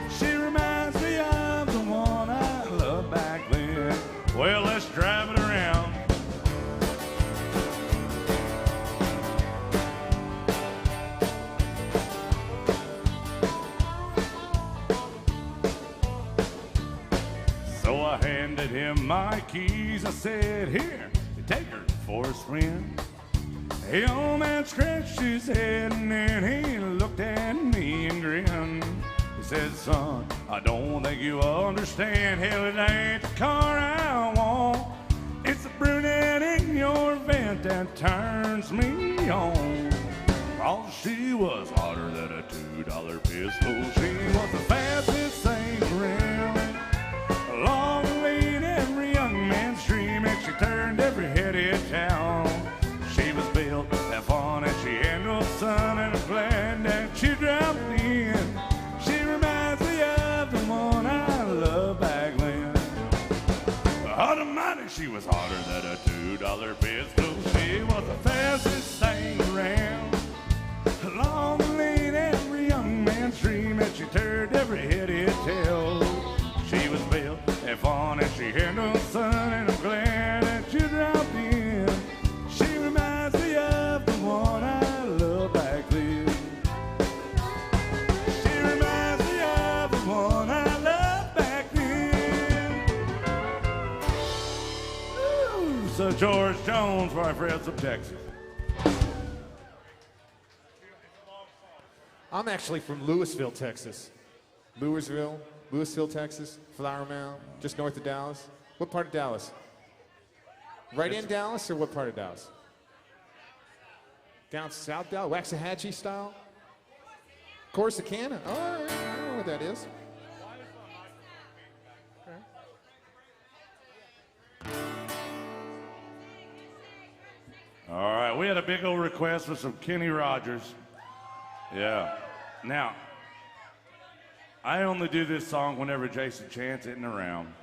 She reminds me of the one I loved back then. Well, let's drive it around. So I handed him my keys. I said, here, take her for a spin. The old man scratched his head and then he looked at me and grinned. He said, son, I don't think you understand. Hell, it ain't the car I want. It's the brunette in your vent that turns me on. Oh, she was hotter than a $2 pistol. She was the fastest thing around. Long and lean, every young man's dream, and she turned every head in town. She was built that fun and she handled sun, and I'm glad that she dropped in. She reminds me of the one I loved back then. Almighty, she was hotter than a $2 pistol. She was the fastest thing around. Long and lean, every young man's dream, and she turned every head in tail. She was built that fun and she handled sun, and I'm glad that you dropped in. She reminds me of the one I loved back then. She reminds me of the one I loved back then. Ooh, so George Jones for our friends from Texas. I'm actually from Louisville, Texas. Louisville, Texas, Flower Mound, just north of Dallas. What part of Dallas? Right in Dallas, or what part of Dallas? Down south Dallas, Waxahachie style? Corsicana. Oh, all right. I don't know what that is. right, we had a big old request for some Kenny Rogers. Yeah. Now, I only do this song whenever Jason Chance isn't around.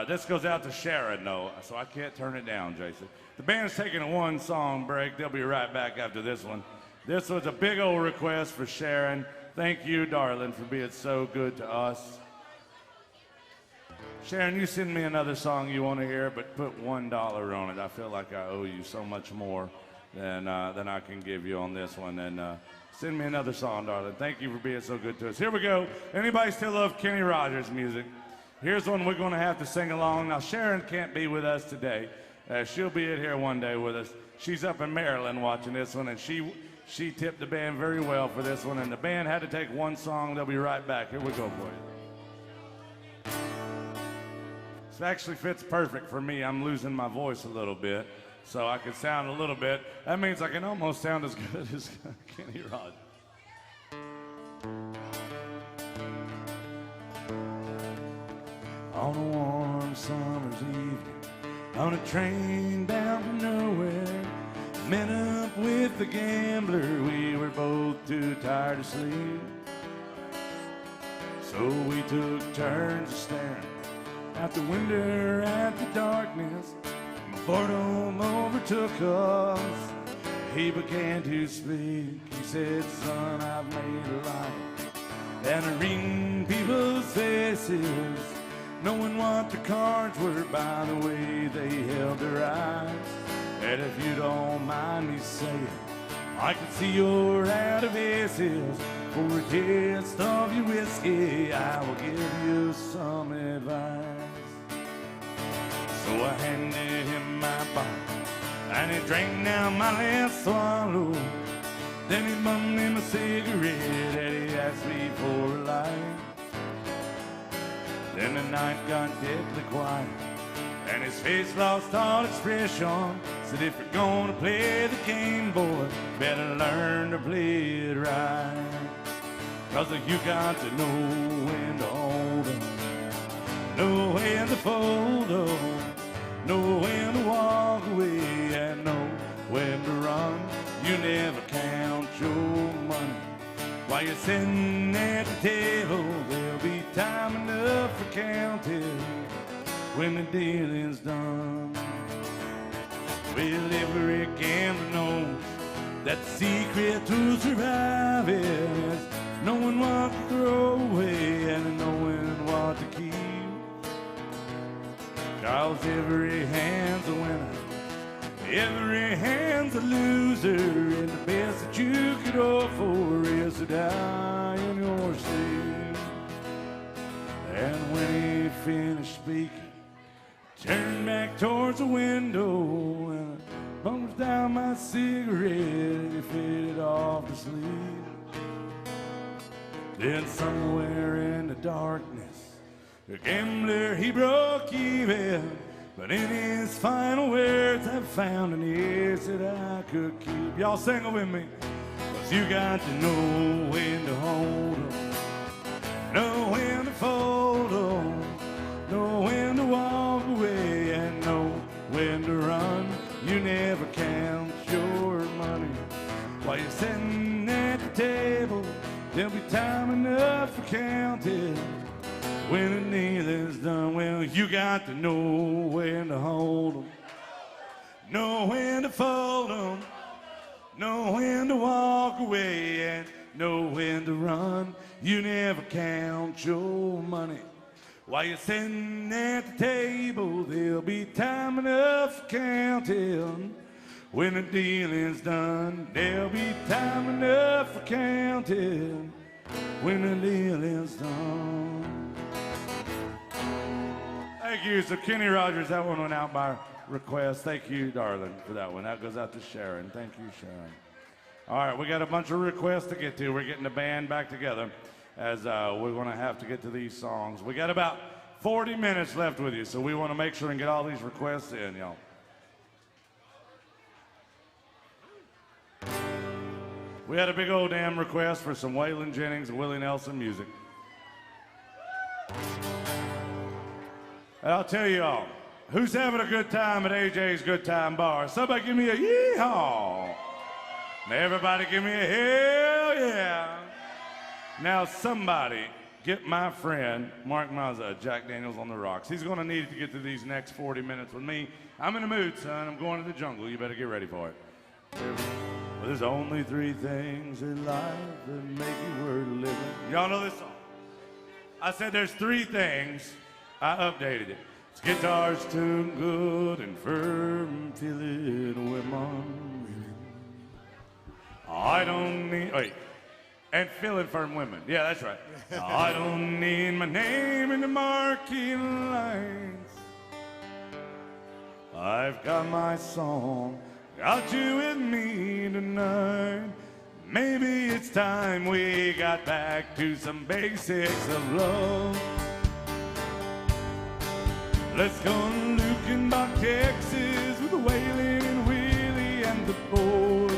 This goes out to Sharon, though, so I can't turn it down, Jason. The band's taking a one-song break. They'll be right back after this one. This was a big old request for Sharon. Thank you, darling, for being so good to us. Sharon, you send me another song you want to hear, but put $1 on it. I feel like I owe you so much more than I can give you on this one. And send me another song, darling. Thank you for being so good to us. Here we go. Anybody still love Kenny Rogers music? Here's one we're going to have to sing along. Now, Sharon can't be with us today. She'll be in here one day with us. She's up in Maryland watching this one, and she tipped the band very well for this one. And the band had to take one song. They'll be right back. Here we go for you. This actually fits perfect for me. I'm losing my voice a little bit, so I can sound a little bit. That means I can almost sound as good as Kenny Rogers. On a warm summer's evening, on a train bound to nowhere, met up with the gambler. We were both too tired to sleep, so we took turns of staring out the window at the darkness. Boredom overtook us. He began to speak. He said, son, I've made a life and I'm reading people's faces, knowing what the cards were by the way they held their eyes. And if you don't mind me saying, I can see you're out of aces. For a taste of your whiskey, I will give you some advice. So I handed him my bottle, and he drank down my last swallow. Then he bummed him a cigarette, and he asked me for a light. Then the night got deadly quiet, and his face lost all expression. Said, if you're gonna play the game, boy, better learn to play it right. 'Cause you got to know when to hold 'em, know when to fold 'em, know when to walk away, and know when to run. You never count your money while you're sitting at the table. There'll be time enough for counting when the dealing's done. Well, every gambler knows that the secret to surviving is knowing what to throw away and knowing what to keep. 'Cause every hand's a winner, every hand's a loser, and the best that you could hope for is to die in your sleep. And when he finished speaking, turned back towards the window, and I bumped down my cigarette, and he faded off to sleep. Then somewhere in the darkness, the gambler, he broke even. But in his final words, I found an ears that I could keep. Y'all sing it with me. 'Cause you got to know when to hold 'em, know when to fold 'em, know when to walk away, and know when to run. You never count your money while you're sitting at the table. There'll be time enough for counting when the kneeling's done. Well, you got to know when to hold 'em, know when to fold 'em, know when to walk away, and know when to run. You never count your money while you're sitting at the table. There'll be time enough for counting when the dealing's done. There'll be time enough for counting when the dealing's done. Thank you. So Kenny Rogers, that one went out by request. Thank you, darling, for that one. That goes out to Sharon. Thank you, Sharon. All right, we got a bunch of requests to get to. We're getting the band back together as we're going to have to get to these songs. We got about 40 minutes left with you, so we want to make sure and get all these requests in, y'all. We had a big old damn request for some Waylon Jennings and Willie Nelson music. And I'll tell you all, Who's having a good time at AJ's Good Time Bar? Somebody give me a yeehaw. Now everybody give me a hell yeah. Now somebody get my friend Mark Mazza, Jack Daniels on the Rocks. He's gonna need to get through these next 40 minutes with me. I'm in the mood, son. I'm going to the jungle. You better get ready for it. Well, there's only 3 things in life that make you worth living. Y'all know this song? I said there's 3 things. I updated it. It's guitars tuned good and firm, feeling women. I don't need, wait, and feeling firm women. Yeah, that's right. I don't need my name in the marquee lights. I've got my song, got you with me tonight. Maybe it's time we got back to some basics of love. Let's go to Lukenbach, Texas, with Waylon and Willie and the boys.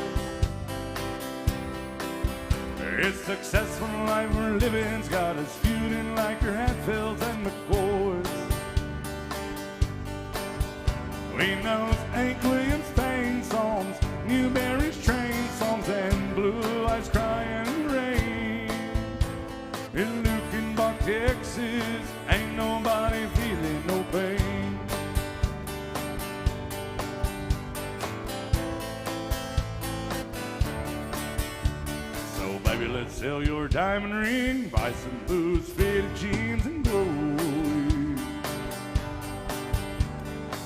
It's successful life we're living's got us feuding like your Hatfields and McCoys. We know Hank Williams Payne songs, Newberry's train songs, and Blue Eyes Crying in the Rain. In Lukenbach, Texas, ain't nobody feeling no pain. So baby, let's sell your diamond ring, buy some boots, fitted jeans, and gold.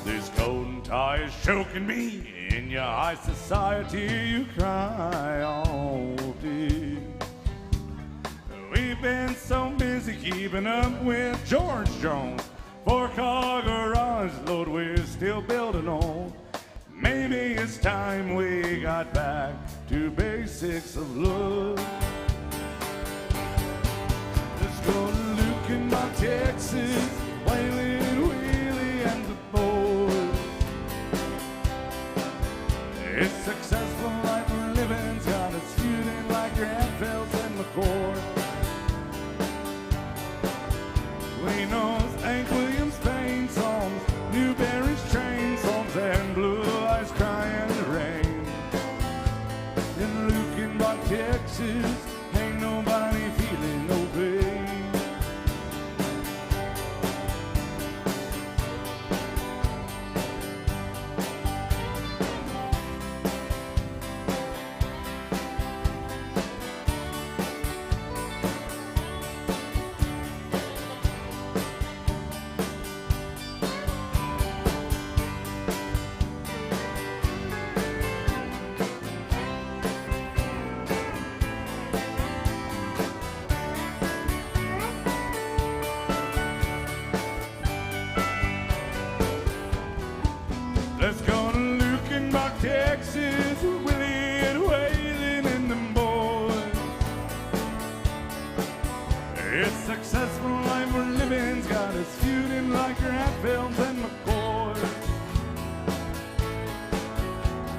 This coat and tie is choking me. In your high society, you cry all day. We've been so busy keeping up with George Jones. 4-car garage load we're still building on. Maybe it's time we got back to basics of love. Let's go to Lukenbach, Texas, Waylon, Willie, and the boys. It's successful life we're living's got us feuding like your Hatfields and McCoy. We know Hank Williams Payne songs, Newberry's train songs, and Blue Eyes Crying in the Rain. In Lukenbach, Texas, ain't nobody feeling no pain. Let's go to Lukenbach, Texas, with Willie and Waylon and them boys. It's successful life we're living's got us feuding like your Hatfields and McCoys.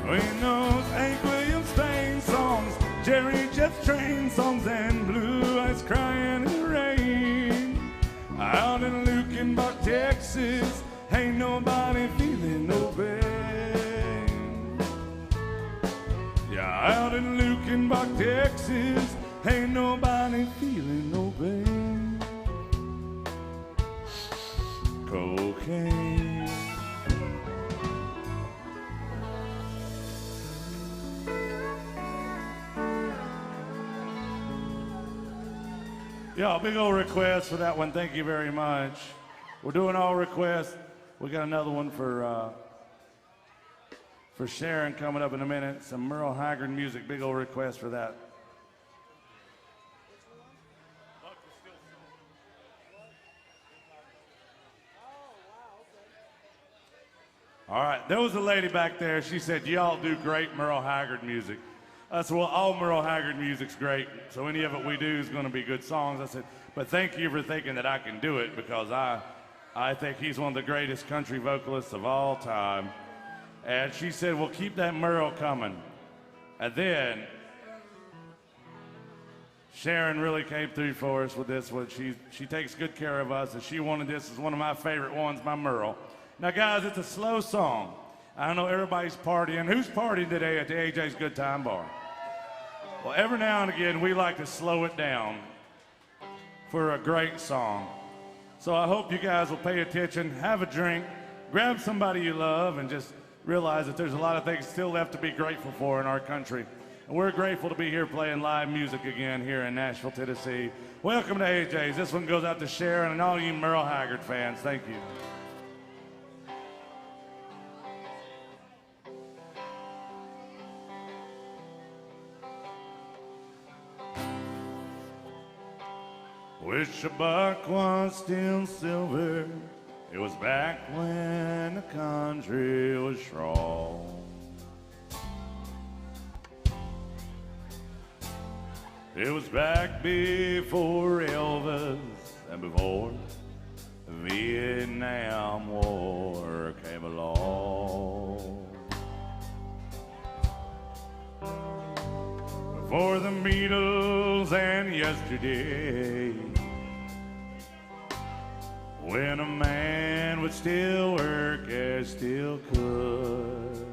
We know Hank Williams Payne songs, Jerry Jeff Train songs, and Blue Eyes Crying in the Rain. Out in Lukenbach, Texas, ain't nobody feeling no pain. Yeah, out in Lukenbach, Texas, ain't nobody feeling no pain. Cocaine. Yeah, big old request for that one. Thank you very much. We're doing all requests. We got another one for Sharon coming up in a minute. Some Merle Haggard music. Big old request for that. All right, there was a lady back there. She said, y'all do great Merle Haggard music. I said, well, all Merle Haggard music's great, so any of it we do is going to be good songs. I said, but thank you for thinking that I can do it, because I think he's one of the greatest country vocalists of all time. And she said, well, keep that Merle coming. And then Sharon really came through for us with this one. She takes good care of us, and she wanted this as one of my favorite ones, my Merle. Now, guys, it's a slow song. I know everybody's partying. Who's partying today at the AJ's Good Time Bar? Well, every now and again, we like to slow it down for a great song. So I hope you guys will pay attention, have a drink, grab somebody you love, and just realize that there's a lot of things still left to be grateful for in our country. And we're grateful to be here playing live music again here in Nashville, Tennessee. Welcome to AJ's. This one goes out to Sharon and all you Merle Haggard fans. Thank you. Wish a buck was still silver. It was back when the country was strong. It was back before Elvis and before the Vietnam War came along. Before the Beatles and yesterday, when a man would still work as still could.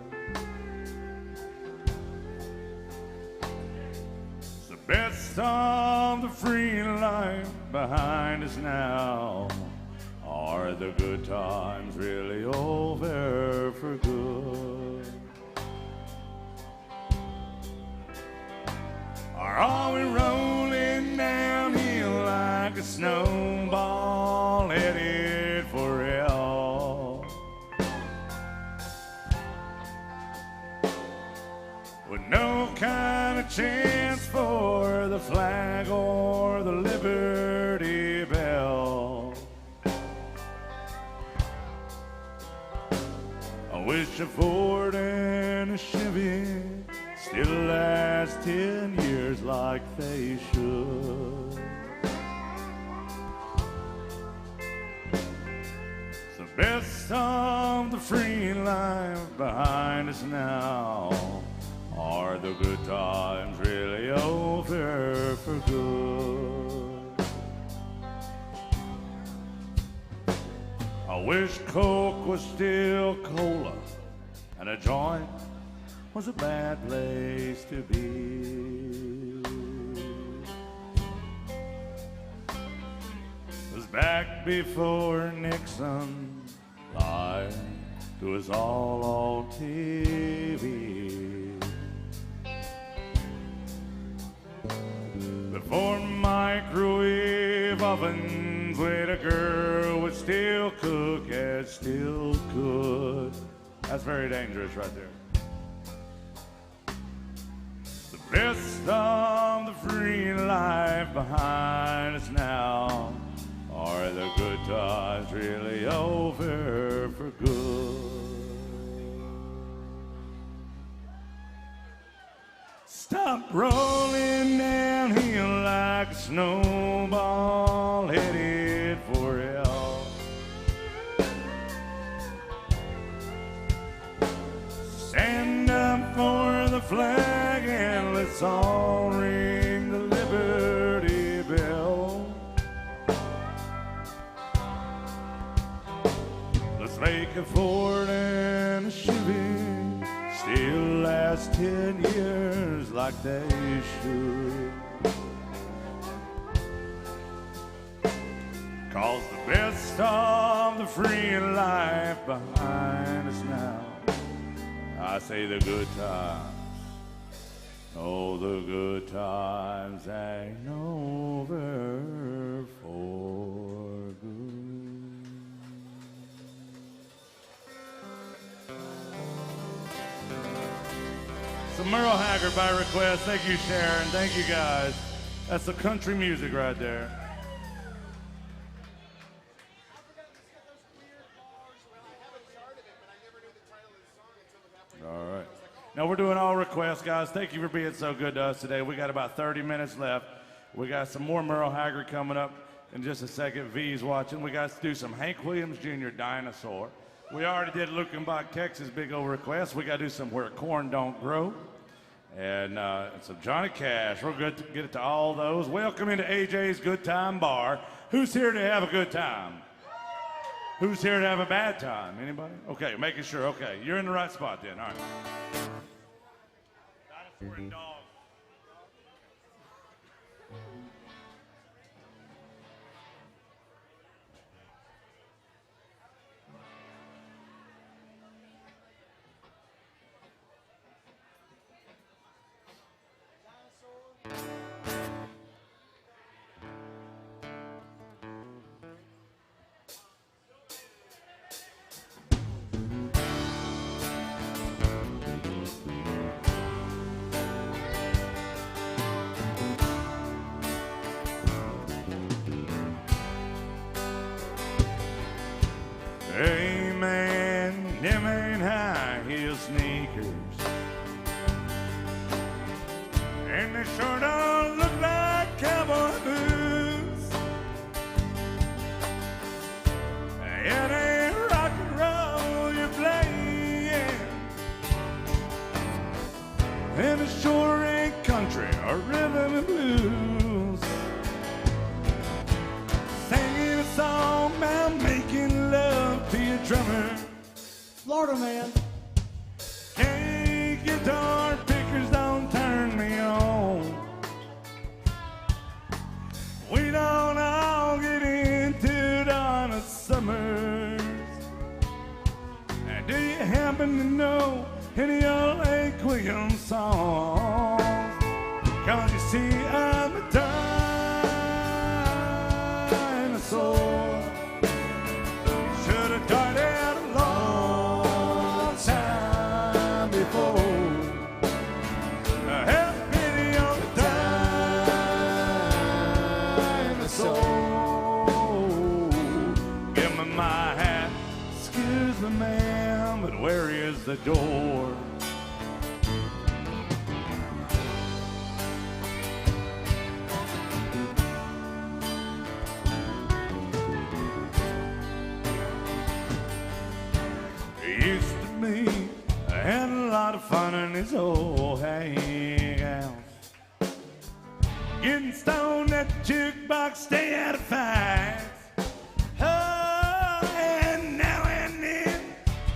It's the best of the free life behind us now. Are the good times really over for good? Or are we rolling downhill like a snowball headed for hell? With no kind of chance for the flag or the Liberty Bell. I wish a Ford and a Chevy still last 10 years like they should. It's the best of the free life behind us now. Are the good times really over for good? I wish Coke was still cola and a joint was a bad place to be. It was back before Nixon lied to us all on TV. Before microwave ovens, where a girl would still cook as still could. That's very dangerous right there. Best of the free life behind us now. Are the good times really over for good? Stop rolling downhill like a snowball headed for hell. Stand up for the flag and let's all ring the Liberty Bell. Let's make a Ford and a Chevy still last 10 years like they should. 'Cause the best of the free life behind us now. I say the good times. Oh, the good times ain't over for good. So Merle Haggard by request. Thank you, Sharon. Thank you, guys. That's the country music right there. All right. Now we're doing all requests, guys. Thank you for being so good to us today. We got about 30 minutes left. We got some more Merle Haggard coming up in just a second. V's watching. We got to do some Hank Williams Jr. Dinosaur. We already did Lukenbach, Texas, big old request. We got to do some Where Corn Don't Grow. And some Johnny Cash. We're good to get it to all those. Welcome into AJ's Good Time Bar. Who's here to have a good time? Who's here to have a bad time? Anybody? Okay, making sure. Okay, you're in the right spot then. All right. Dinosaur and dog. Hey man, them ain't high heel sneakers, and they sure don't look like cowboy boots. It ain't rock and roll you're playing, and it sure ain't country or rhythm and blues. Singing a song about making love to your drummer. Florida man. Hey, guitar pickers, don't turn me on. We don't all get into Donna Summers. And do you happen to know any old Hank Williams songs? 'Cause you see, I'm a dinosaur. Should have died out a long time before. Have pity on the dinosaur. Give me my hat. Excuse me, ma'am, but where is the door? Used to be, I had a lot of fun in this old hangout. Getting stoned at the jukebox, stay out of fights. Oh, and now and then,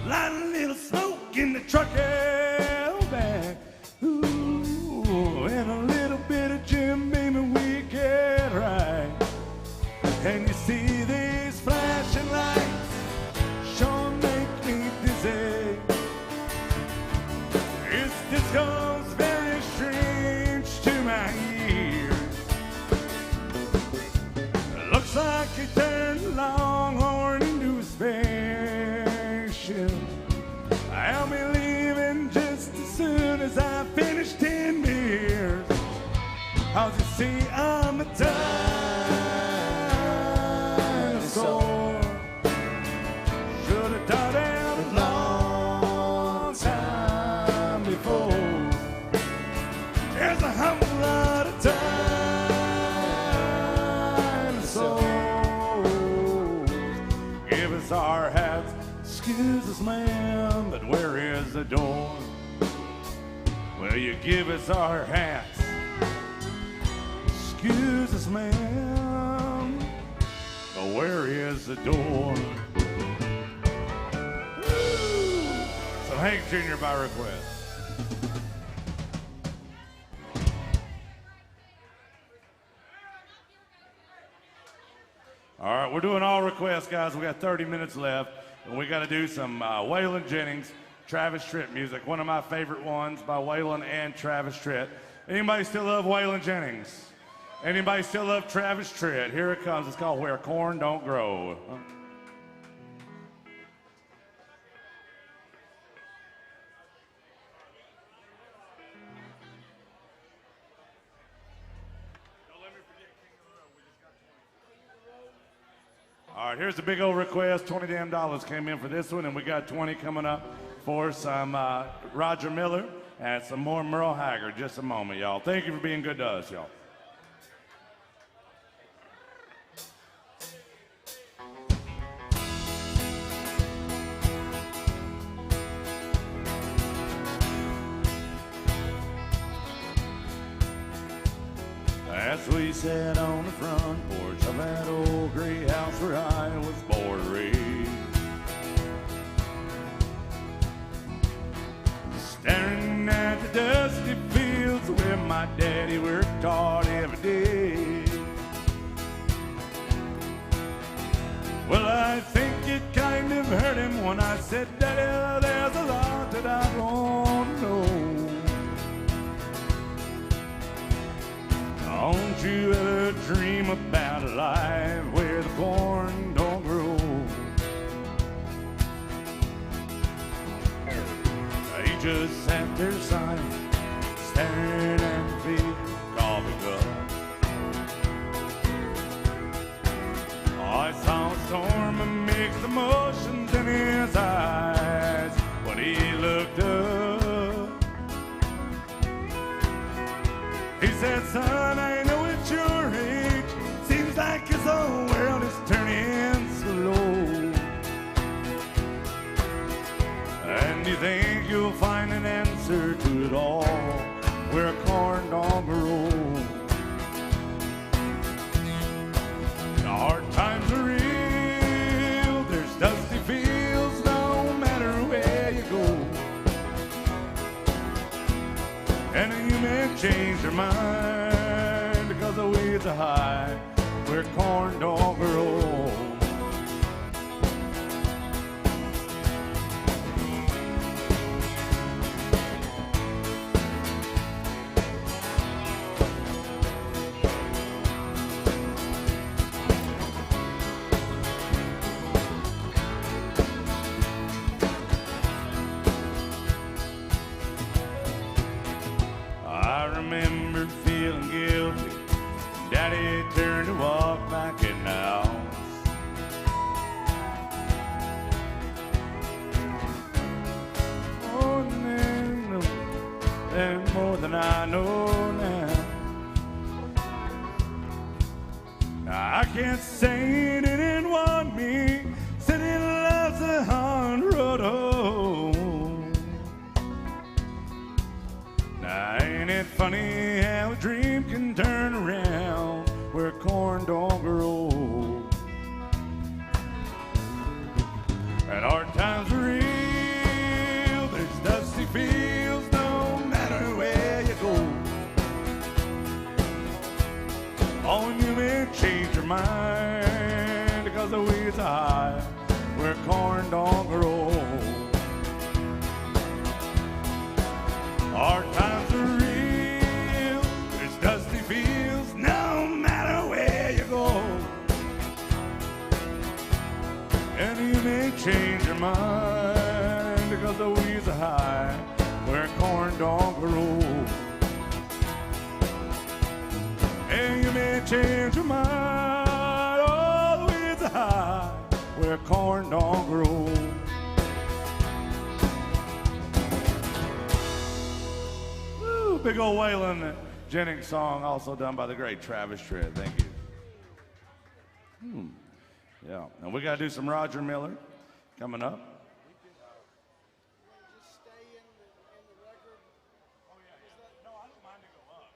light a little smoke in the truck out back. Ooh, and a little bit of Jim Beam and we get right. And you see these flashing lights, sure make me dizzy. This goes very strange to my ears. Looks like you turned the Longhorn into a spaceship. I'll be leaving just as soon as I finish 10 beers. 'Cause you see, I'm a dinosaur. Should have died out a long time before. There's a whole lot of dinosaurs. Give us our hats. Excuse us, ma'am, but where is the door? Will you give us our hats? Excuse us, ma'am, but where is the door? So Hank Jr. by request. All right, we're doing all requests, guys. We got 30 minutes left, and we got to do some Waylon Jennings, Travis Tritt music. One of my favorite ones by Waylon and Travis Tritt. Anybody still love Waylon Jennings? Anybody still love Travis Tritt? Here it comes. It's called Where Corn Don't Grow. All right, here's the big old request. $20 damn came in for this one, and we got 20 coming up for some Roger Miller and some more Merle Haggard. Just a moment, y'all. Thank you for being good to us, y'all. As we sat on the front porch of that old gray house where I was born and raised, said, Daddy, there's a lot that I don't know. Don't you ever dream about a life where the corn don't grow? He just sat there silent, staring at the big coffee cup. I saw a storm of mixed emotions in his eyes when he looked up. He said, son, I know at your age, seems like his whole world is turning slow. And you think you'll find an answer to it all where a corn don't grow. The hard times are real, there's dusty fields no matter where you go. And you may change your mind because the weeds are high where corn don't grow. I remember feeling guilty. Daddy turned to walk back in the house. Oh, no, and more than I know now. I can't say he didn't want me. Said he loves the hard road home. Now, ain't it funny how a dream can turn around where corn don't grow? And hard times are real, there's dusty fields no matter where you go. Oh, and you may change your mind because the weeds are high where corn don't grow. Hard times are real, there's dusty fields no matter where you go. And you may change your mind because the weeds are high where corn don't grow. And you may change your mind, oh, the weeds are high where corn don't grow. Big old Waylon Jennings song, also done by the great Travis Tritt. Thank you. Yeah, and we got to do some Roger Miller coming up. Just stay in the record. Oh, yeah. No, I don't mind to go up,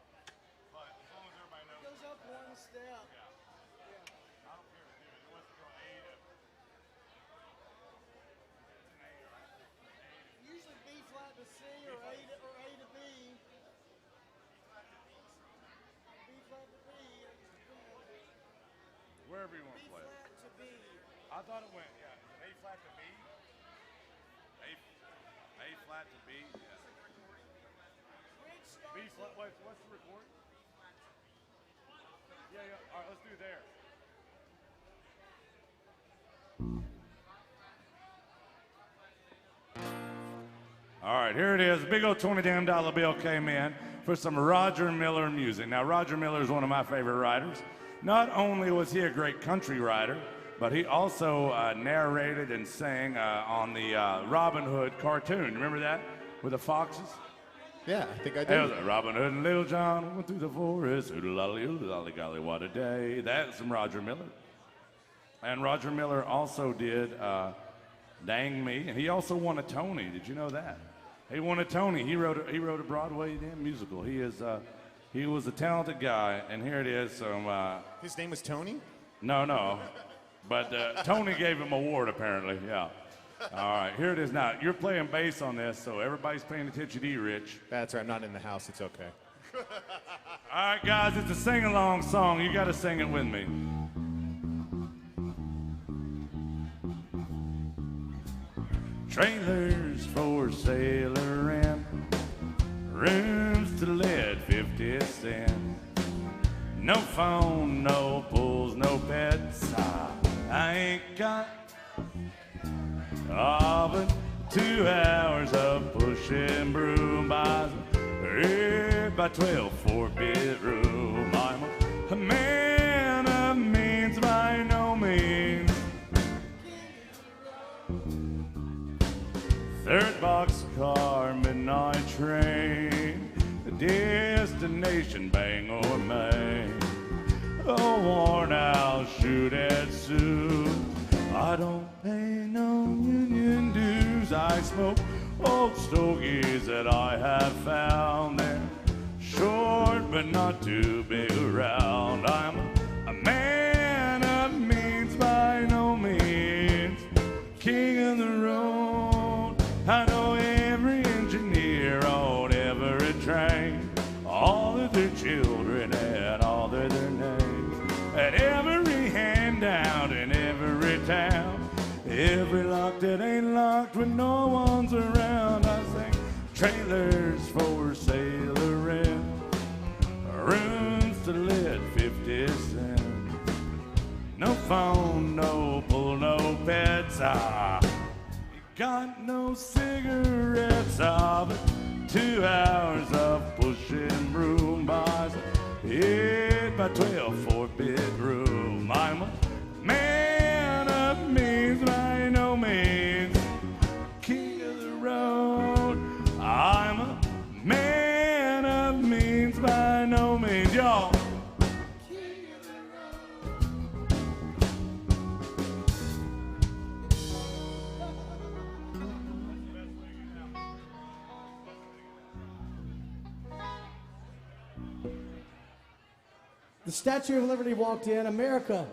but as long as everybody knows. Goes up one step. I don't care to do it. It wants to go A to. Usually B flat to C or A to B. B flat to B. Wherever you want B to play it. flat to B. I thought it went, yeah, A flat to B. A flat to B. Yeah. Which B starts flat. What's the record? Yeah. All right, let's do there. All right, here it is. Big old $20 damn bill came in for some Roger Miller music. Now, Roger Miller is one of my favorite writers. Not only was he a great country writer, but he also narrated and sang on the Robin Hood cartoon. Remember that? With the foxes? Yeah, I think I It do. was Robin Hood and Little John went through the forest. Oodle-lolly, golly, what a day. That's from Roger Miller. And Roger Miller also did Dang Me, and he also won a Tony. Did you know that? He won a Tony. He wrote a Broadway musical. He was a talented guy, and here it is. Some His name was Tony? no, but Tony gave him an award apparently. Yeah. All right, here it is now. You're playing bass on this, so everybody's paying attention to you, Rich. That's right, I'm not in the house, it's okay. All right, guys, it's a sing-along song. You got to sing it with me. Trailers for sale or rent, rooms to let 50 cents. No phone, no pools, no pets. I ain't got but 2 hours of pushing broom by 8 by 12 4-bedroom. I'm a man of means by no means. Third boxcar, midnight train, destination Bangor, Maine. A worn out shoot-at suit. I don't pay no union dues. I smoke old stogies that I have found. They're short but not too big around. I'm a man of means by no means. King of the road. I know every engineer on every train, all of their children and all of their names, and every handout in every town, every lock that ain't locked when no one's around. I sing trailers for sale or rent, rooms to let 50 cents. No phone, no pull, no pets. Got no cigarettes, but 2 hours of pushing broom by 8 by 12 4-bedroom. I'm a man of means by no means. King of the road. I'm a man of means by no means, y'all. The Statue of Liberty walked in. America,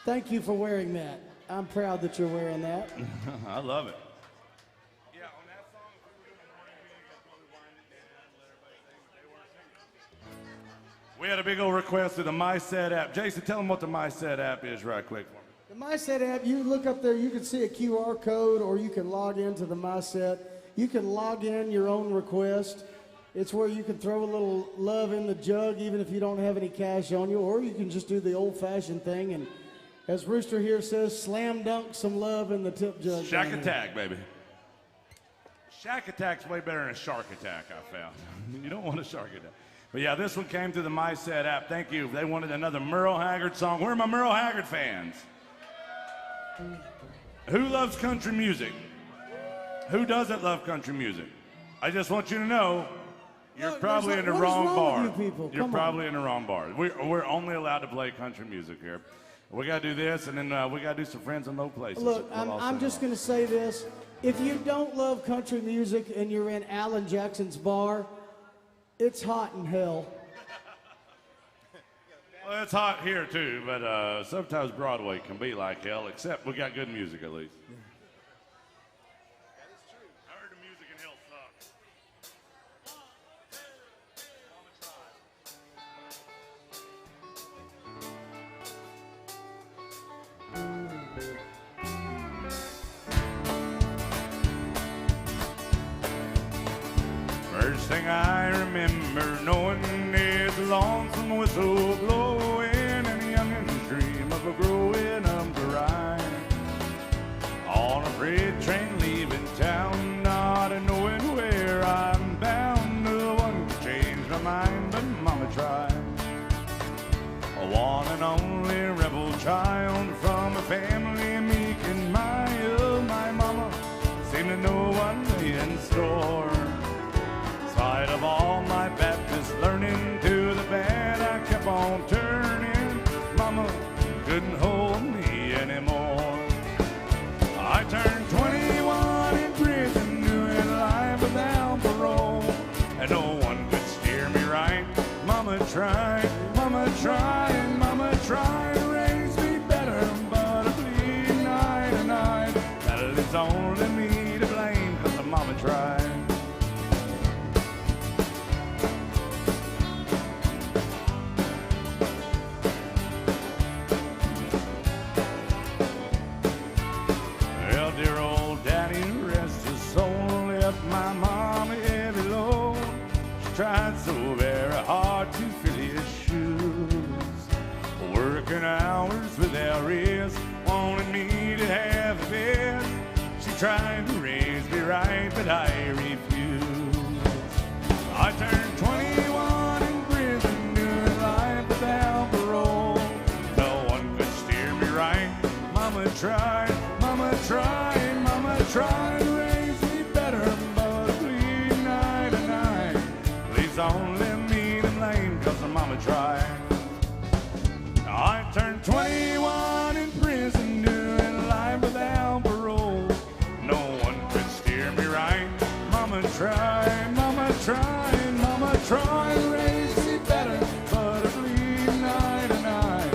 thank you for wearing that. I'm proud that you're wearing that. I love it. We had a big old request through the MySet app. Jason, tell them what the MySet app is right quick for me. The MySet app, you look up there, you can see a QR code, or you can log into the MySet. You can log in your own request. It's where you can throw a little love in the jug even if you don't have any cash on you, or you can just do the old-fashioned thing and, as Rooster here says, slam dunk some love in the tip jug. Shack Attack, baby. Shack Attack's way better than a Shark Attack, I found. You don't want a Shark Attack. But yeah, this one came through the MySet app. Thank you. They wanted another Merle Haggard song. Where are my Merle Haggard fans? Who loves country music? Who doesn't love country music? I just want you to know, you're probably in the wrong bar. You're probably in the wrong bar. We're only allowed to play country music here. We got to do this, and then we got to do some Friends in Low Places. Look, I'm just going to say this. If you don't love country music and you're in Alan Jackson's bar, it's hot in hell. Well, it's hot here, too, but sometimes Broadway can be like hell, except we got good music, at least. Yeah. I heard the music in hell sucks. First thing I remember knowing is the lonesome whistle blowing and a youngin's dream of a growing up to ride. On a freight train leaving town, not knowing where I'm bound. No one could change my mind, but Mama tried. A one and only rebel child from a family meek and mild. My mama seemed to know what lay in store. In spite of all my Baptist learning, to the bad I kept on turning. Mama couldn't hold me anymore. I turned 21 in prison, doing life without parole, and no one could steer me right. Mama tried, Mama tried, Mama tried to raise me better, but I bleed night and night. That it's only me to blame, 'cause the Mama tried. Well, dear old Daddy tried to raise me right, but I refused. I turned 21 in prison, doing life without parole. No one could steer me right. Mama tried, mama tried, mama tried to raise me better, but please, night and night, please don't let me to blame, cause the mama tried. I turned 21 in prison, doing life without parole. No one could steer me right. Mama tried, mama tried, mama tried to raise me better, but I bleed night and night.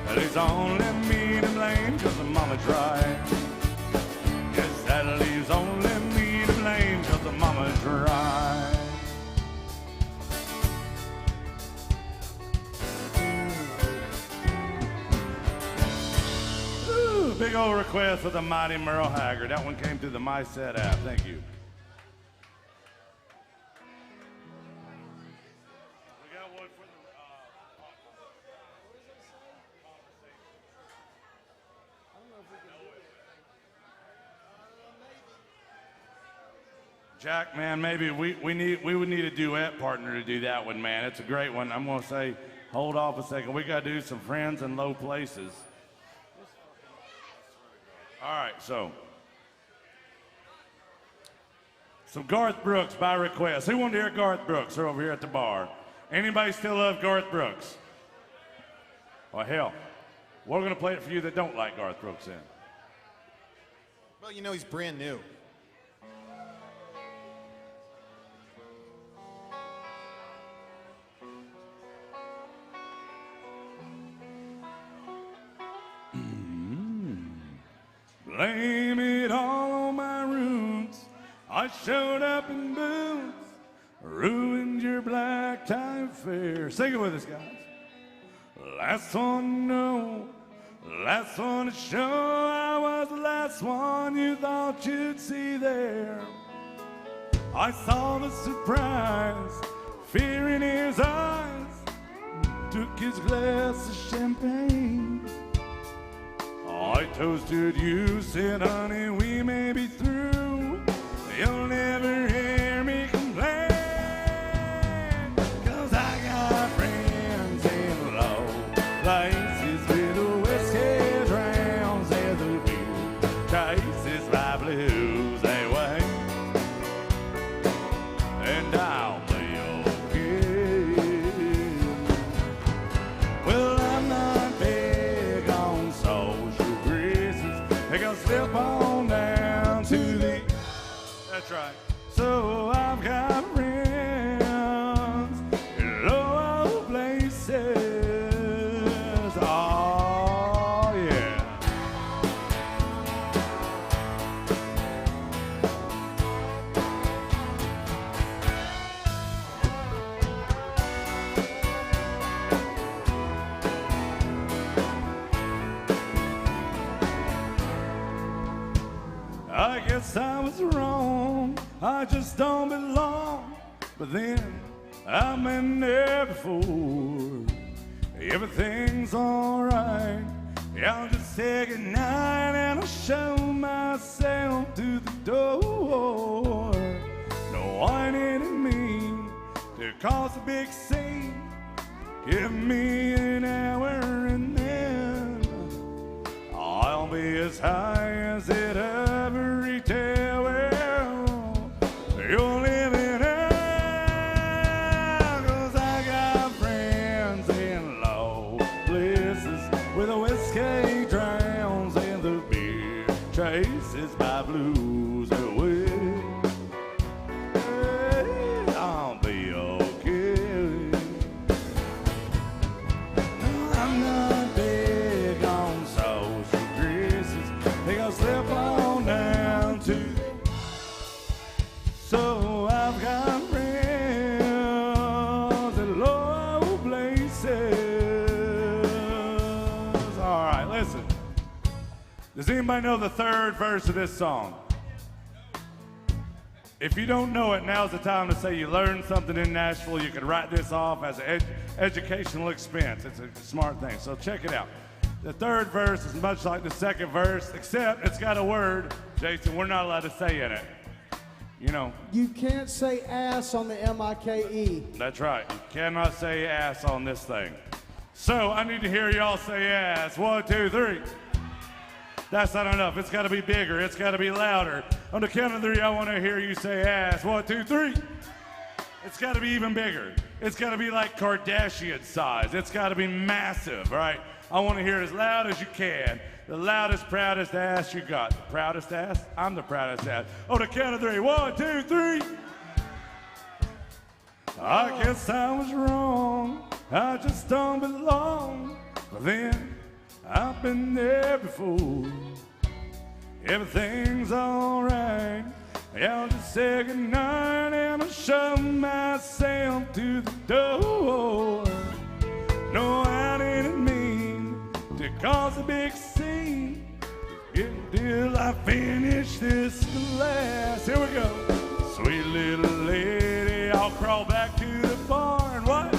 Please don't let me to blame, cause the mama tried. Yes, that leaves only me to blame, cause the mama tried. Big old request for the mighty Merle Haggard. That one came through the MySet app. Thank you. We got one for the Jack, man, maybe we would need a duet partner to do that one, man. It's a great one. I'm gonna say, hold off a second. We gotta do some Friends in Low Places. All right, so Garth Brooks by request. Who wanted to hear Garth Brooks? They're over here at the bar. Anybody still love Garth Brooks? Well, hell, we're going to play it for you that don't like Garth Brooks then. Well, you know he's brand new. Blame it all on my roots. I showed up in boots, ruined your black tie affair. Sing it with us, guys. Last one to know, last one to show. I was the last one you thought you'd see there. I saw the surprise, fear in his eyes, took his glass of champagne. I toasted you, said, honey, we may be through. You'll never hear me complain, 'cause I got friends in low places where the whiskey drowns and the wind chases my blues away. And I'll be okay. Well, I'm not big on social graces. They gonna slip on down to the... That's right. So I've got friends in low places. Oh, yeah. I guess I was wrong, I just don't belong. But then I've been there before. Everything's alright. I'll just say goodnight and I'll show myself to the door. No, I didn't mean to cause a big scene. Give me an hour and then I'll be as high as it ever retail. Well, you're living out, 'cause I got friends in low places where the whiskey drowns and the beer chases my blues away. I'll be okay. I'm not big on social graces. They gonna slip on down to. So I've got friends in low places. All right, listen. Does anybody know the third verse of this song? If you don't know it, now's the time to say you learned something in Nashville. You can write this off as an educational expense. It's a smart thing. So check it out. The third verse is much like the second verse, except it's got a word, Jason, we're not allowed to say in it. You know. You can't say ass on the M-I-K-E. That's right. You cannot say ass on this thing. So I need to hear y'all say ass. 1, 2, 3. That's not enough. It's got to be bigger. It's got to be louder. On the count of 3, I want to hear you say ass. 1, 2, 3. It's got to be even bigger. It's got to be like Kardashian size. It's got to be massive, right? I want to hear it as loud as you can. The loudest, proudest ass you got. The proudest ass? I'm the proudest ass. On the count of 3. 1, 2, 3. I guess I was wrong. I just don't belong. But then I've been there before. Everything's alright. I'll just say goodnight and I'll shove myself to the door. No, I didn't mean to cause a big scene until I finish this glass. Here we go. Sweet little lady, I'll crawl back to the barn. What?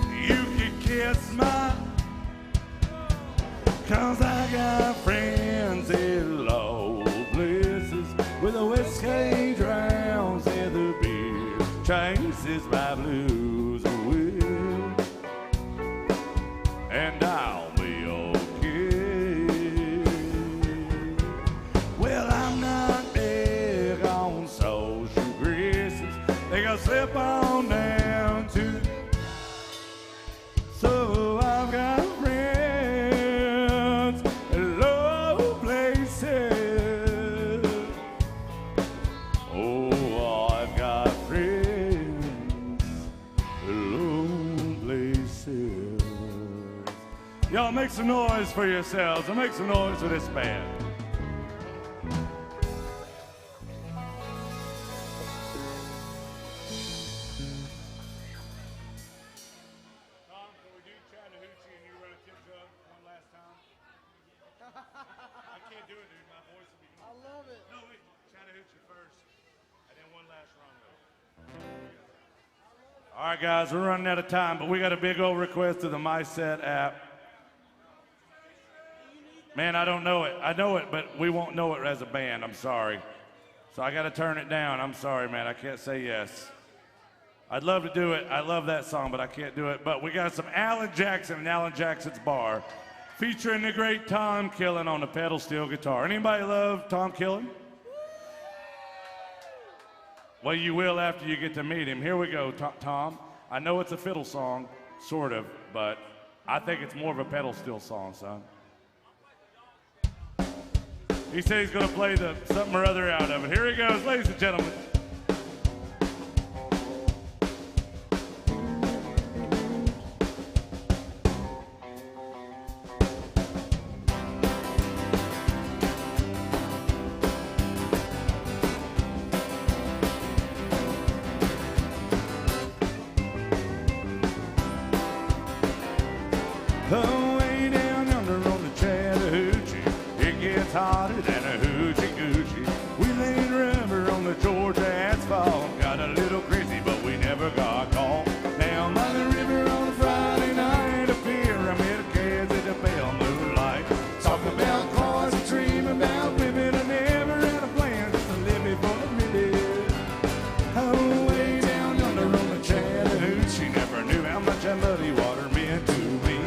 You can kiss my, 'cause I got friends in low places where the whiskey drowns and the beer chases my blues away. And I'll be okay. Well, I'm not big on social graces. They gonna slip on down to. So I've got friends in low places. Oh, I've got friends in low places. Y'all make some noise for yourselves and make some noise for this band. All right, guys, we're running out of time, but we got a big old request to the MySet app. Man, I don't know it. I know it, but we won't know it as a band. I'm sorry. So I got to turn it down. I'm sorry, man. I can't say yes. I'd love to do it. I love that song, but I can't do it. But we got some Alan Jackson and Alan Jackson's Bar featuring the great Tom Killen on the pedal steel guitar. Anybody love Tom Killen? Well, you will after you get to meet him. Here we go, Tom. I know it's a fiddle song, sort of, but I think it's more of a pedal steel song, son. He said he's going to play the something or other out of it. Here he goes, ladies and gentlemen. Way down yonder on the Chattahoochee, it gets hotter than a hoochie coochie. We laid rubber on the Georgia asphalt, got a little crazy, but we never got caught. Down by the river on a Friday night, a pyramid of kids at the pale moonlight. Talk about cars and dream about women, I never had a plan just to live before the minute. Oh, way down yonder on the Chattahoochee, never knew how much that muddy water meant to me.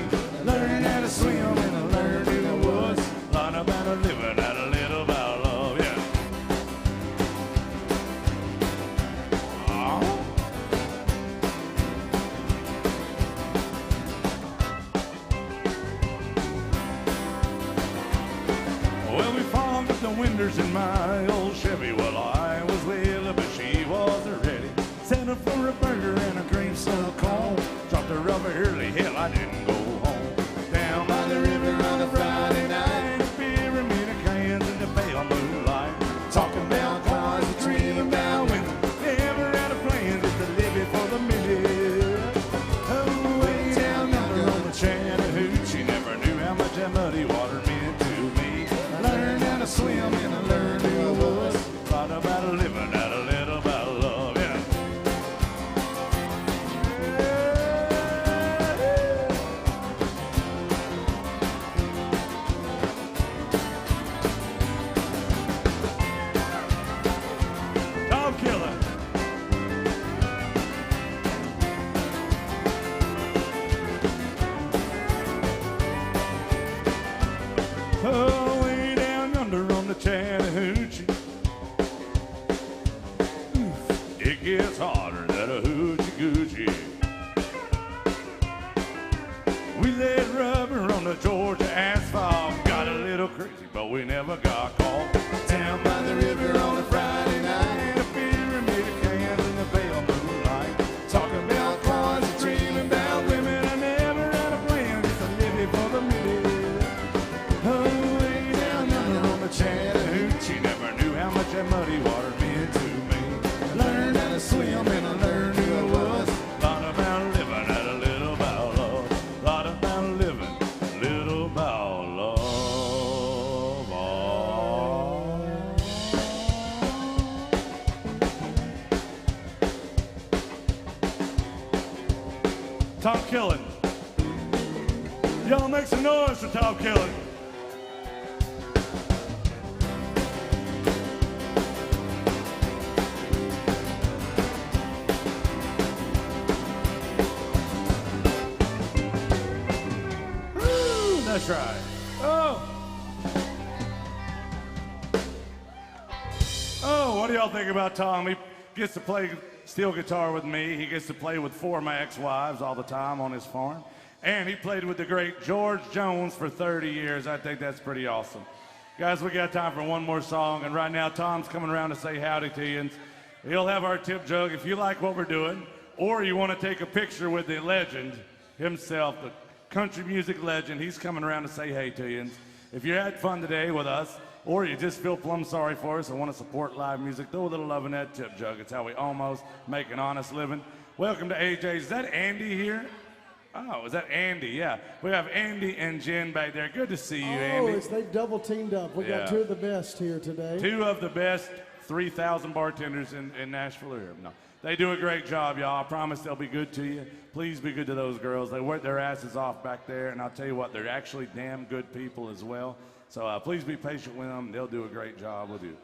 Learned how to swim and I learned in the woods. Learned about a living and a little about love, yeah. Oh. Well, we fogged up the windows in my old Chevy. Well, I was willing, but she wasn't ready. Sent her for a burger and a cream soda cone. Dropped her off a early hill, I didn't go home. Down by the river on a Friday night, a pyramid of cans in the pale moonlight. Talking about cars and dreaming about women. Never had a plan just to live before the minute. Oh, way down yonder on the Chattahoochee, never knew how much that muddy water meant to me. I learned how to swim and I learned in the woods. Thought about a living and a little about love, yeah. gets hotter than a hoochie coochie. We laid rubber on the Georgia asphalt. Got a little crazy, but we never got caught. Down by the river on a Friday night, a pyramid of cans in the pale moonlight. Talking about cars and dreaming about women. I never had a plan, just a living for the minute. Oh, way down under on the Chattahoochee. Never knew how much that muddy water meant to me. Learned how to swim and I learned who I was. Thought about living, had a little about love. Thought about living, little about love. Tom Killen. Y'all make some noise for Tom Killen. Woo, that's right. Oh, what do y'all think about Tom? He gets to play steel guitar with me. He gets to play with 4 of my ex-wives all the time on his farm. And he played with the great George Jones for 30 years. I think that's pretty awesome. Guys, we got time for one more song. And right now, Tom's coming around to say howdy to you. And he'll have our tip jug if you like what we're doing, or you want to take a picture with the legend himself, the country music legend. He's coming around to say hey to you. And if you had fun today with us, or you just feel plumb sorry for us and want to support live music, throw a little love in that tip jug. It's how we almost make an honest living. Welcome to AJ's. Is that Andy here? Oh, is that Andy? Yeah. We have Andy and Jen back there. Good to see you, Andy. They double teamed up. We got 2 of the best here today. 2 of the best 3,000 bartenders in Nashville here. No, they do a great job, y'all. I promise they'll be good to you. Please be good to those girls. They work their asses off back there, and I'll tell you what, they're actually damn good people as well. So please be patient with them. They'll do a great job with you.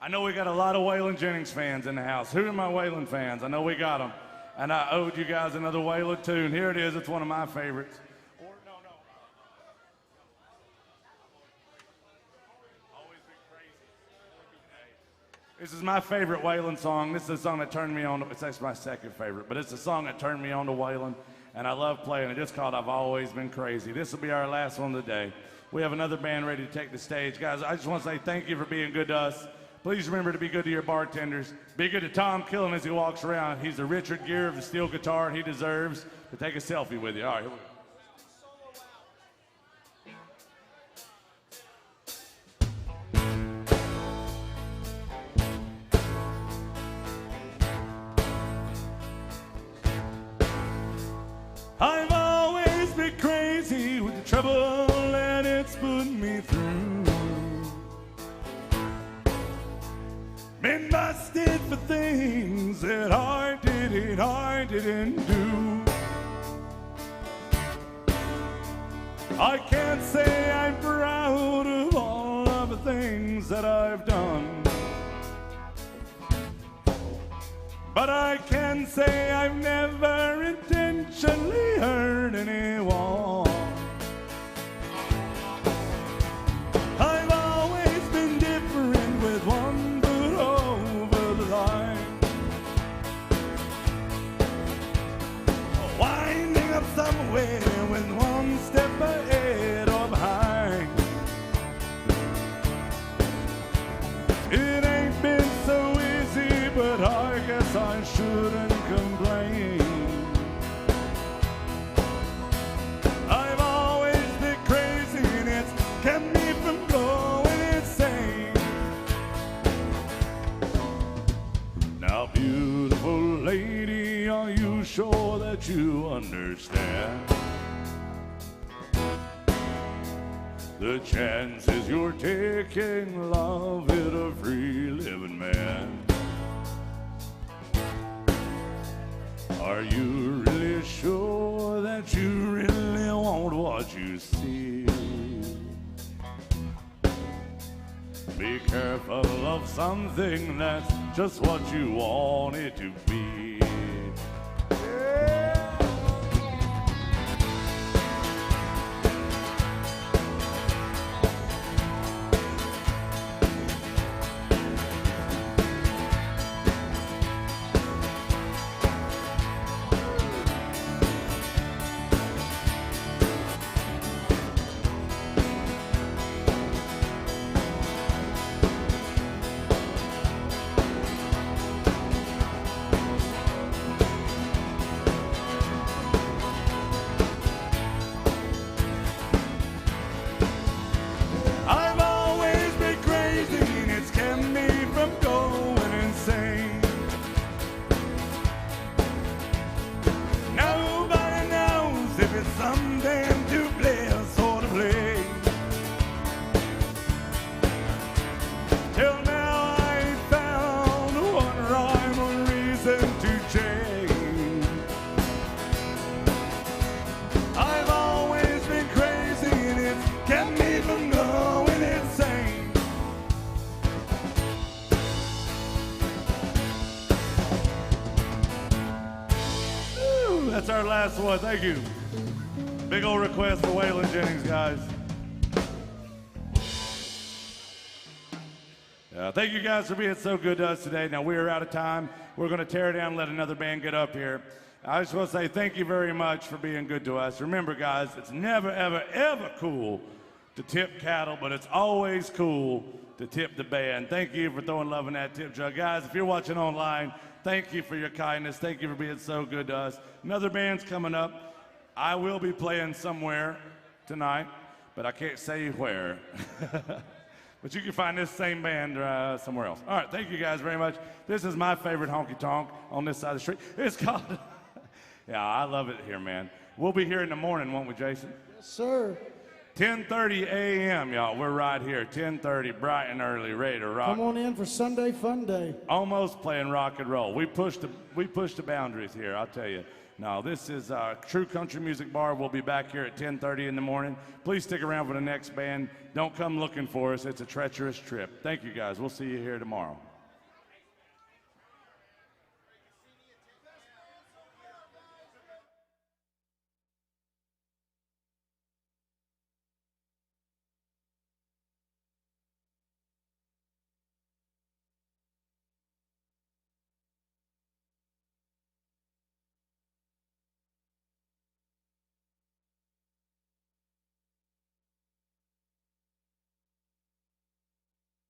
I know we got a lot of Waylon Jennings fans in the house. Who are my Waylon fans? I know we got them. And I owed you guys another Waylon tune. Here it is. It's one of my favorites. This is my favorite Waylon song. This is a song that turned me on. It's actually my second favorite, but it's a song that turned me on to Waylon, and I love playing it. It's called I've Always Been Crazy. This will be our last one of the day. We have another band ready to take the stage. Guys, I just want to say thank you for being good to us. Please remember to be good to your bartenders. Be good to Tom Killen as he walks around. He's the Richard Gere of the steel guitar, and he deserves to take a selfie with you. All right, here we go. I've always been crazy with the trouble that it's put me through. Been busted for things that I didn't do. I can't say I'm proud of all of the things that I've done, but I can say I've never intentionally hurt anyone. I've always been different with one foot over the line, winding up somewhere with one step ahead or behind. It ain't been so easy, but I guess I shouldn't complain. I've always been crazy and it's kept me from going insane. Now, beautiful lady, are you sure that you understand the chances you're taking? Love it, a free living man. Are you really sure that you really want what you see? Be careful of something that's just what you want it to be. Yeah. That's our last one. Thank you. Big old request for Waylon Jennings, guys. Thank you guys for being so good to us today. Now, we are out of time. We're going to tear it down and let another band get up here. I just want to say thank you very much for being good to us. Remember, guys, it's never, ever, ever cool to tip cattle, but it's always cool to tip the band. Thank you for throwing love in that tip jar. Guys, if you're watching online, thank you for your kindness. Thank you for being so good to us. Another band's coming up. I will be playing somewhere tonight, but I can't say where. But you can find this same band somewhere else. All right, thank you guys very much. This is my favorite honky-tonk on this side of the street. It's called, yeah, I love it here, man. We'll be here in the morning, won't we, Jason? Yes, sir. 10:30 a.m., y'all. We're right here, 10:30, bright and early, ready to rock. Come on in for Sunday Fun Day. Almost playing rock and roll. We pushed the boundaries here, I'll tell you. No, this is a True Country Music Bar. We'll be back here at 10:30 in the morning. Please stick around for the next band. Don't come looking for us. It's a treacherous trip. Thank you, guys. We'll see you here tomorrow.